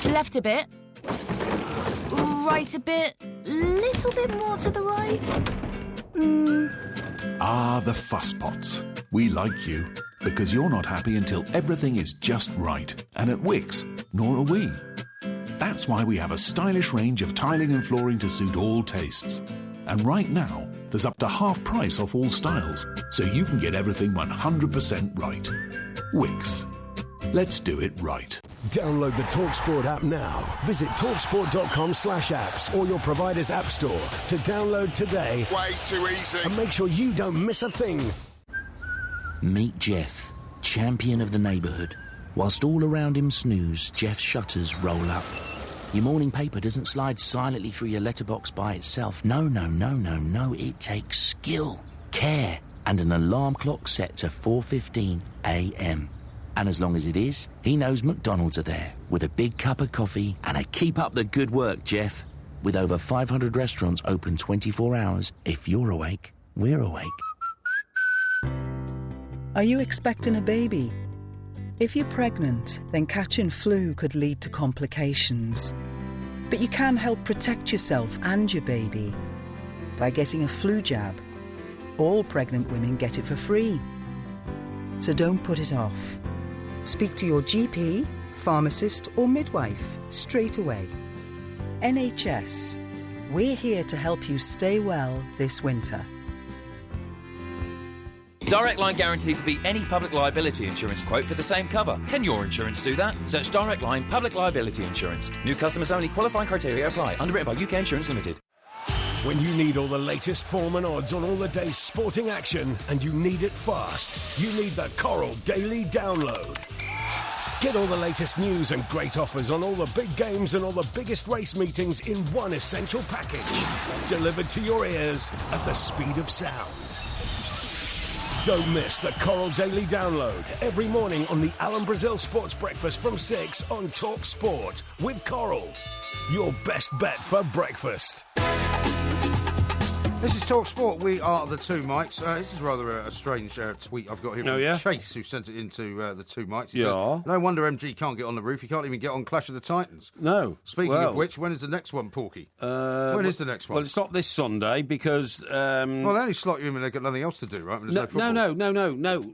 Left a bit. Right a bit. Little bit more to the right. Ah, the fusspots. We like you, because you're not happy until everything is just right. And at Wickes, nor are we. That's why we have a stylish range of tiling and flooring to suit all tastes. And right now, there's up to half price off all styles, so you can get everything 100% right. Wickes. Let's do it right. Download the TalkSport app now. Visit TalkSport.com/apps or your provider's app store to download today. Way too easy. And make sure you don't miss a thing. Meet Jeff, champion of the neighbourhood. Whilst all around him snooze, Jeff's shutters roll up. Your morning paper doesn't slide silently through your letterbox by itself. No. It takes skill, care, and an alarm clock set to 4:15 a.m. And as long as it is, he knows McDonald's are there with a big cup of coffee and a keep up the good work, Jeff. With over 500 restaurants open 24 hours, if you're awake, we're awake. Are you expecting a baby? If you're pregnant, then catching flu could lead to complications. But you can help protect yourself and your baby by getting a flu jab. All pregnant women get it for free. So don't put it off. Speak to your GP, pharmacist or midwife straight away. NHS. We're here to help you stay well this winter. Direct Line guaranteed to beat any public liability insurance quote for the same cover. Can your insurance do that? Search Direct Line Public Liability Insurance. New customers only. Qualifying criteria apply. Underwritten by UK Insurance Limited. When you need all the latest form and odds on all the day's sporting action and you need it fast, you need the Coral Daily Download. Get all the latest news and great offers on all the big games and all the biggest race meetings in one essential package. Delivered to your ears at the speed of sound. Don't miss the Coral Daily Download every morning on the Alan Brazil Sports Breakfast from 6 on Talk Sport with Coral. Your best bet for breakfast. This is Talk Sport. We are the Two Mics. This is rather a strange tweet I've got here from Chase, who sent it into the Two Mics. He says, no wonder MG can't get on the roof. He can't even get on Clash of the Titans. No. Speaking of which, when is the next one, Porky? When is the next one? Well, it's not this Sunday because... well, they only slot you in when they've got nothing else to do, right? No.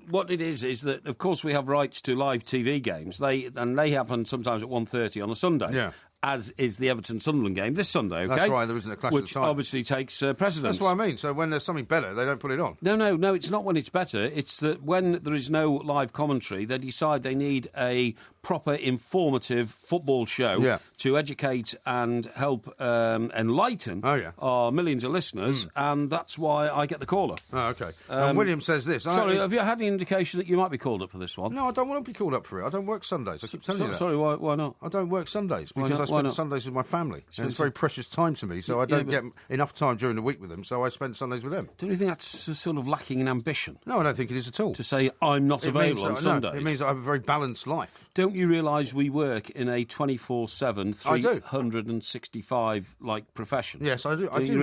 What it is that, of course, we have rights to live TV games. They happen sometimes at 1:30 on a Sunday. Yeah. As is the Everton-Sunderland game this Sunday, okay? That's right, there isn't a Clash of the Titans. Which obviously takes precedence. That's what I mean. So when there's something better, they don't put it on. No, it's not when it's better. It's that when there is no live commentary, they decide they need a proper, informative football show to educate and help enlighten our millions of listeners, and that's why I get the caller. Oh, OK. And William says this. Sorry, have you had any indication that you might be called up for this one? No, I don't want to be called up for it. I don't work Sundays. I keep telling you that. Sorry, why not? I don't work Sundays because I spend Sundays with my family, and it's very precious time to me, so I don't get enough time during the week with them, so I spend Sundays with them. Don't you think that's sort of lacking in ambition? No, I don't think it is at all. To say, I'm not available on Sundays. It means I have a very balanced life. Don't you realise we work in a 24/7, 365 profession? Yes, I do. I do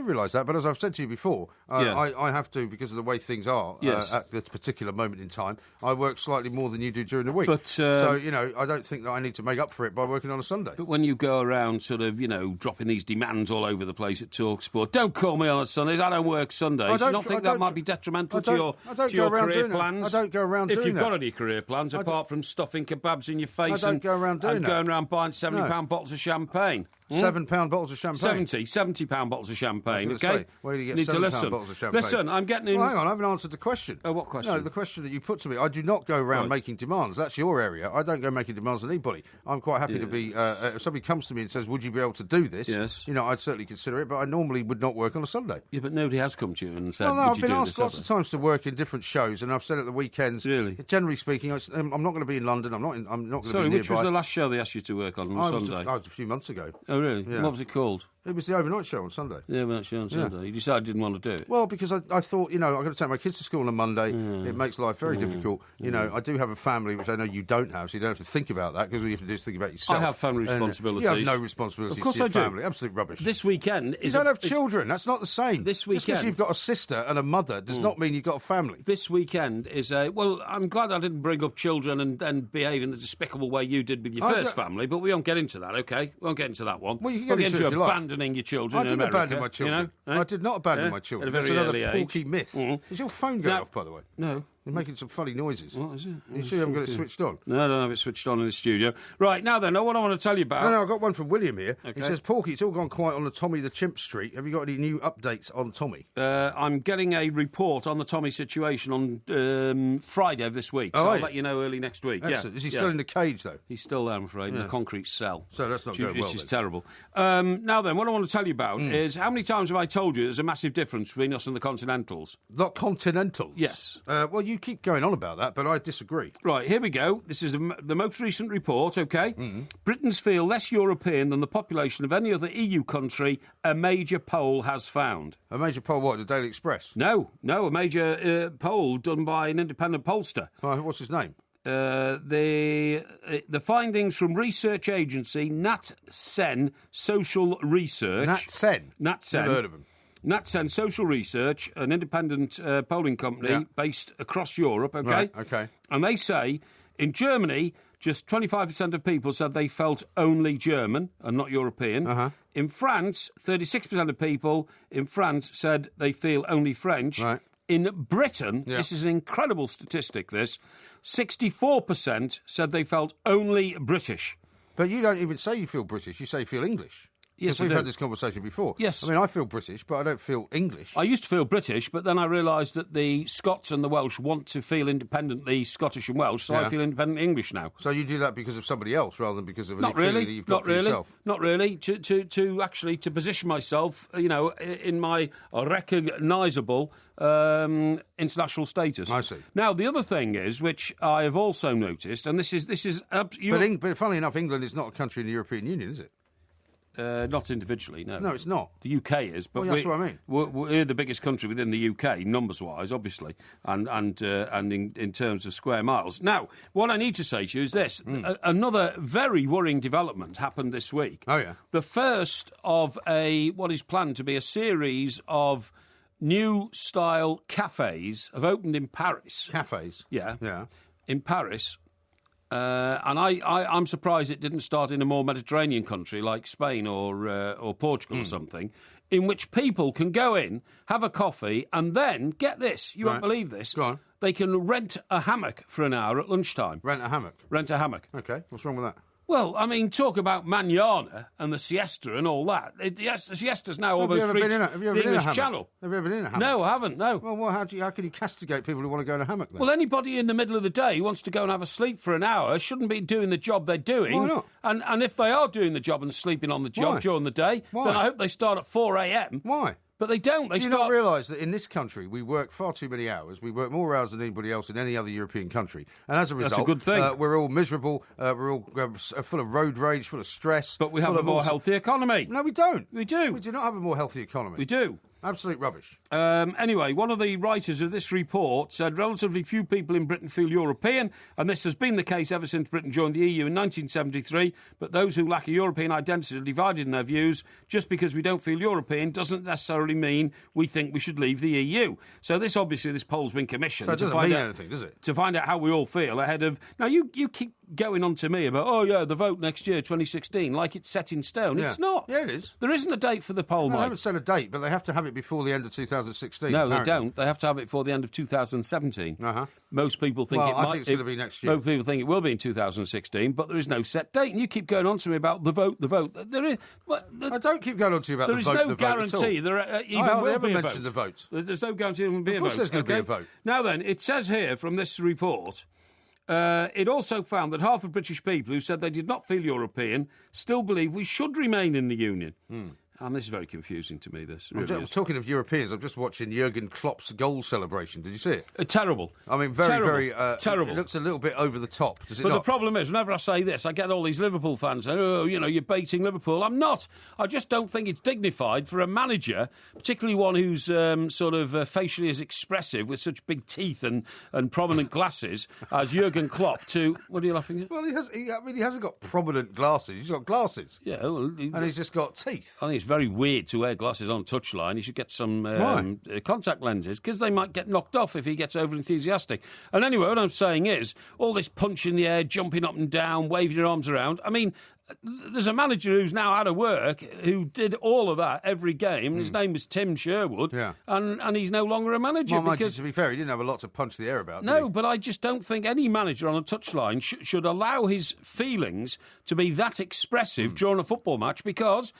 realise that. But as I've said to you before, I have to, because of the way things are at this particular moment in time. I work slightly more than you do during the week. But so I don't think that I need to make up for it by working on a Sunday. But when you go around, sort of, dropping these demands all over the place at Talk Sport, don't call me on Sundays. I don't work Sundays. You don't think that might be detrimental to your career plans? I don't go around doing that. If you've got any career plans apart from stuffing kebabs in your face and go around doing that. Going around buying £70 bottles of champagne. £7 bottles of champagne. £70 bottles of champagne, OK? Say, where do you get £7 bottles of champagne? Listen, I'm getting in... Well, hang on, I haven't answered the question. Oh, what question? No, the question that you put to me. I do not go around making demands. That's your area. I don't go making demands on anybody. I'm quite happy to be... if somebody comes to me and says, would you be able to do this? Yes. I'd certainly consider it, but I normally would not work on a Sunday. Yeah, but nobody has come to you and said, no, I've been asked lots of times to work in different shows, and I've said at the weekends... Really? Generally speaking, I'm not going to be in London. I'm not going to be nearby. Sorry, which was the last show they asked you to work on Sunday? That was a few months ago. Oh, really? Yeah. What was it called? It was the overnight show on Sunday. The overnight show on Sunday. You decided you didn't want to do it? Well, because I thought, I've got to take my kids to school on a Monday. It makes life very difficult. I do have a family, which I know you don't have, so you don't have to think about that, because all you have to do is think about yourself. I have family responsibilities. You have no responsibilities of course to your I do. family. Absolute rubbish. This weekend is... You don't have children. That's not the same. This weekend... Just because you've got a sister and a mother does not mean you've got a family. This weekend is a... Well, I'm glad I didn't bring up children and behave in the despicable way you did with your first family, but we won't get into that, OK? We won't get into that one. Well, you can get into it if you like. Abandoning your children. I didn't abandon my children. I did not abandon my children. At a very early That's another porky myth. Is your phone going off, by the way? No. You're making some funny noises. What is it? You sure you haven't got it switched on? No, I don't have it switched on in the studio. Right, now then, what I want to tell you about... No, I've got one from William here. Okay. He says, Porky, it's all gone quiet on the Tommy the Chimp Street. Have you got any new updates on Tommy? I'm getting a report on the Tommy situation on Friday of this week, so I'll let you know early next week. Excellent. Is he still in the cage, though? He's still there, I'm afraid, in the concrete cell. So that's not going well, Which is terrible. Now then, what I want to tell you about is, how many times have I told you there's a massive difference between us and the Continentals? The Continentals? Yes. Well, you keep going on about that, but I disagree. Right, here we go. This is the most recent report, OK? Britons feel less European than the population of any other EU country, a major poll has found. A major poll, what, the Daily Express? No, a major poll done by an independent pollster. What's his name? The findings from research agency NatSen Social Research. NatSen? NatSen. Never heard of him. NatSen Social Research, an independent polling company based across Europe, OK? Right, OK. And they say, in Germany, just 25% of people said they felt only German and not European. Uh-huh. In France, 36% of people in France said they feel only French. Right. In Britain, this is an incredible statistic, 64% said they felt only British. But you don't even say you feel British, you say you feel English. Yes, we've had this conversation before. Yes. I mean, I feel British, but I don't feel English. I used to feel British, but then I realised that the Scots and the Welsh want to feel independently Scottish and Welsh, so I feel independent English now. So you do that because of somebody else rather than because of an feeling that you've got for yourself? Not really. To actually position myself, in my recognisable international status. I see. Now, the other thing is, which I have also noticed, and this is... But funnily enough, England is not a country in the European Union, is it? Not individually, no. No, it's not. The UK is, but that's what I mean. We're the biggest country within the UK, numbers-wise, obviously, and in terms of square miles. Now, what I need to say to you is this. Another very worrying development happened this week. Oh, yeah. The first of what is planned to be a series of new-style cafes have opened in Paris. Cafes? Yeah. Yeah. In Paris. And I'm surprised it didn't start in a more Mediterranean country like Spain or Portugal or something, in which people can go in, have a coffee, and then, get this, you won't believe this, go on. They can rent a hammock for an hour at lunchtime. Rent a hammock? Rent a hammock. OK, what's wrong with that? Well, I mean, talk about manana and the siesta and all that. Yes, the siesta's now almost reached the English Channel. Have you ever been in a hammock? No, I haven't, no. Well, how can you castigate people who want to go in a hammock then? Well, anybody in the middle of the day who wants to go and have a sleep for an hour shouldn't be doing the job they're doing. Why not? And if they are doing the job and sleeping on the job during the day, then I hope they start at 4 a.m. Why? But they don't. Do you not realise that in this country we work far too many hours? We work more hours than anybody else in any other European country. And as a result, that's a good thing. We're all miserable, we're all full of road rage, full of stress. But we have a more healthy economy. No, we don't. We do. We do not have a more healthy economy. We do. Absolute rubbish. Anyway, one of the writers of this report said relatively few people in Britain feel European, and this has been the case ever since Britain joined the EU in 1973, but those who lack a European identity are divided in their views. Just because we don't feel European doesn't necessarily mean we think we should leave the EU. So this poll's been commissioned. So it doesn't mean anything, does it? To find out how we all feel ahead of... Now, you keep going on to me about, the vote next year, 2016, like it's set in stone. Yeah. It's not. Yeah, it is. There isn't a date for the poll, No, Mike. they haven't set a date, but they have to have it before the end of 2016. No, apparently. they don't. They have to have it before the end of 2017. Uh-huh. Most people think I think it's going to be next year. Most people think it will be in 2016, but there is no set date. And you keep going on to me about the vote. There is. I don't keep going on to you about the vote. There is no guarantee there even will never be a mentioned vote. the vote. There's no guarantee there will be a vote. Of course there's going to be a vote. Now then, it says here from this report... it also found that half of British people who said they did not feel European still believe we should remain in the Union. And this is very confusing to me, this. Really Talking of Europeans, I'm just watching Jurgen Klopp's goal celebration. Did you see it? Terrible. I mean, very terrible. It looks a little bit over the top, does it not? But the problem is, whenever I say this, I get all these Liverpool fans saying, you're baiting Liverpool. I'm not. I just don't think it's dignified for a manager, particularly one who's facially as expressive with such big teeth and prominent glasses as Jurgen Klopp to... What are you laughing at? Well, he hasn't got prominent glasses. He's got glasses. Yeah, well... And he's just got teeth. I think it's very weird to wear glasses on a touchline. He should get some contact lenses because they might get knocked off if he gets over enthusiastic. And anyway, what I'm saying is all this punch in the air, jumping up and down, waving your arms around. I mean, there's a manager who's now out of work who did all of that every game. His name is Tim Sherwood, and he's no longer a manager. Well, because, to be fair, he didn't have a lot to punch the air about. No, but I just don't think any manager on a touchline should allow his feelings to be that expressive during a football match because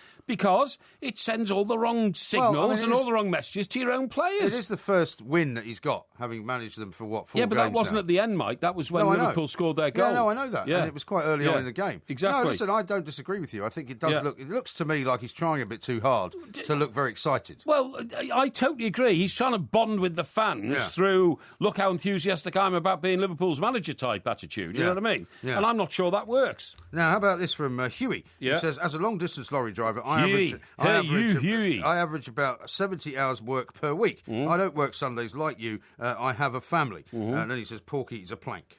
it sends all the wrong signals and all the wrong messages to your own players. It is the first win that he's got, having managed them for, 4 games Yeah, but that wasn't at the end, Mike. That was when Liverpool scored their goal. Yeah, no, I know that. Yeah. And it was quite early on in the game. Exactly. No, listen, I don't disagree with you. I think it does look... It looks to me like he's trying a bit too hard to look very excited. Well, I totally agree. He's trying to bond with the fans through, look how enthusiastic I am about being Liverpool's manager type attitude. You know what I mean? Yeah. And I'm not sure that works. Now, how about this from Huey? Yeah. He says, as a long-distance lorry driver, I average about 70 hours work per week. I don't work Sundays like you. I have a family. And then he says, Porky is a plank.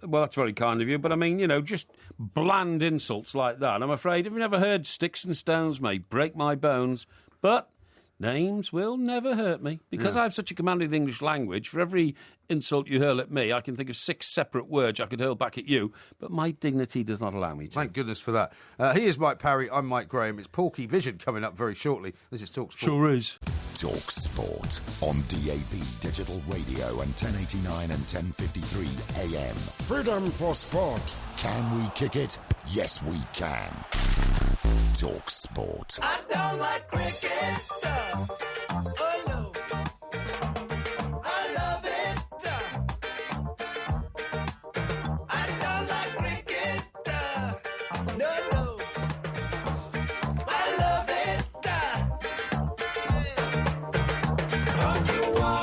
Well, that's very kind of you, but I mean, just bland insults like that. I'm afraid, have you never heard sticks and stones may break my bones, but Names will never hurt me. Because I have such a command of the English language, for every insult you hurl at me, I can think of 6 separate words I could hurl back at you, but my dignity does not allow me to. Thank goodness for that. He is Mike Parry, I'm Mike Graham. It's Porkyvision coming up very shortly. This is TalkSport. Sure is. TalkSport on DAB Digital Radio and 1089 and 1053 AM. Freedom for sport. Can we kick it? Yes, we can. TalkSport. I don't like cricket. Oh no. I love it. I don't like cricket. No, no. I love it.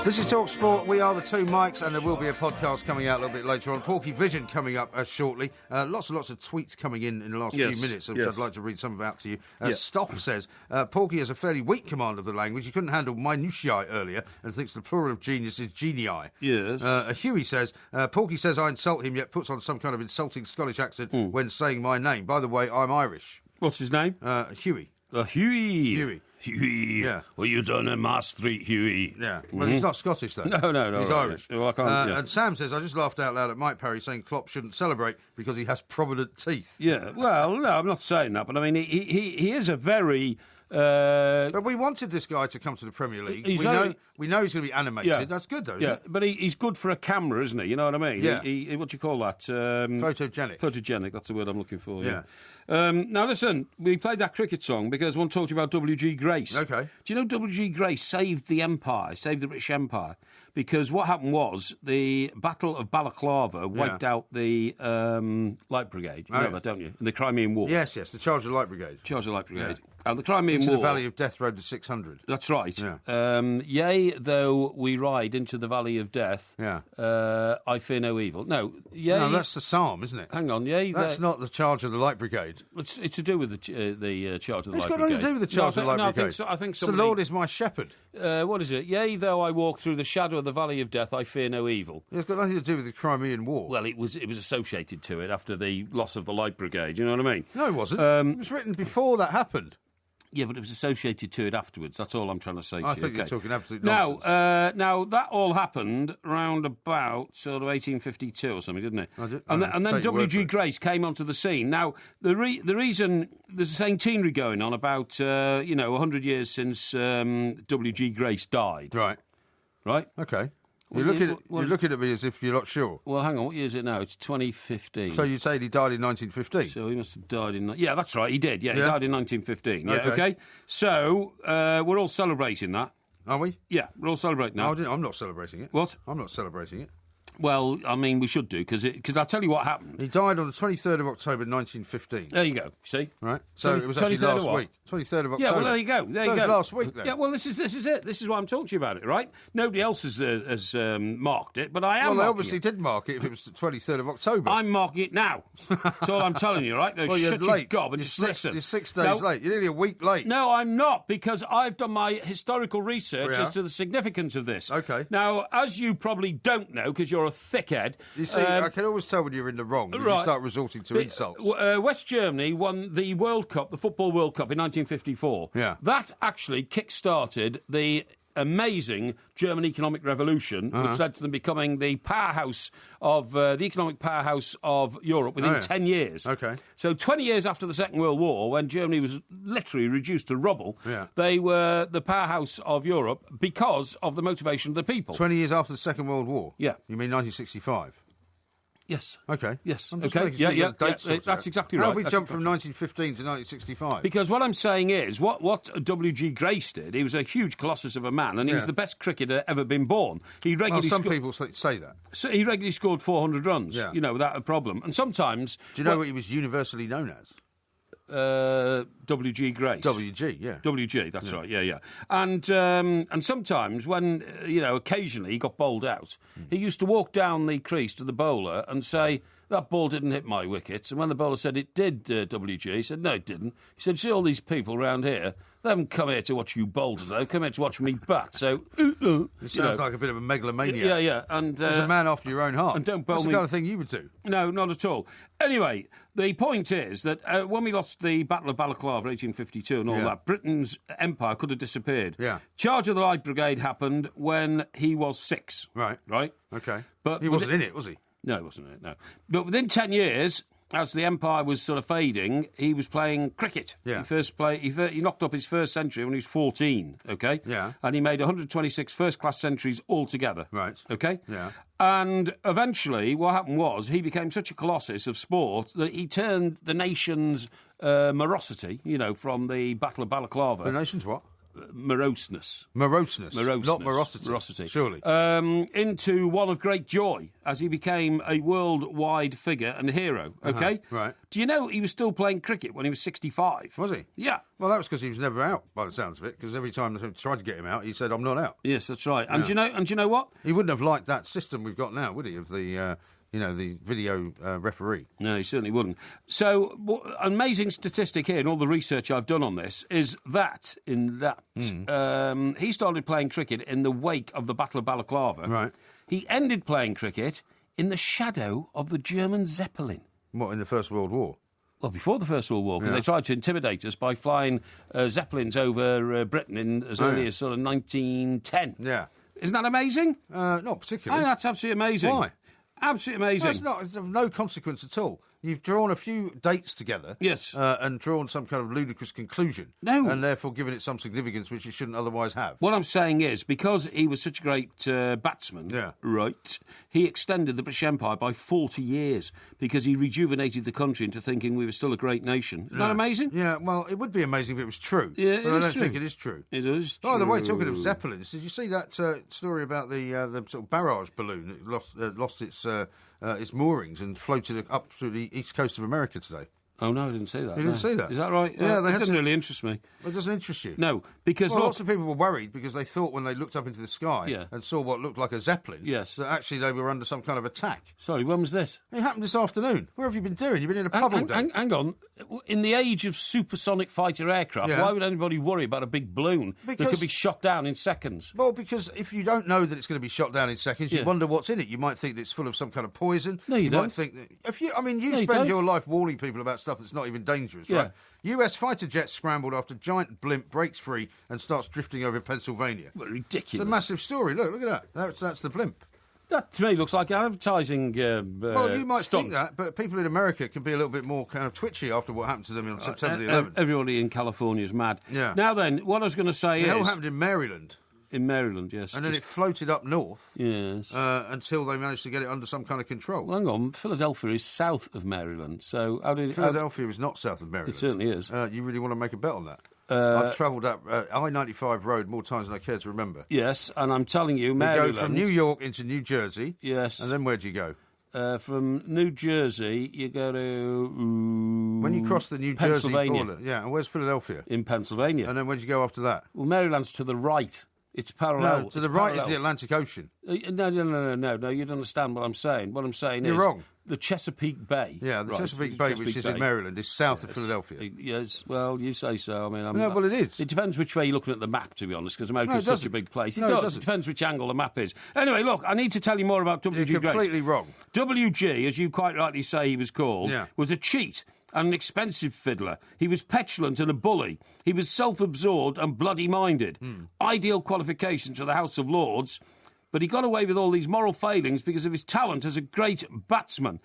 This is TalkSport. We are the two Mikes, and there will be a podcast coming out a little bit later on. Porkyvision coming up shortly. Lots and lots of tweets coming in the last few minutes, which I'd like to read some of out to you. Stoff says, Porky has a fairly weak command of the language. He couldn't handle minutiae earlier and thinks the plural of genius is genii. Yes. Huey says, Porky says I insult him, yet puts on some kind of insulting Scottish accent when saying my name. By the way, I'm Irish. What's his name? Huey. Huey. Huey. Yeah. What you done in Mass Street, Huey? Yeah. Well, he's not Scottish, though. No. He's Irish. Well, I can't, And Sam says, I just laughed out loud at Mike Parry saying Klopp shouldn't celebrate because he has prominent teeth. Yeah. Well, no, I'm not saying that, but I mean, he is a very... but we wanted this guy to come to the Premier League. We know he's going to be animated. Yeah. That's good, though, isn't it? But he's good for a camera, isn't he? You know what I mean? Yeah. What do you call that? Photogenic. Photogenic, that's the word I'm looking for, yeah. Now, listen, we played that cricket song because I want to talk to you about W.G. Grace. OK. Do you know W.G. Grace saved the Empire, saved the British Empire? Because what happened was the Battle of Balaclava wiped out the Light Brigade. You know that, don't you? In the Crimean War. Yes, the Charge of the Light Brigade. Charge of the Light Brigade. And the Crimean War... Into the Valley of Death Road to 600. That's right. Yeah. Yea, though we ride into the Valley of Death, I fear no evil. No, yea... No, that's the Psalm, isn't it? Hang on, yea... That's not the Charge of the Light Brigade. It's to do with the Charge of the Light Brigade. It's got nothing to do with the Charge of the Light Brigade. I think the Lord is my shepherd. What is it? Yea, though I walk through the shadow of the Valley of Death, I fear no evil. It's got nothing to do with the Crimean War. Well, it was associated to it after the loss of the Light Brigade, you know what I mean? No, it wasn't. It was written before that happened. Yeah, but it was associated to it afterwards. That's all I'm trying to say to you. I think you're talking absolute nonsense. Now, that all happened round about sort of 1852 or something, didn't it? And then W.G. Grace came onto the scene. Now, the reason... There's a centenary going on about, 100 years since W.G. Grace died. Right? OK. You're looking at me as if you're not sure. Well, hang on. What year is it now? It's 2015. So you say he died in 1915? So he must have died in... Yeah, that's right. He did. Yeah, he died in 1915. Yeah, OK. So we're all celebrating that. Are we? Yeah, we're all celebrating that. I'm not celebrating it. What? I'm not celebrating it. Well, I mean, we should do, because I'll tell you what happened. He died on the 23rd of October 1915. There you go, see? Right. So it was actually last week. 23rd of October. Yeah, well, there you go. It was last week, then. Yeah, well, this is it. This is why I'm talking to you about it, right? Nobody else has marked it, but I am. Well, they obviously did mark it if it was the 23rd of October. I'm marking it now. That's all I'm telling you, right? No, well, you're late. Gob and just listen. You're 6 days late. You're nearly a week late. No, I'm not, because I've done my historical research as to the significance of this. OK. Now, as you probably don't know, because you're a thickhead... You see, I can always tell when you're in the wrong. You start resorting to insults. West Germany won the World Cup, the Football World Cup in 1954. Yeah. That actually kick-started the amazing German economic revolution, which led to them becoming the powerhouse of the economic powerhouse of Europe within 10 years. OK. So 20 years after the Second World War, when Germany was literally reduced to rubble, they were the powerhouse of Europe because of the motivation of the people. 20 years after the Second World War? Yeah. You mean 1965? Yes. OK. Yes. Okay. That's exactly right. How have we jumped from 1915 to 1965? Because what I'm saying is, what W.G. Grace did, he was a huge colossus of a man, and he was the best cricketer ever been born. He regularly some people say that. So he regularly scored 400 runs, without a problem. And sometimes... Do you know what he was universally known as? W.G. Grace. W.G., yeah. W.G., that's right, yeah. And sometimes when, occasionally he got bowled out, he used to walk down the crease to the bowler and say, that ball didn't hit my wickets. And when the bowler said it did, WG, he said, no, it didn't. He said, see all these people round here? They haven't come here to watch you bowl today. They've come here to watch me bat. So, it sounds like a bit of a megalomaniac. Yeah. And there's a man after your own heart. And don't bowl That's me. the kind of thing you would do. No, not at all. Anyway, the point is that when we lost the Battle of Balaclava, 1852, and all that, Britain's empire could have disappeared. Yeah. Charge of the Light Brigade happened when he was 6. Right. Okay. But he wasn't in it, was he? No, he wasn't in it. No. But within 10 years. As the empire was sort of fading, he was playing cricket. Yeah. He knocked up his first century when he was 14, OK? Yeah. And he made 126 first-class centuries altogether. Right. OK? Yeah. And eventually, what happened was, he became such a colossus of sport that he turned the nation's morosity, from the Battle of Balaclava... The nation's what? Moroseness. Moroseness. Not morosity. Morosity. Surely. Into one of great joy as he became a worldwide figure and hero, OK? Right. Do you know he was still playing cricket when he was 65? Was he? Yeah. Well, that was because he was never out, by the sounds of it, because every time they tried to get him out, he said, I'm not out. Yes, that's right. And do you know what? He wouldn't have liked that system we've got now, would he, of the... the video referee. No, he certainly wouldn't. So, amazing statistic here, and all the research I've done on this, is that, he started playing cricket in the wake of the Battle of Balaclava. Right. He ended playing cricket in the shadow of the German Zeppelin. What, in the First World War? Well, before the First World War, because they tried to intimidate us by flying Zeppelins over Britain as early as sort of 1910. Yeah. Isn't that amazing? Not particularly. Oh, that's absolutely amazing. Why? Absolutely amazing. It's of no consequence at all. You've drawn a few dates together. Yes. And drawn some kind of ludicrous conclusion. No. And therefore given it some significance which it shouldn't otherwise have. What I'm saying is, because he was such a great batsman, right, he extended the British Empire by 40 years because he rejuvenated the country into thinking we were still a great nation. Isn't that amazing? Yeah, well, it would be amazing if it was true. Yeah, but I don't think it is true. It is true. By the way, talking of Zeppelins, did you see that story about the sort of barrage balloon that lost its moorings and floated up to the east coast of America today? Oh, no, I didn't see that. You didn't see that? Is that right? Yeah, it doesn't really interest me. It doesn't interest you? No, because... Well, lots of people were worried because they thought when they looked up into the sky and saw what looked like a Zeppelin that actually they were under some kind of attack. Sorry, when was this? It happened this afternoon. Where have you been doing? You've been in a pub all day. Hang on. In the age of supersonic fighter aircraft, why would anybody worry about a big balloon that could be shot down in seconds? Well, because if you don't know that it's going to be shot down in seconds, you wonder what's in it. You might think that it's full of some kind of poison. No, you don't. Might think that you spend your life warning people about stuff that's not even dangerous, right? US fighter jet scrambled after giant blimp breaks free and starts drifting over Pennsylvania. Well, ridiculous. It's a massive story. Look at that. That's the blimp. That, to me, looks like an advertising well, you might stunt. think that, but people in America can be a little bit more kind of twitchy after what happened to them on September the 11th. Everybody in California is mad. Yeah. Now then, what I was going to say is... It all happened in Maryland. In Maryland, yes. And then it floated up north. Yes. Until they managed to get it under some kind of control. Well, hang on. Philadelphia is south of Maryland, so how did... Philadelphia is not south of Maryland. It certainly is. You really want to make a bet on that? I've travelled up I-95 road more times than I care to remember. Yes, and I'm telling you, Maryland... You go from New York into New Jersey. Yes. And then where do you go? From New Jersey, you go to... when you cross the New Jersey border. Yeah, and where's Philadelphia? In Pennsylvania. And then where do you go after that? Well, Maryland's to the right. It's parallel. No, to the right is the Atlantic Ocean. No, you don't understand what I'm saying. What I'm saying is... You're wrong. The Chesapeake Bay. Yeah, the Chesapeake Bay, which is in Maryland, is south of Philadelphia. Yes, well, you say so. I mean, no, well, it is. It depends which way you're looking at the map, to be honest, because America is such a big place. It does. It depends which angle the map is. Anyway, look, I need to tell you more about WG. You're completely wrong. WG, as you quite rightly say he was called, was a cheat and an expensive fiddler. He was petulant and a bully. He was self-absorbed and bloody-minded. Ideal qualifications for the House of Lords, but he got away with all these moral failings because of his talent as a great batsman.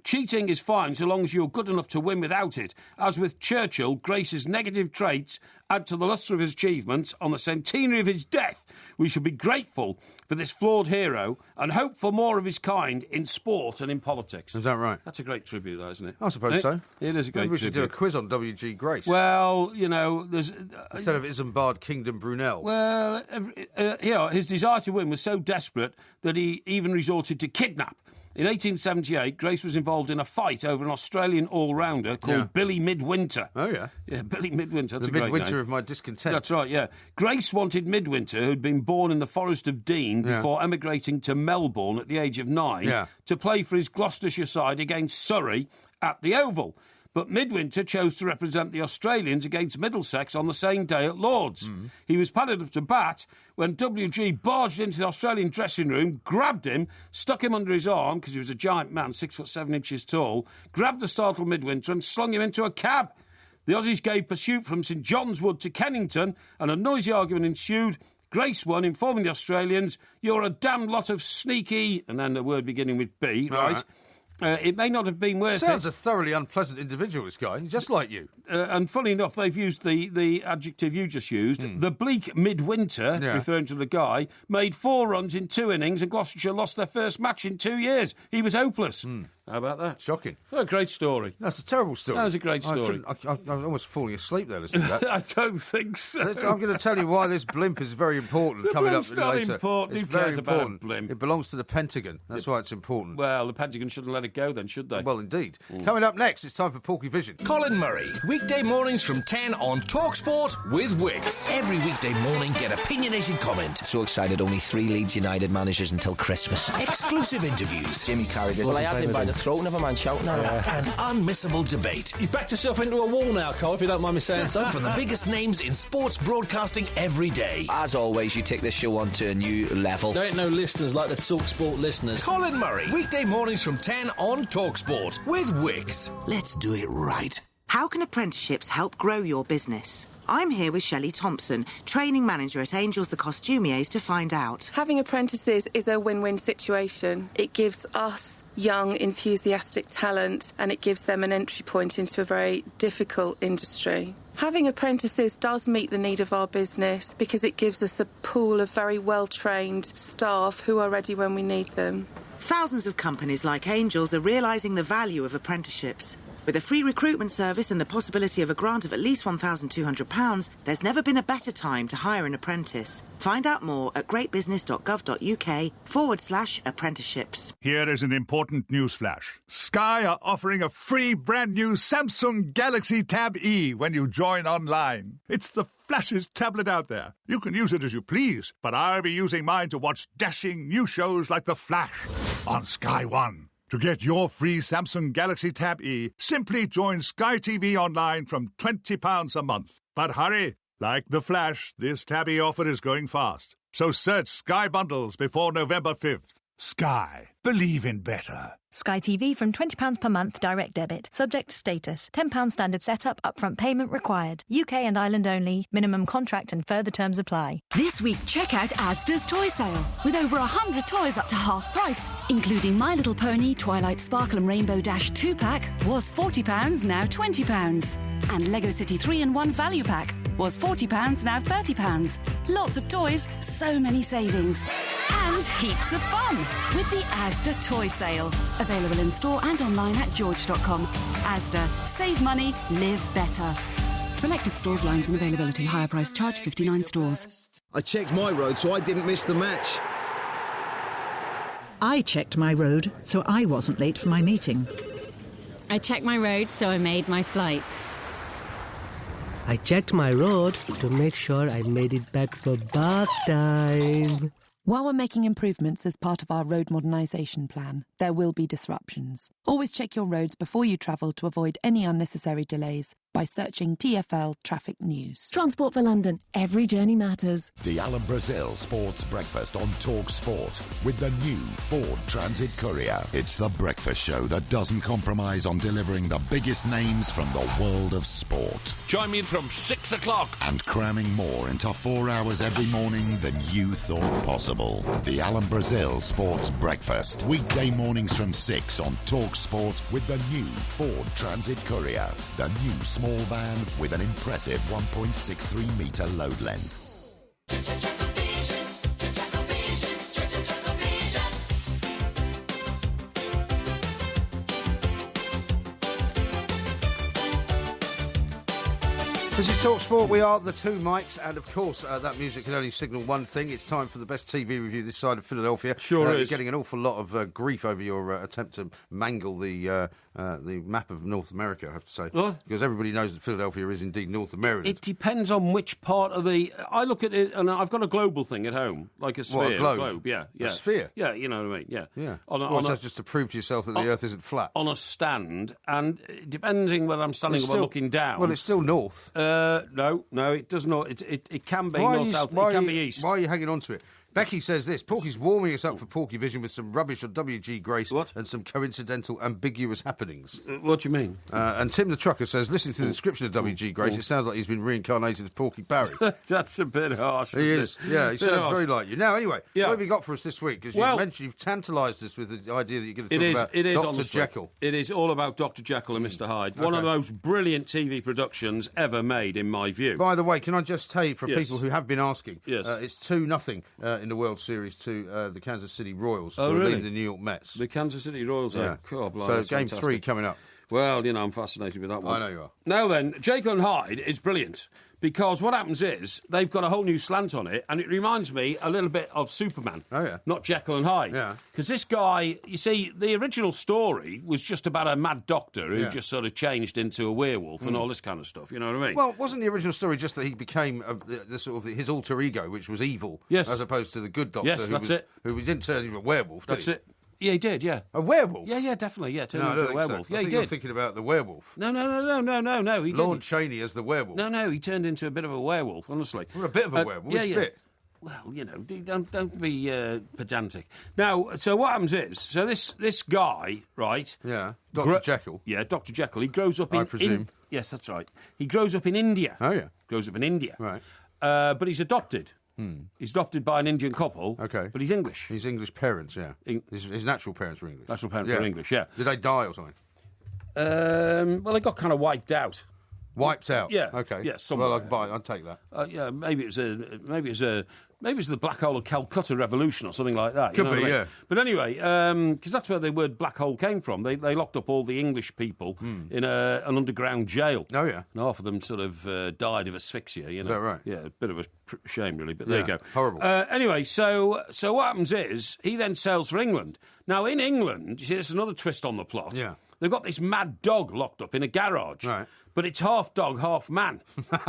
Cheating is fine so long as you're good enough to win without it. As with Churchill, Grace's negative traits add to the lustre of his achievements. On the centenary of his death, we should be grateful for this flawed hero and hope for more of his kind in sport and in politics. Is that right? That's a great tribute, though, isn't it? I suppose so. It is a great tribute. We should do a quiz on W.G. Grace. Well, you know, there's... instead of Isambard Kingdom Brunel. Well, his desire to win was so desperate that he even resorted to kidnap In 1878, Grace was involved in a fight over an Australian all-rounder called Billy Midwinter. Oh, yeah? Yeah, Billy Midwinter. That's the a great Midwinter name. of my discontent. That's right, yeah. Grace wanted Midwinter, who'd been born in the Forest of Dean before emigrating to Melbourne at the age of 9, to play for his Gloucestershire side against Surrey at the Oval. But Midwinter chose to represent the Australians against Middlesex on the same day at Lord's. He was padded up to bat when WG barged into the Australian dressing room, grabbed him, stuck him under his arm, because he was a giant man, 6'7" tall, grabbed the startled Midwinter and slung him into a cab. The Aussies gave pursuit from St John's Wood to Kennington, and a noisy argument ensued. Grace won, informing the Australians, "You're a damned lot of sneaky," and then a word beginning with B, right? It may not have been worth it. Sounds a thoroughly unpleasant individual, this guy, just like you. And funny enough, they've used the adjective you just used. The bleak Midwinter, referring to the guy, made 4 runs in 2 innings and Gloucestershire lost their first match in 2 years. He was hopeless. How about that? Shocking. What a great story. That's a terrible story. That was a great story. I'm almost falling asleep there listening to that. I don't think so. I'm going to tell you why this blimp is very important coming up later. It's important. It's Who very cares important. about a blimp? It belongs to the Pentagon. That's why it's important. Well, the Pentagon shouldn't let it go then, should they? Well, indeed. Coming up next, it's time for Porkyvision. Colin Murray, weekday mornings from 10 on TalkSport with Wicks. Every weekday morning, get opinionated comment. So excited, only 3 Leeds United managers until Christmas. Exclusive interviews. Jimmy Carragher. Well, I had him by the throat, never mind shouting at him. And unmissable debate. You've backed yourself into a wall now, Cole, if you don't mind me saying so. From the biggest names in sports broadcasting every day. As always, you take this show on to a new level. There ain't no listeners like the TalkSport listeners. Colin Murray, weekday mornings from 10 on TalkSport with Wicks. Let's do it right. How can apprenticeships help grow your business? I'm here with Shelley Thompson, training manager at Angels the Costumiers, to find out. Having apprentices is a win-win situation. It gives us young, enthusiastic talent, and it gives them an entry point into a very difficult industry. Having apprentices does meet the need of our business because it gives us a pool of very well-trained staff who are ready when we need them. Thousands of companies like Angels are realising the value of apprenticeships. With a free recruitment service and the possibility of a grant of at least £1,200, there's never been a better time to hire an apprentice. Find out more at greatbusiness.gov.uk/apprenticeships. Here is an important news flash. Sky are offering a free brand new Samsung Galaxy Tab E when you join online. It's the flashiest tablet out there. You can use it as you please, but I'll be using mine to watch dashing new shows like The Flash on Sky One. To get your free Samsung Galaxy Tab E, simply join Sky TV Online from £20 a month. But hurry, like The Flash, this Tab E offer is going fast. So search Sky Bundles before November 5th. Sky. Believe in better. Sky TV from £20 per month, direct debit. Subject to status. £10 standard setup, upfront payment required. UK and Ireland only. Minimum contract and further terms apply. This week, check out Asda's toy sale. With over 100 toys up to half price, including My Little Pony, Twilight Sparkle and Rainbow Dash 2-pack was £40, now £20. And Lego City 3-in-1 value pack was £40, now £30. Lots of toys, so many savings. And heaps of fun with the Asda toy sale. Available in store and online at george.com. Asda. Save money, live better. Selected stores, lines and availability. Higher price charge, 59 stores. I checked my road so I didn't miss the match. I checked my road so I wasn't late for my meeting. I checked my road so I made my flight. I checked my road to make sure I made it back for bath time. While we're making improvements as part of our road modernisation plan, there will be disruptions. Always check your roads before you travel to avoid any unnecessary delays by searching TfL Traffic News. Transport for London. Every journey matters. The Alan Brazil Sports Breakfast on Talk Sport with the new Ford Transit Courier. It's the breakfast show that doesn't compromise on delivering the biggest names from the world of sport. Join me from 6 o'clock. And cramming more into 4 hours every morning than you thought possible. The Alan Brazil Sports Breakfast. Weekday mornings from 6 on Talk Sport with the new Ford Transit Courier. The new small van with an impressive 1.63 metre load length. This is Talk Sport. We are the two mics, and of course, that music can only signal one thing. It's time for the best TV review this side of Philadelphia. Sure is. You're getting an awful lot of grief over your attempt to mangle the map of North America, I have to say. What? Because everybody knows that Philadelphia is indeed North America. It depends on which part of the... I look at it, and I've got a global thing at home, like a sphere. What, a globe? Yeah. A sphere? Yeah, you know what I mean, yeah. Yeah. That's just to prove to yourself that the Earth isn't flat? On a stand, and depending whether I'm standing or looking down... Well, it's still north. No, it does not. It can be north-south. It can be east. Why are you hanging on to it? Becky says this: Porky's warming us up for Porkyvision with some rubbish on WG Grace and some coincidental, ambiguous happenings. What do you mean? And Tim the Trucker says, listening to the description of WG Grace, it sounds like he's been reincarnated as Porky Parry. That's a bit harsh. He is. Yeah, he sounds very like you. Now, anyway, what have you got for us this week? Because you've tantalised us with the idea that you're going to talk about Dr. Jekyll. It is all about Dr. Jekyll and Mr. Hyde. One of the most brilliant TV productions ever made, in my view. By the way, can I just tell you, for people who have been asking, it's 2-0 in the World Series to the Kansas City Royals, who are leading the New York Mets. The Kansas City Royals, yeah. God, blimey, so that's game fantastic. 3 coming up. Well, you know, I'm fascinated with that one. I know you are. Now then, Jekyll and Hyde is brilliant, because what happens is they've got a whole new slant on it, and it reminds me a little bit of Superman. Oh, yeah. Not Jekyll and Hyde. Yeah. Because this guy, you see, the original story was just about a mad doctor who just sort of changed into a werewolf and all this kind of stuff, you know what I mean? Well, wasn't the original story just that he became his alter ego, which was evil, yes, as opposed to the good doctor who didn't turn into a werewolf, did That's he? it. Yeah, he did, yeah. A werewolf? Yeah, definitely, yeah. Turned into a werewolf. So. Yeah, I he think did. You're thinking about the werewolf. No. He Lord didn't. Cheney as the werewolf. No, he turned into a bit of a werewolf, honestly. Well, a bit of a werewolf? Which bit? Well, you know, don't be pedantic. Now, so what happens is, so this guy, right? Yeah, Dr. Jekyll. Yeah, Dr. Jekyll. He grows up in... I presume. Yes, that's right. He grows up in India. Oh, yeah. Grows up in India. Right. But he's adopted. He's adopted by an Indian couple. Okay. But he's English. His English parents, yeah. His natural parents were English. Natural parents were English, yeah. Did they die or something? Well, they got kind of wiped out. Wiped out? Yeah. Okay. Yeah, somewhere. Well, I'd take that. Yeah, maybe it was the Black Hole of Calcutta Revolution or something like that. Could be, yeah. But anyway, because that's where the word black hole came from. They locked up all the English people in an underground jail. Oh, yeah. And half of them sort of died of asphyxia, you know. Is that right? Yeah, a bit of a shame, really, but there you go. Horrible. Anyway, so what happens is he then sails for England. Now, in England, you see, there's another twist on the plot. Yeah. They've got this mad dog locked up in a garage. Right. But it's half dog, half man. What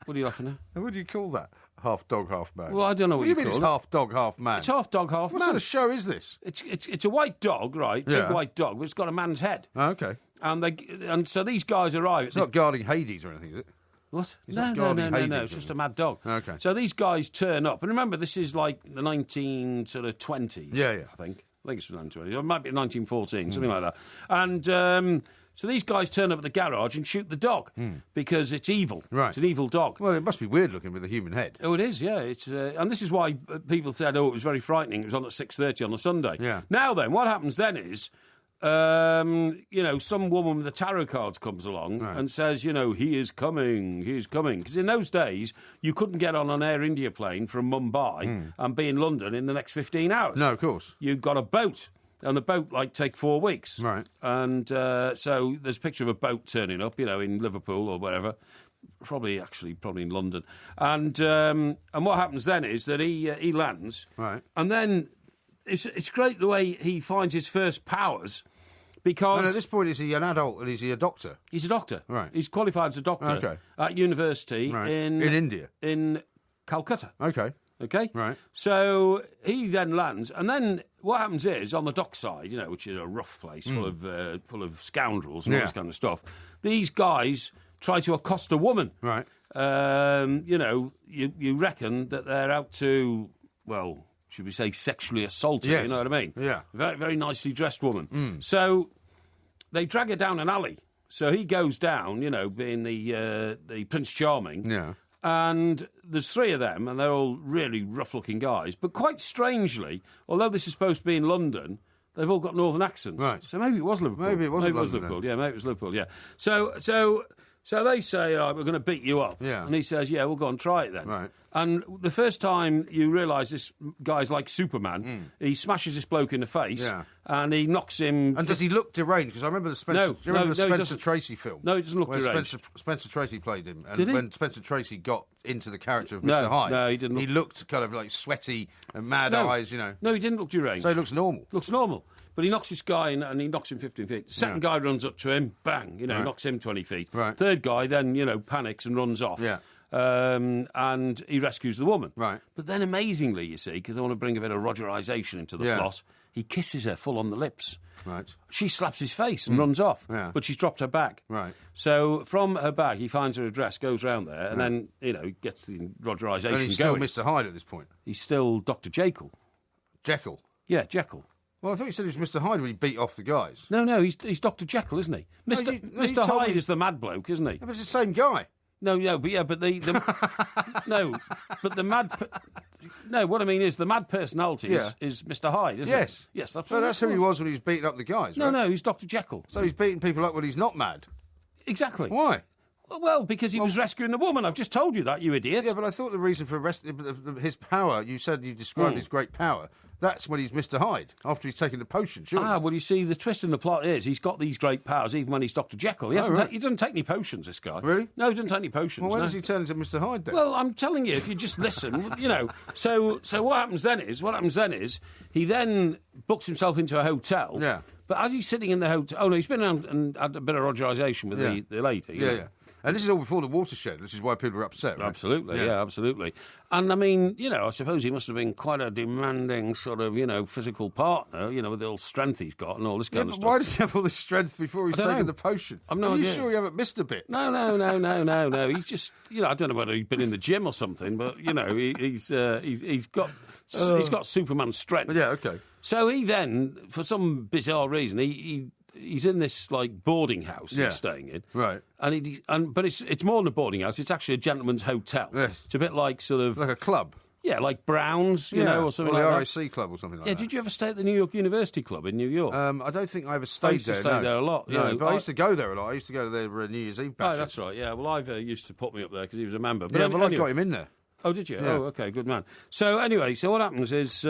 are you laughing at? What do you call that? Half dog, half man. Well, I don't know what you mean. call It's it. half dog, half man. It's half dog, half man. What sort of show is this? It's a white dog, right? Yeah. Big white dog, but it's got a man's head. Oh, okay. And so these guys arrive. It's not guarding Hades or anything, is it? What? He's No. not guarding Hades It's just a mad dog. Okay. So these guys turn up, and remember, this is like the 1920s. Yeah. I think it's the 1920s. It might be 1914, something like that. And so these guys turn up at the garage and shoot the dog because it's evil. Right. It's an evil dog. Well, it must be weird looking with a human head. Oh, it is, yeah. It's and this is why people said, it was very frightening. It was on at 6:30 on a Sunday. Yeah. Now then, what happens then is, some woman with the tarot cards comes along and says, he is coming. Because in those days, you couldn't get on an Air India plane from Mumbai and be in London in the next 15 hours. No, of course. You got a boat. And the boat, take 4 weeks. Right. And so there's a picture of a boat turning up, in Liverpool or wherever. Probably in London. And what happens then is that he lands. Right. And then it's great the way he finds his first powers. Because... And at this point, is he an adult and is he a doctor? He's a doctor. Right. He's qualified as a doctor at university in India. In Calcutta. Okay. Okay? Right. So he then lands, and then what happens is, on the dockside, which is a rough place full of scoundrels and all this kind of stuff, these guys try to accost a woman. Right. You reckon that they're out to, well, should we say sexually assault her, yes. You know what I mean? Yeah. Very, very nicely dressed woman. So they drag her down an alley. So he goes down, being the Prince Charming. Yeah. And there's 3 of them, and they're all really rough-looking guys. But quite strangely, although this is supposed to be in London, they've all got northern accents. Right. So maybe it was Liverpool. Maybe it was Liverpool. Yeah, maybe it was Liverpool, yeah. So So they say, we're going to beat you up. Yeah. And he says, yeah, we'll go and try it then. Right. And the first time you realise this guy's like Superman, he smashes this bloke in the face and he knocks him... And does he look deranged? Because I remember the Spencer Tracy film? No, he doesn't look deranged. Spencer Tracy played him. And Did he? when Spencer Tracy got into the character of Mr. Hyde, no, he didn't. He looked kind of like sweaty and mad eyes, you know. No, he didn't look deranged. So he looks normal. Looks normal. But he knocks this guy in, and he knocks him 15 feet. The second guy runs up to him, bang, knocks him 20 feet. Right. Third guy then, panics and runs off. Yeah. And he rescues the woman. Right. But then amazingly, you see, because I want to bring a bit of Rogerisation into the plot, he kisses her full on the lips. Right. She slaps his face and runs off. Yeah. But she's dropped her bag. Right. So from her bag, he finds her address, goes round there, and then, gets the Rogerisation going. And he's still Mr. Hyde at this point. He's still Dr. Jekyll. Jekyll? Yeah, Jekyll. Well, I thought you said he was Mr. Hyde when he beat off the guys. No, he's Dr. Jekyll, isn't he? Mr. Hyde is the mad bloke, isn't he? No, but it's the same guy. No, but the mad... No, what I mean is the mad personality is Mr. Hyde, isn't it? Yes, that's so that's who he was when he was beating up the guys, right? No, he's Dr. Jekyll. So he's beating people up when he's not mad? Exactly. Why? Well, because he was rescuing the woman. I've just told you that, you idiot. Yeah, but I thought the reason for his power, you said you described his great power, that's when he's Mr. Hyde, after he's taken the potion, surely. Well, you see, the twist in the plot is he's got these great powers even when he's Dr. Jekyll. He doesn't take any potions, this guy. Really? No, he doesn't take any potions. Well, when does he turn into Mr. Hyde, then? Well, I'm telling you, if you just listen, So what happens then is he then books himself into a hotel. Yeah. But as he's sitting in the hotel... Oh, no, he's been around and had a bit of Rogerisation with the lady. Yeah. And this is all before the watershed, which is why people are upset, right? Absolutely, yeah, absolutely. And, I mean, I suppose he must have been quite a demanding sort of, physical partner, with all the strength he's got and all this kind of stuff. Why does he have all this strength before he's taken the potion? Are you sure you haven't missed a bit? No. He's just, I don't know whether he's been in the gym or something, but, he's got Superman strength. Yeah, okay. So he then, for some bizarre reason, he's in this boarding house he's staying in, right? But it's more than a boarding house. It's actually a gentleman's hotel. Yes. It's a bit like a club. Yeah, like Browns, or something like that. Or the RAC Club or something like that. Yeah, did you ever stay at the New York University Club in New York? I don't think I ever stayed there. I used to stay there a lot. No, but I used to go there a lot. I used to go to their New Year's Eve bashes. Oh, that's right, yeah. Well, Ivor used to put me up there because he was a member. But anyway, I got him in there. Oh, did you? Yeah. Oh, okay, good man. So anyway, what happens is...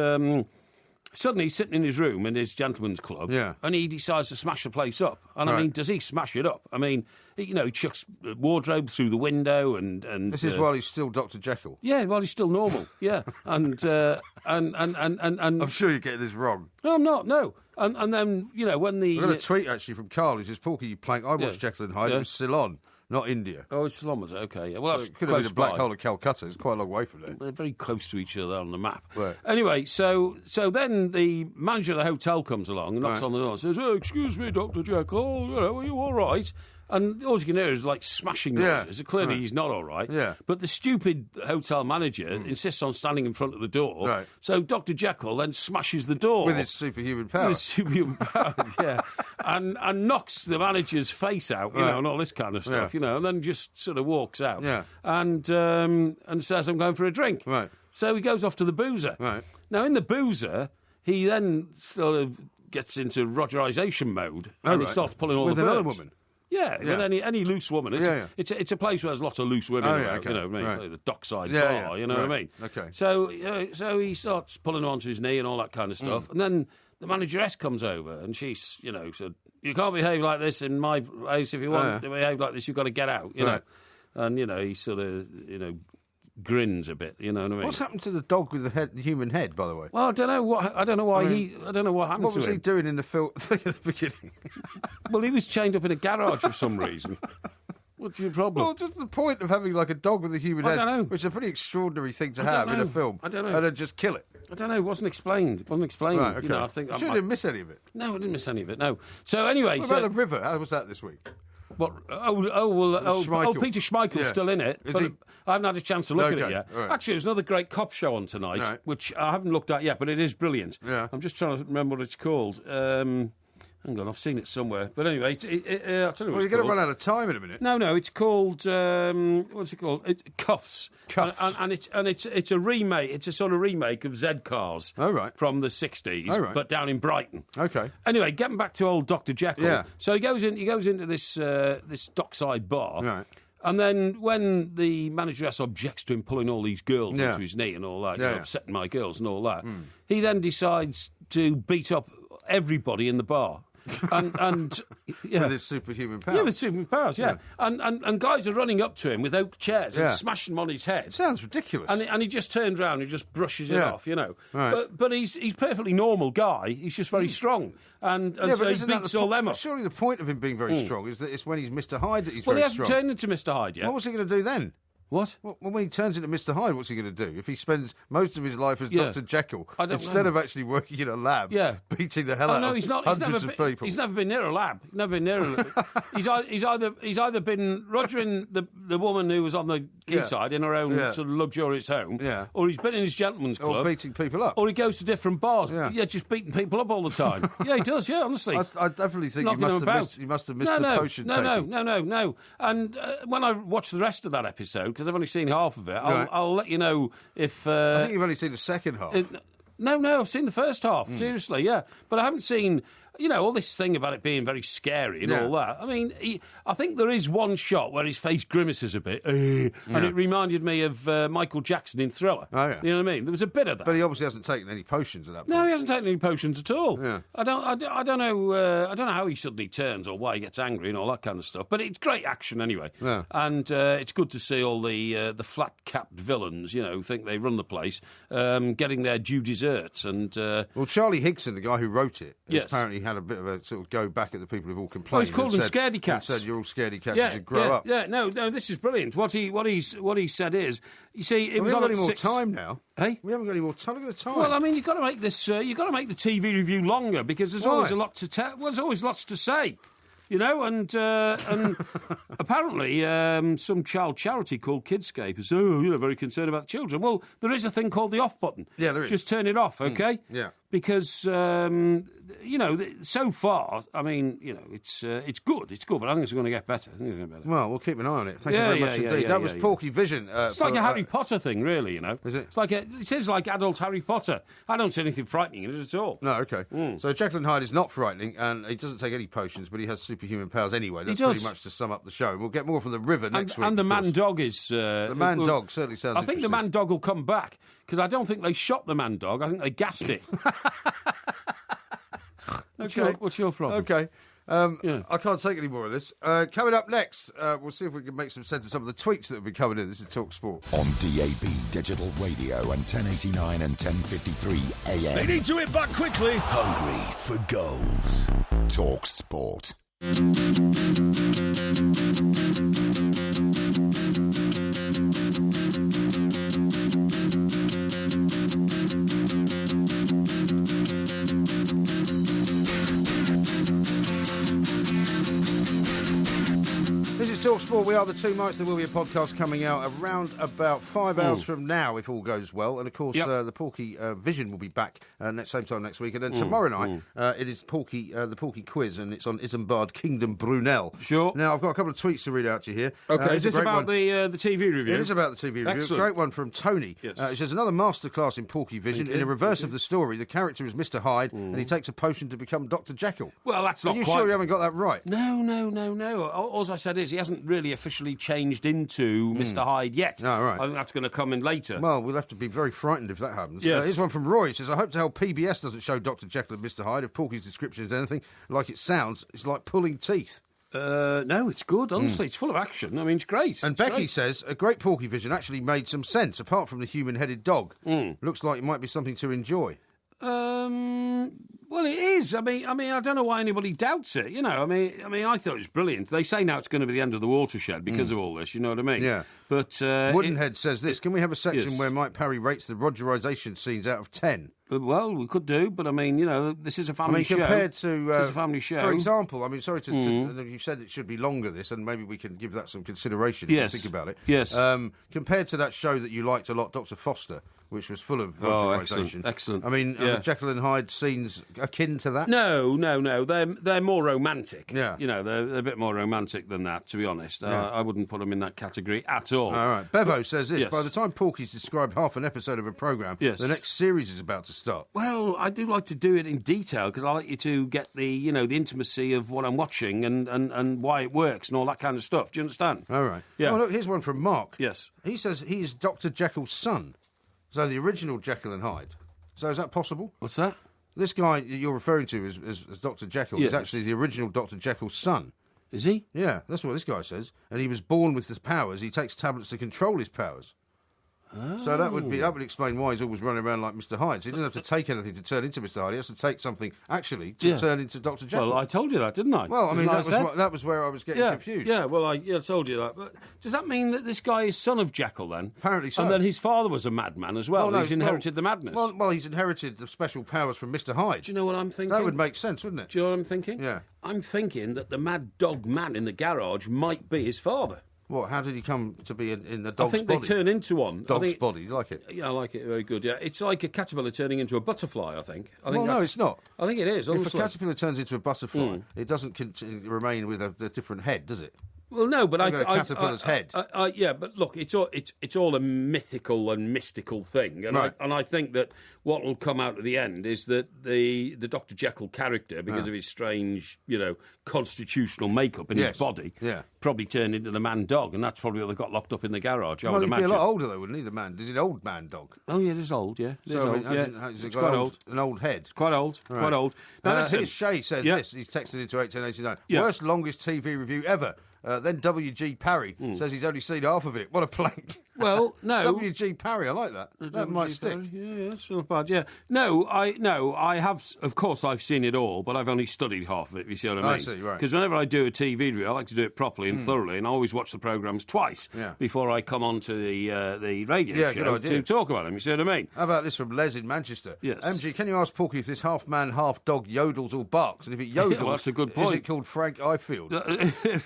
Suddenly he's sitting in his room in his gentleman's club, and he decides to smash the place up. And I mean, does he smash it up? I mean, he chucks wardrobes through the window, and this is while he's still Dr. Jekyll. Yeah, while he's still normal. Yeah, and I'm sure you're getting this wrong. No, I'm not. No, and then when the I got a tweet actually from Carl who says, "Porky, you plank. I watched Jekyll and Hyde. It was Ceylon, not India." Oh, it's Ceylon, was it? Okay, yeah. Well, that's could have been a black hole of Calcutta. It's quite a long way from there. They're very close to each other on the map. Right. Anyway, so then the manager of the hotel comes along and knocks on the door and says, "Oh, excuse me, Dr. Jekyll, are you all right?" And all you can hear is smashing noises. So clearly he's not all right. Yeah. But the stupid hotel manager insists on standing in front of the door. Right. So Dr. Jekyll then smashes the door. With his superhuman powers. Yeah. And knocks the manager's face out, and all this kind of stuff, and then just sort of walks out. Yeah. And says, "I'm going for a drink." Right. So he goes off to the boozer. Right. Now, in the boozer, he then sort of gets into Rogerisation mode. And he starts pulling all with the birds. another woman? Yeah, with any loose woman. It's a place where there's lots of loose women around, like the dockside bar, you know what I mean? Okay. So he starts pulling her onto his knee and all that kind of stuff. And then the manageress comes over and she's, said, "You can't behave like this in my place. If you want to behave like this, you've got to get out, you know." And, he sort of, grins a bit, you know what I mean? What's happened to the dog with the human head, by the way? Well, I don't know what happened to him. What was he doing in the film thing at the beginning? Well, he was chained up in a garage for some reason. What's your problem? Well, what's the point of having a dog with a human head? I don't know. Which is a pretty extraordinary thing to have in a film. I don't know. And then just kill it. I don't know. It wasn't explained. Right, okay. I think you didn't miss any of it. No, I didn't miss any of it. No. So anyway, what about the river? How was that this week? What? Peter Schmeichel's still in it, but I haven't had a chance to look at it yet. Right. Actually, there's another great cop show on tonight, which I haven't looked at yet, but it is brilliant. Yeah. I'm just trying to remember what it's called. Hang on, I've seen it somewhere. But anyway, I'll tell you what it's called. You're going to run out of time in a minute. No, it's called what's it called? Cuffs. And it's a remake. It's a sort of remake of Z Cars. Oh, right. From the 60s, right. but down in Brighton. Okay. Anyway, getting back to old Dr. Jekyll. Yeah. So he goes into this dockside bar. Right. And then when the manageress objects to him pulling all these girls into his knee and all that, upsetting my girls and all that, he then decides to beat up everybody in the bar. and with his superhuman powers. Yeah, with superhuman powers, yeah. And guys are running up to him with oak chairs and smashing them on his head. It sounds ridiculous. And he just turns around and just brushes it off, Right. But he's a perfectly normal guy. He's just very strong. And so he beats all them up. Surely the point of him being very strong is that it's when he's Mr. Hyde that he's very strong. Well, he hasn't turned into Mr. Hyde yet. Well, what's he going to do then? What? Well, when he turns into Mr. Hyde, what's he going to do? If he spends most of his life as Dr. Jekyll, instead of actually working in a lab, beating the hell out of hundreds of people. He's never been near a lab. He's either been rogering the woman who was on the quayside in her own sort of luxurious home, or he's been in his gentleman's club. Or beating people up. Or he goes to different bars. Yeah, just beating people up all the time. Yeah, he does, honestly. I definitely think he must have missed the potion taking. No. And when I watch the rest of that episode, because I've only seen half of it, I'll let you know if... I think you've only seen the second half. No, I've seen the first half, seriously, yeah. But I haven't seen... all this thing about it being very scary and all that. I mean, I think there is one shot where his face grimaces a bit, and it reminded me of Michael Jackson in Thriller. Oh, yeah. You know what I mean? There was a bit of that. But he obviously hasn't taken any potions at that point. No, he hasn't taken any potions at all. Yeah. I don't know how he suddenly turns or why he gets angry and all that kind of stuff. But it's great action anyway. Yeah. And it's good to see all the flat-capped villains, who think they run the place, getting their due deserts. And well, Charlie Higson, the guy who wrote it, apparently had a bit of a sort of go back at the people who've all complained. Oh, he's called them scaredy cats. He said you're all scaredy cats. You should grow up. Yeah, no, this is brilliant. What he said is, you see, it was on at any more 6... time now. Hey, we haven't got any more time. Look at the time. Well, I mean, you've got to make this. You've got to make the TV review longer because there's always a lot to tell. Well, there's always lots to say. And apparently some child charity called Kidscape is very concerned about children. Well, there is a thing called the off button. Yeah, there is. Just turn it off, okay? Yeah. Because so far, I mean, it's good, but I think it's going to get better. Well, we'll keep an eye on it. Thank you very much indeed. That was Porkyvision. It's like a Harry Potter thing, really. Is it? It is like adult Harry Potter. I don't see anything frightening in it at all. No, okay. So Jekyll and Hyde is not frightening, and he doesn't take any potions, but he has superhuman powers anyway. That's pretty much to sum up the show. We'll get more from the river next week. And the man dog is... the man dog certainly sounds I think the man dog will come back, because I don't think they shot the man dog. I think they gassed it. What's your problem? Okay. I can't take any more of this. Coming up next, we'll see if we can make some sense of some of the tweets that have been coming in. This is Talk Sport. On DAB, digital radio, and 1089 and 1053 AM. They need to hit back quickly. Hungry for goals. Talk Sport. This is Talk Sport. We are the two mics. There will be a podcast coming out around about 5 hours from now, if all goes well. And of course, the Porkyvision will be back same time next week. And then tomorrow night, it is the Porky Quiz, and it's on Isambard Kingdom Brunel. Sure. Now, I've got a couple of tweets to read out to you here. Okay, is this about the TV review? It is about the TV review. Excellent. A great one from Tony. Yes. It says, another masterclss in Porkyvision. In a reverse of the story, the character is Mr. Hyde, and he takes a potion to become Dr. Jekyll. Well, that's not Are you quite... sure you haven't got that right? No. All I said is he hasn't really officially changed into Mr. Hyde yet. Oh, right. I think that's going to come in later. Well, we'll have to be very frightened if that happens. Yes. Here's one from Roy. He says, I hope to hell PBS doesn't show Dr. Jekyll and Mr. Hyde. If Porky's description is anything like it sounds, it's like pulling teeth. No, it's good. Honestly, it's full of action. I mean, it's great. And Becky says, a great Porkyvision actually made some sense, apart from the human-headed dog. Looks like it might be something to enjoy. Well, it is. I mean, I don't know why anybody doubts it. I mean, I thought it was brilliant. They say now it's going to be the end of the watershed because of all this. You know what I mean? Yeah. But Woodenhead says this: can we have a section where Mike Parry rates the Rogerisation scenes out of 10? Well, we could do, but I mean, this is a family show. Compared to it's a family show. For example, I mean, sorry to you said it should be longer. This, and maybe we can give that some consideration if you think about it. Yes. Compared to that show that you liked a lot, Dr. Foster. which was full of motorisation. Excellent. I mean, are the Jekyll and Hyde scenes akin to that? No. They're more romantic. Yeah. You know, they're a bit more romantic than that, to be honest. I wouldn't put them in that category at all. All right. Bevo says this. Yes. By the time Porky's described half an episode of a programme, the next series is about to start. Well, I do like to do it in detail because I like you to get the intimacy of what I'm watching and why it works and all that kind of stuff. Do you understand? All right. Yeah. Oh, look, here's one from Mark. Yes. He says he is Dr. Jekyll's son. So the original Jekyll and Hyde. So is that possible? What's that? This guy you're referring to as Dr. Jekyll is actually the original Dr. Jekyll's son. Is he? Yeah, that's what this guy says. And he was born with his powers. He takes tablets to control his powers. Oh. So that would explain why he's always running around like Mr. Hyde. So he doesn't have to take anything to turn into Mr. Hyde. He has to take something actually to turn into Dr. Jekyll. Well, I told you that, didn't I? Well, I mean that was where I was getting confused. Yeah, well, I told you that. But does that mean that this guy is son of Jekyll then? Apparently so. And then his father was a madman as well. He's inherited the madness. Well, he's inherited the special powers from Mr. Hyde. Do you know what I'm thinking? That would make sense, wouldn't it? Do you know what I'm thinking? Yeah. I'm thinking that the mad dog man in the garage might be his father. What? How did he come to be in a dog's body? I think they turn into one. Dog's body. You like it? Yeah, I like it. Very good. Yeah, it's like a caterpillar turning into a butterfly. I think. No, it's not. I think it is. Honestly. If a caterpillar turns into a butterfly, it doesn't remain with a different head, does it? Well, no, but a caterpillar's head. Yeah, but look, it's all a mythical and mystical thing, and I think that what will come out at the end is that the Dr. Jekyll character, because of his strange, constitutional makeup in his body, probably turned into the man dog, and that's probably what they got locked up in the garage. I would imagine. He'd be a lot older though, wouldn't he? The man, is he an old man dog? Oh yeah, it is old. Yeah, it's quite old. An old head. It's quite old. Right. Quite old. Now listen, Shay says this. He's texted into 1889. Worst longest TV review ever. Then W.G. Parry says he's only seen half of it. What a plank. Well, no. W.G. Parry, I like that. That might stick. Yeah, that's not bad, yeah. No, I have, of course, I've seen it all, but I've only studied half of it, if you see what I mean. I see, right. Because whenever I do a TV review, I like to do it properly and thoroughly, and I always watch the programmes twice before I come on to the radio show to talk about them, you see what I mean? How about this from Les in Manchester? Yes. MG, can you ask Porky if this half-man, half-dog yodels or barks? And if it yodels, well, that's a good point. Is it called Frank Ifield?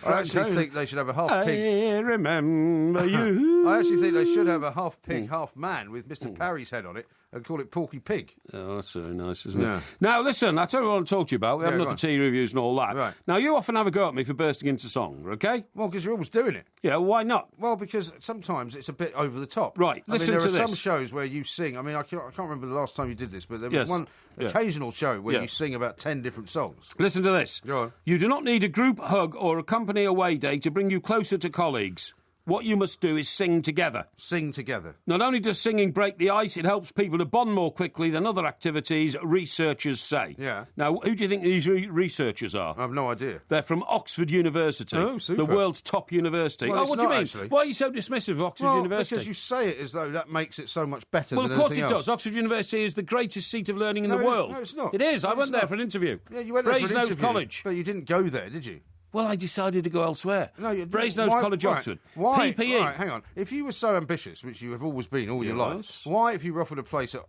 I actually think they should have a half-pig. I remember you. I actually think they should have a half-pig, half-man with Mr. Parry's head on it and call it Porky Pig. Oh, that's very nice, isn't it? Now, listen, I'll tell you what I want to talk to you about. We have enough for tea reviews and all that. Right. Now, you often have a go at me for bursting into song, OK? Well, because you're always doing it. Yeah, why not? Well, because sometimes it's a bit over the top. Right, listen to this. There are some shows where you sing. I mean, I can't remember the last time you did this, but there was one occasional show where you sing about 10 different songs. Listen to this. Go on. You do not need a group hug or a company away day to bring you closer to colleagues. What you must do is sing together. Sing together. Not only does singing break the ice, it helps people to bond more quickly than other activities, researchers say. Yeah. Now, who do you think these researchers are? I have no idea. They're from Oxford University. Oh, super. The world's top university. Well, what do you mean? Actually. Why are you so dismissive of Oxford University? Because you say it as though that makes it so much better than anything else. Well, of course it does. Else. Oxford University is the greatest seat of learning in the world. No, it's not. It is. I went there for an interview. Yeah, you went there for an interview. College. But you didn't go there, did you? Well, I decided to go elsewhere. No, Brasenose College, Oxford. Why? PPE. Right, hang on. If you were so ambitious, which you have always been all your life, why, if you were offered a place at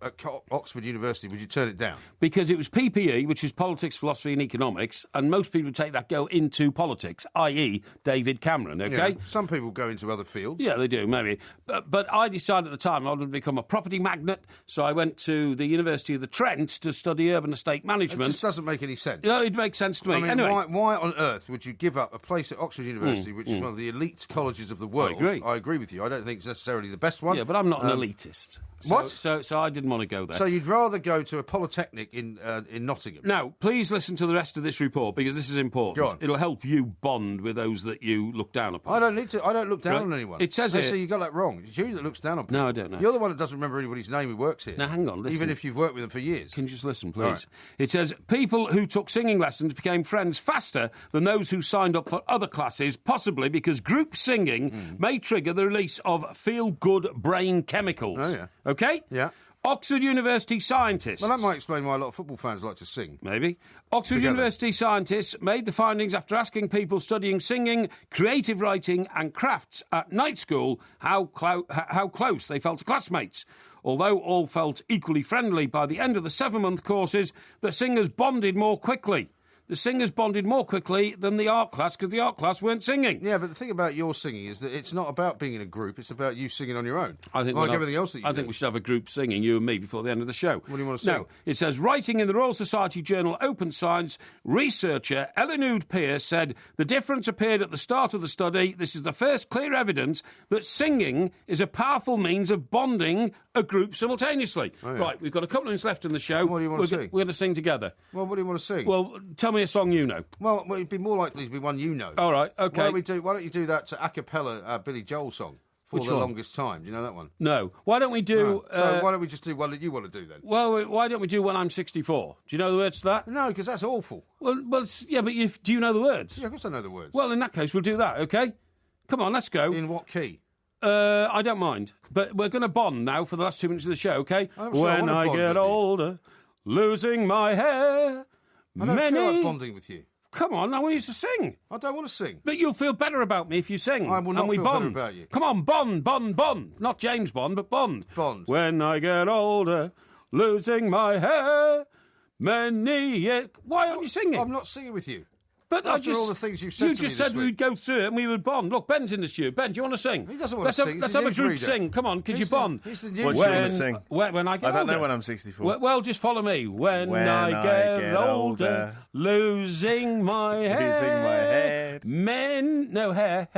Oxford University, would you turn it down? Because it was PPE, which is politics, philosophy and economics, and most people would take that go into politics, i.e. David Cameron, OK? Yeah, some people go into other fields. Yeah, they do, maybe. But I decided at the time I wanted to become a property magnate, so I went to the University of the Trent to study urban estate management. It just doesn't make any sense. No, it makes sense to me. I mean, anyway. why on earth would you give up a place at Oxford University, which is one of the elite colleges of the world? I agree with you. I don't think it's necessarily the best one. Yeah, but I'm not an elitist. What? So I didn't want to go there. So you'd rather go to a polytechnic in Nottingham? Now, please listen to the rest of this report because this is important. Go on. It'll help you bond with those that you look down upon. I don't need to. I don't look down on anyone. It says here. So you got that wrong. It's you that looks down on people. No, I don't know. You're the one that doesn't remember anybody's name who works here. Now, hang on. Listen. Even if you've worked with them for years. Can you just listen, please? Right. It says people who took singing lessons became friends faster than those who signed up for other classes, possibly because group singing may trigger the release of feel-good brain chemicals. Oh, yeah. OK? Yeah. Oxford University scientists... Well, that might explain why a lot of football fans like to sing. Maybe. Oxford University scientists made the findings after asking people studying singing, creative writing and crafts at night school how close they felt to classmates. Although all felt equally friendly by the end of the 7-month courses, the singers bonded more quickly. the singers bonded more quickly than the art class because the art class weren't singing. Yeah, but the thing about your singing is that it's not about being in a group, it's about you singing on your own. I think everything else that you do. I think we should have a group singing, you and me, before the end of the show. What do you want to sing? No, it says, writing in the Royal Society journal Open Science, researcher Eleanor Pierce said the difference appeared at the start of the study. This is the first clear evidence that singing is a powerful means of bonding a group simultaneously. Oh, yeah. Right, we've got a couple of minutes left in the show. What do you want to sing? We're going to sing together. Well, what do you want to sing? Well, tell me a song you know. Well, it'd be more likely to be one you know. All right, OK. Why don't you do that a cappella Billy Joel song? For Which the one? Longest time. Do you know that one? No. Why don't we do... No. So why don't we just do one that you want to do then? Well, why don't we do When I'm 64? Do you know the words to that? No, because that's awful. Well, yeah, but do you know the words? Yeah, of course I know the words. Well, in that case, we'll do that, OK? Come on, let's go. In what key? I don't mind. But we're going to bond now for the last 2 minutes of the show, OK? When I get older, losing my hair... I don't feel like bonding with you. Come on, I want you to sing. I don't want to sing. But you'll feel better about me if you sing. I will not and we feel bond. better about you. Come on, bond. Not James Bond, but Bond. Bond. When I get older, losing my hair, many years... Why aren't you singing? I'm not singing with you. But After all the things you've said to me you just said this week. we'd go through it and we would bond. Look, Ben's in the studio. Ben, do you want to sing? He doesn't want to sing. Let's have a group sing. Come on, because you bond. He's the What do you want to sing? When I get older. I don't know when I'm 64. Well, just follow me. When I get older, losing my head. No, hair.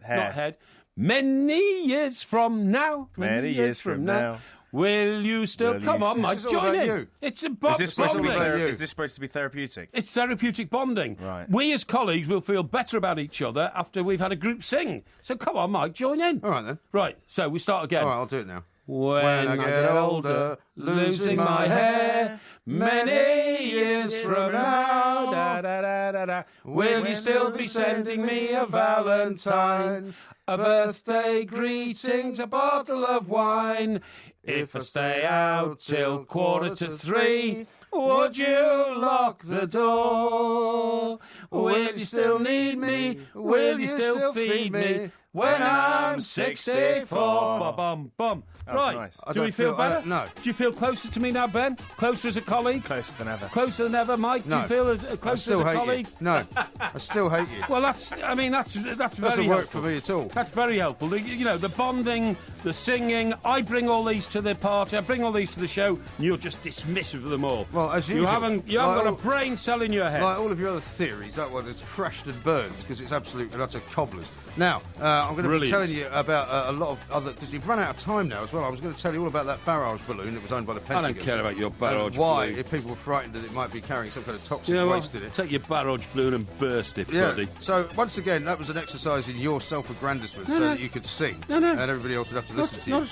Not head. Many years from now. Many years from now. Will you still... Come on, Mike, join in. You. It's a Is this supposed to be bonding. therapeutic? It's therapeutic bonding. Right. We as colleagues will feel better about each other after we've had a group sing. So come on, Mike, join in. All right, then. Right, so we start again. All right, I'll do it now. When I get older, losing my hair, many years from now, will you still be sending me a valentine, a birthday greetings, a bottle of wine? If I stay out till 2:45, would you lock the door? Will you still need me? Will you still feed me when I'm 64? Bum. Right, nice. do we feel better? No. Do you feel closer to me now, Ben? Closer as a colleague? Closer than ever. Closer than ever, Mike? No. Do you feel closer as a colleague? No, I still hate you. Well, that's very Doesn't work helpful. for me at all. That's very helpful. The bonding, the singing. I bring all these to the party. I bring all these to the show, and you're just dismissive of them all. Well, as usual, you haven't got a brain cell in your head. Like all of your other theories, that one is crashed and burned because it's absolute and utter cobblers. Now, I'm going to be telling you about a lot of other... Because you've run out of time now as well. I was going to tell you all about that barrage balloon that was owned by the Pentagon. I don't care about your barrage why, balloon. if people were frightened that it might be carrying some kind of toxic You know what? waste in it. Take your barrage balloon and burst it, Yeah. buddy. So, once again, that was an exercise in your self-aggrandizement that you could sing. No. And everybody else would have to listen to you. Not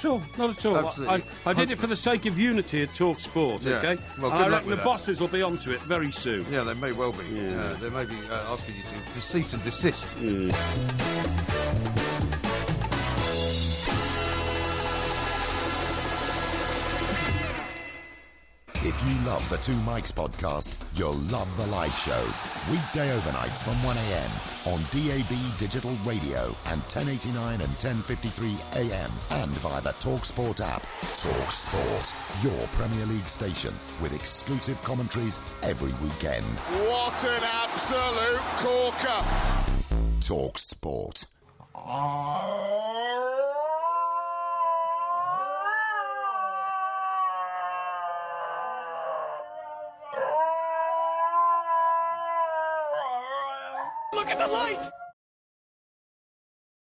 at all. Absolutely. I did it for the sake of unity at Talk Sport, Yeah. OK? Well, good I luck reckon with the that. bosses will be onto it very soon. Yeah, they may well be. Yeah. They may be asking you to cease and desist. If you love the Two Mikes podcast, you'll love the live show. Weekday overnights from 1am on DAB Digital Radio and 1089 and 1053 AM and via the TalkSport app. TalkSport, your Premier League station with exclusive commentaries every weekend. What an absolute corker! TalkSport. Look at the light!